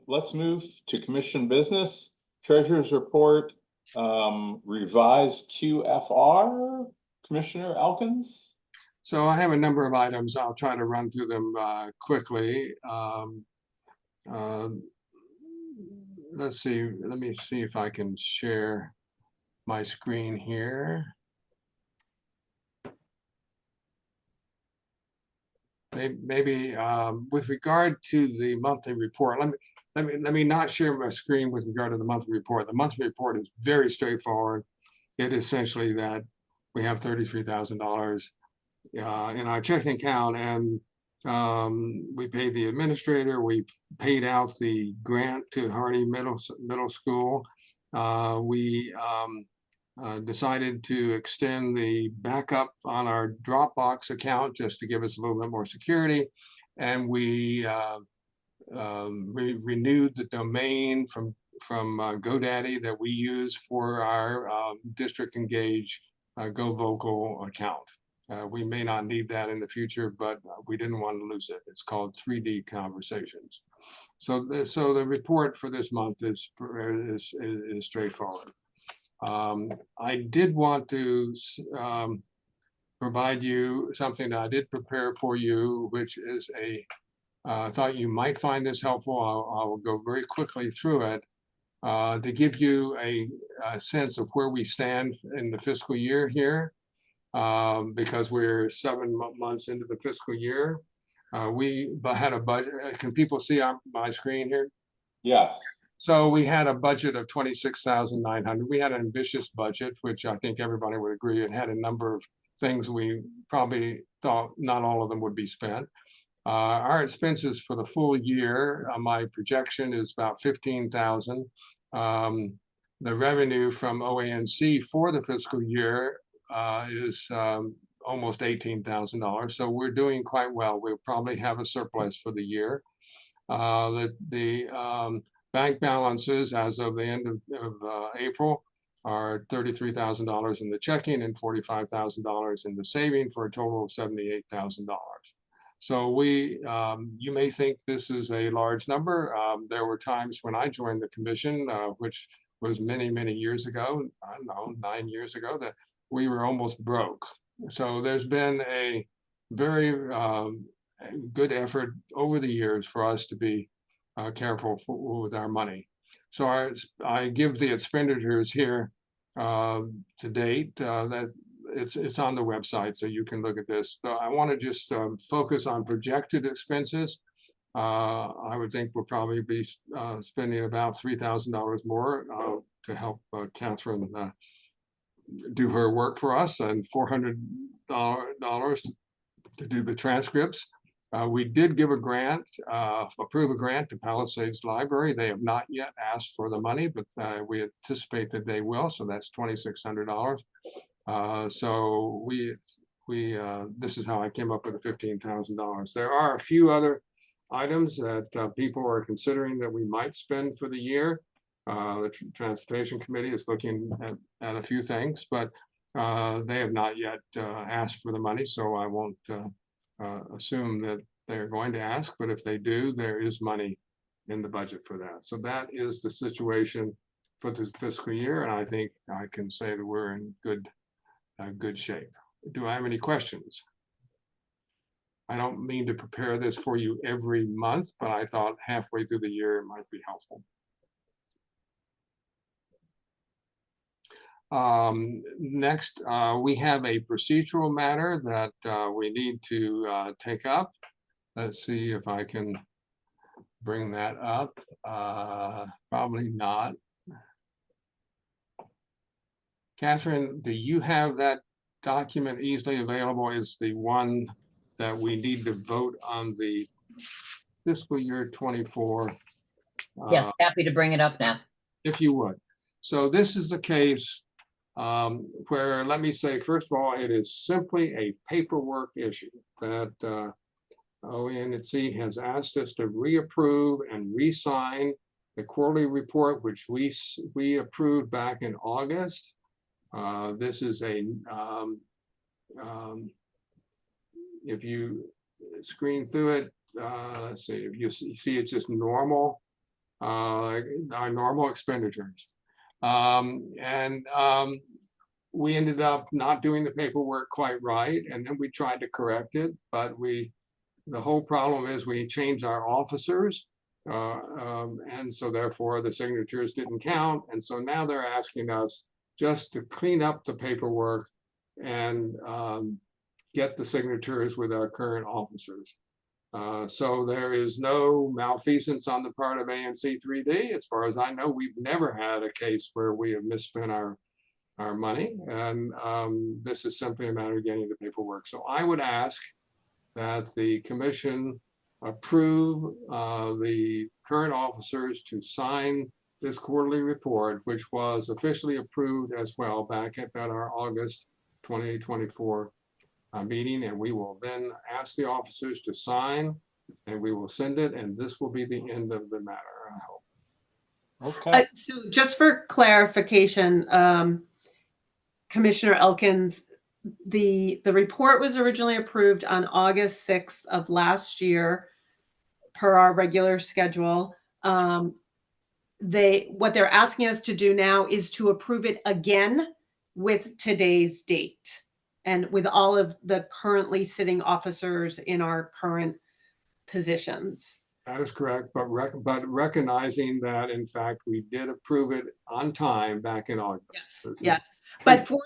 Let's move to commission business. Treasurer's report, revised QFR, Commissioner Elkins. So I have a number of items. I'll try to run through them quickly. Let's see. Let me see if I can share my screen here. Maybe with regard to the monthly report, let me not share my screen with regard to the monthly report. The monthly report is very straightforward. It is essentially that we have $33,000 in our checking account, and we paid the administrator. We paid out the grant to Hardy Middle School. We decided to extend the backup on our Dropbox account just to give us a little bit more security. And we renewed the domain from GoDaddy that we use for our District Engage Go Vocal account. We may not need that in the future, but we didn't want to lose it. It's called 3D Conversations. So the report for this month is straightforward. I did want to provide you something that I did prepare for you, which is I thought you might find this helpful. I will go very quickly through it to give you a sense of where we stand in the fiscal year here, because we're 7 months into the fiscal year. We had a budget. Can people see on my screen here? Yes. So we had a budget of $26,900. We had an ambitious budget, which I think everybody would agree. It had a number of things we probably thought not all of them would be spent. Our expenses for the full year, my projection is about $15,000. The revenue from OANC for the fiscal year is almost $18,000. So we're doing quite well. We'll probably have a surplus for the year. The bank balances as of the end of April are $33,000 in the checking and $45,000 in the saving, for a total of $78,000. So you may think this is a large number. There were times when I joined the commission, which was many, many years ago, I don't know, 9 years ago, that we were almost broke. So there's been a very good effort over the years for us to be careful with our money. So I give the expenditures here to date. That it's on the website, so you can look at this. So I want to just focus on projected expenses. I would think we'll probably be spending about $3,000 more to help Catherine do her work for us, and $400 to do the transcripts. We did give a grant, approve a grant to Palisades Library. They have not yet asked for the money, but we anticipate that they will. So that's $2,600. So this is how I came up with the $15,000. There are a few other items that people are considering that we might spend for the year. The Transportation Committee is looking at a few things, but they have not yet asked for the money. So I won't assume that they're going to ask, but if they do, there is money in the budget for that. So that is the situation for this fiscal year, and I think I can say that we're in good shape. Do I have any questions? I don't mean to prepare this for you every month, but I thought halfway through the year it might be helpful. Next, we have a procedural matter that we need to take up. Let's see if I can bring that up. Probably not. Catherine, do you have that document easily available? Is the one that we need to vote on the fiscal year 24? Yes, happy to bring it up now. If you would. So this is a case where, let me say, first of all, it is simply a paperwork issue that ANC has asked us to reapprove and re-sign the quarterly report, which we approved back in August. This is a, if you screen through it, let's see, if you see it's just normal, our normal expenditures. We ended up not doing the paperwork quite right, and then we tried to correct it, but the whole problem is we changed our officers, and so therefore the signatures didn't count, and so now they're asking us just to clean up the paperwork and get the signatures with our current officers. So there is no malfeasance on the part of ANC 3D. As far as I know, we've never had a case where we have misspent our money, and this is simply a matter of getting the paperwork. So I would ask that the commission approve the current officers to sign this quarterly report, which was officially approved as well back at our August 2024 meeting, and we will then ask the officers to sign, and we will send it, and this will be the end of the matter, I hope. Okay. So just for clarification, Commissioner Elkins, the report was originally approved on August 6th of last year per our regular schedule. What they're asking us to do now is to approve it again with today's date and with all of the currently sitting officers in our current positions. That is correct, but recognizing that, in fact, we did approve it on time back in August. Yes, yes. But for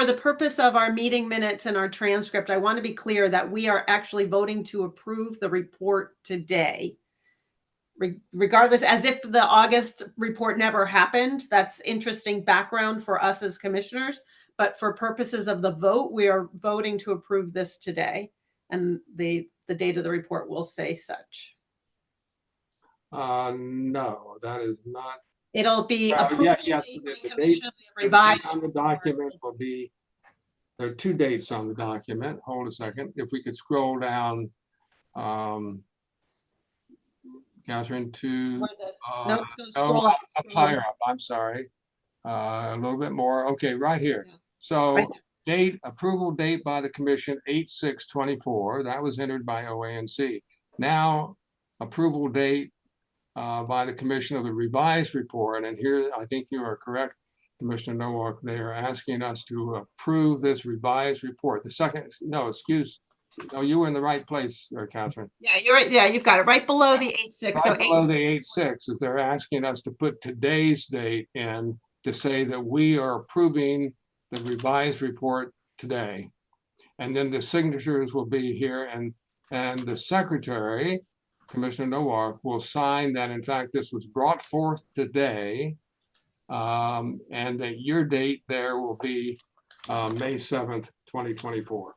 the purpose of our meeting minutes and our transcript, I want to be clear that we are actually voting to approve the report today. Regardless, as if the August report never happened. That's interesting background for us as commissioners. But for purposes of the vote, we are voting to approve this today. And the date of the report will say such. No, that is not. It'll be approved. Yes, the date revised on the document will be, there are two dates on the document. Hold a second. If we could scroll down, Catherine, to no, scroll up higher up. I'm sorry. A little bit more. Okay, right here. So right date, approval date by the commission 8/6/24. That was entered by OANC. Now approval date by the commission of the revised report. And here, I think you are correct, Commissioner Nowak. They are asking us to approve this revised report. The second, no, excuse. No, you were in the right place, Catherine. Yeah, you're right. Yeah, you've got it right below the 8/6. Right below the 8/6 is they're asking us to put today's date in to say that we are approving the revised report today. And then the signatures will be here, and the secretary, Commissioner Nowak, will sign that in fact this was brought forth today, and that your date there will be May 7th, 2024.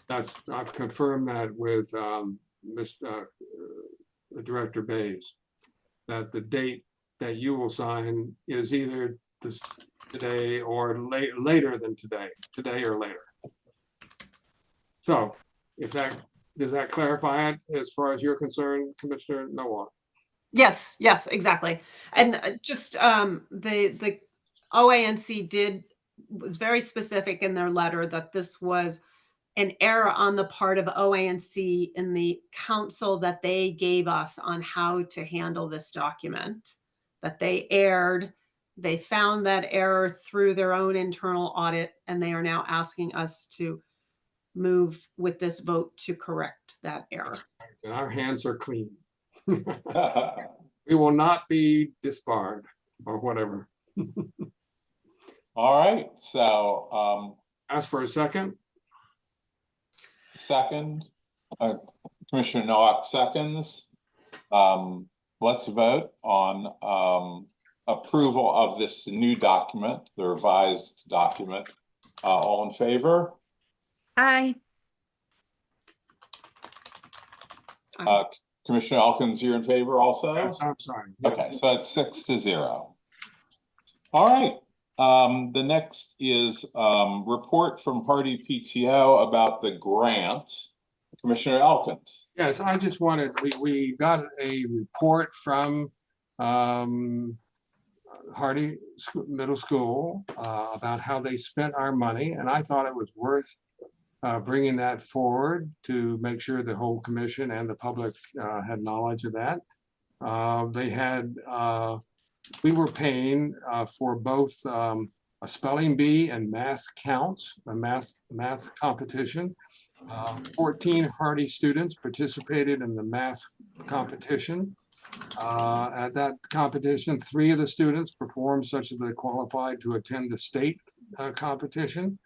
I've confirmed that with Director Bays, that the date that you will sign is either today or later than today or later. So does that clarify it as far as you're concerned, Commissioner Nowak? Yes, yes, exactly. And just the OANC was very specific in their letter that this was an error on the part of OANC in the counsel that they gave us on how to handle this document. that they erred. They found that error through their own internal audit, and they are now asking us to move with this vote to correct that error. And our hands are clean. We will not be disbarred or whatever. All right, so ask for a second. Second, Commissioner Nowak seconds. Let's vote on approval of this new document, the revised document. All in favor? Aye. Commissioner Elkins, you're in favor also? Yes, I'm sorry. Okay, so that's 6-0. All right. The next is report from Hardy PTO about the grant. Commissioner Elkins. Yes, I just wanted, we got a report from Hardy Middle School about how they spent our money, and I thought it was worth bringing that forward to make sure the whole commission and the public had knowledge of that. They had, we were paying for both a spelling bee and math counts, a math competition. 14 Hardy students participated in the math competition. At that competition, 3 of the students performed such that they qualified to attend the state competition,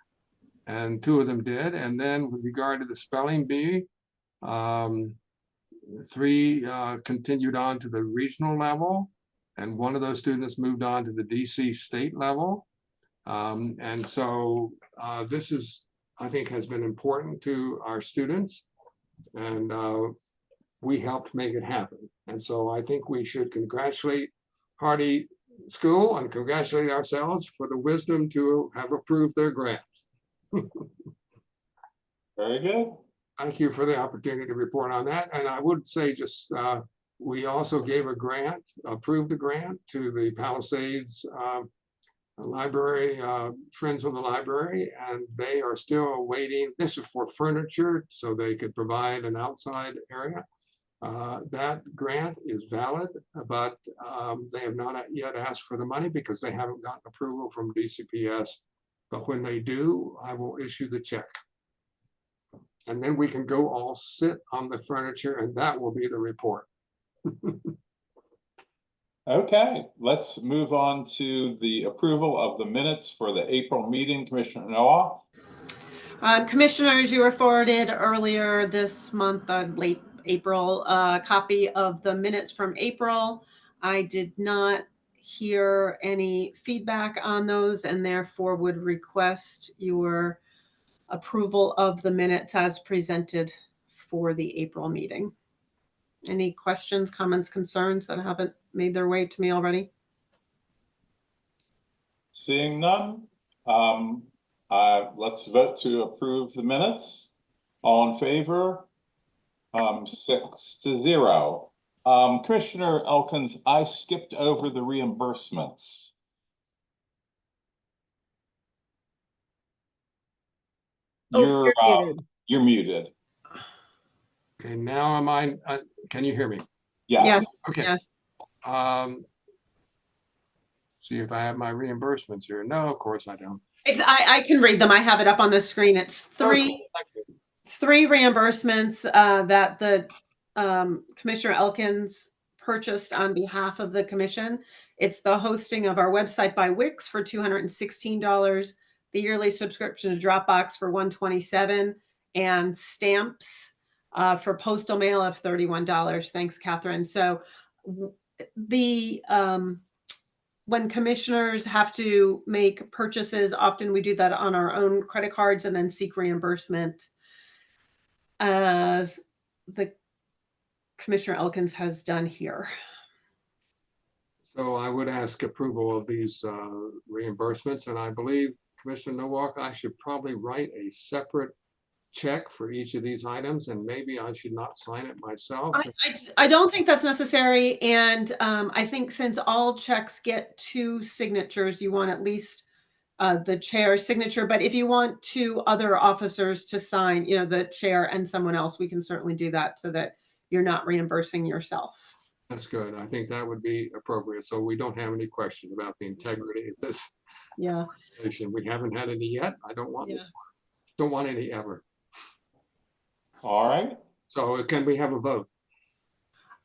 and 2 of them did. And then with regard to the spelling bee, 3 continued on to the regional level, and 1 of those students moved on to the DC state level. And so this is, I think, has been important to our students, and we helped make it happen. And so I think we should congratulate Hardy School and congratulate ourselves for the wisdom to have approved their grant. Very good. Thank you for the opportunity to report on that. And I would say just, we also gave a grant, approved a grant to the Palisades Library, Friends of the Library, and they are still waiting. This is for furniture, so they could provide an outside area. That grant is valid, but they have not yet asked for the money because they haven't gotten approval from DCPS. But when they do, I will issue the check. And then we can go all sit on the furniture, and that will be the report. Okay, let's move on to the approval of the minutes for the April meeting. Commissioner Noah. Commissioners, you were forwarded earlier this month, late April, a copy of the minutes from April. I did not hear any feedback on those and therefore would request your approval of the minutes as presented for the April meeting. Any questions, comments, concerns that haven't made their way to me already? Seeing none, let's vote to approve the minutes. All in favor? 6-0. Commissioner Elkins, I skipped over the reimbursements. Oh, you're muted. Okay, now am I, can you hear me? Yes. Yes. Okay. Yes. See if I have my reimbursements here. No, of course I don't. I can read them. I have it up on the screen. It's three reimbursements that the Commissioner Elkins purchased on behalf of the commission. It's the hosting of our website by Wix for $216, the yearly subscription to Dropbox for $127, and stamps for postal mail of $31. Thanks, Catherine. So the when commissioners have to make purchases, often we do that on our own credit cards and then seek reimbursement, as the Commissioner Elkins has done here. So I would ask approval of these reimbursements, and I believe, Commissioner Nowak, I should probably write a separate check for each of these items, and maybe I should not sign it myself. I don't think that's necessary, and I think since all checks get 2 signatures, you want at least the chair's signature. But if you want 2 other officers to sign, the chair and someone else, we can certainly do that so that you're not reimbursing yourself. That's good. I think that would be appropriate. So we don't have any question about the integrity of this. Yeah. We haven't had any yet. I don't want, don't want any ever. All right. So can we have a vote?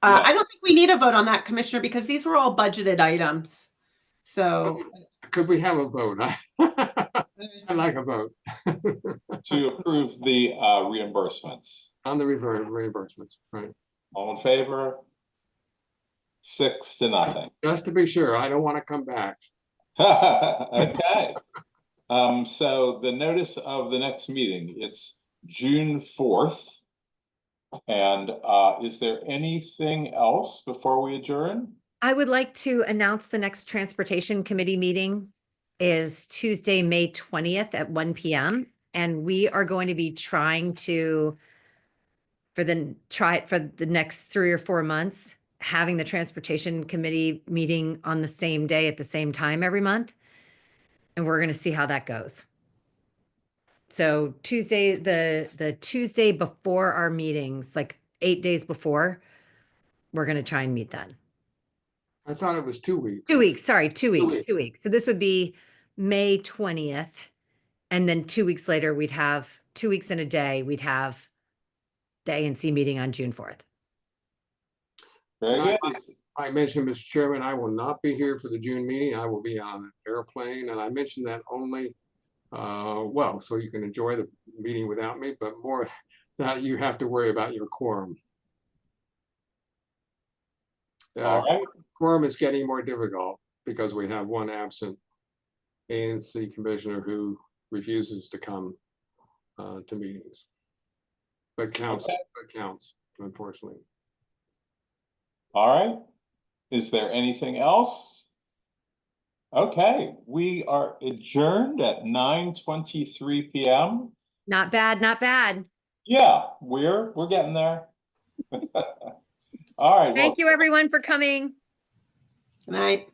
I don't think we need a vote on that, Commissioner, because these were all budgeted items. So could we have a vote? I'd like a vote. To approve the reimbursements. On the reimbursements, right. All in favor? 6-0. Just to be sure, I don't want to come back. Okay. So the notice of the next meeting, it's June 4th. And is there anything else before we adjourn? I would like to announce the next Transportation Committee meeting is Tuesday, May 20th at 1 p.m. And we are going to be trying to, for the next 3 or 4 months, having the Transportation Committee meeting on the same day at the same time every month. And we're going to see how that goes. So Tuesday, the Tuesday before our meetings, like 8 days before, we're going to try and meet then. I thought it was 2 weeks. 2 weeks, sorry, 2 weeks, weeks. 2 weeks. So this would be May 20th. And then 2 weeks later, we'd have 2 weeks in a day, we'd have the ANC meeting on June 4th. Very good. I mentioned, Mr. Chairman, I will not be here for the June meeting. I will be on an airplane, and I mentioned that only, well, so you can enjoy the meeting without me, but more that you have to worry about your quorum. All right. Quorum is getting more difficult because we have one absent ANC commissioner who refuses to come to meetings. But counts, unfortunately. All right. Is there anything else? Okay, we are adjourned at 9:23 p.m. Not bad, not bad. Yeah, we're getting there. All right. Thank you everyone for coming. Good night.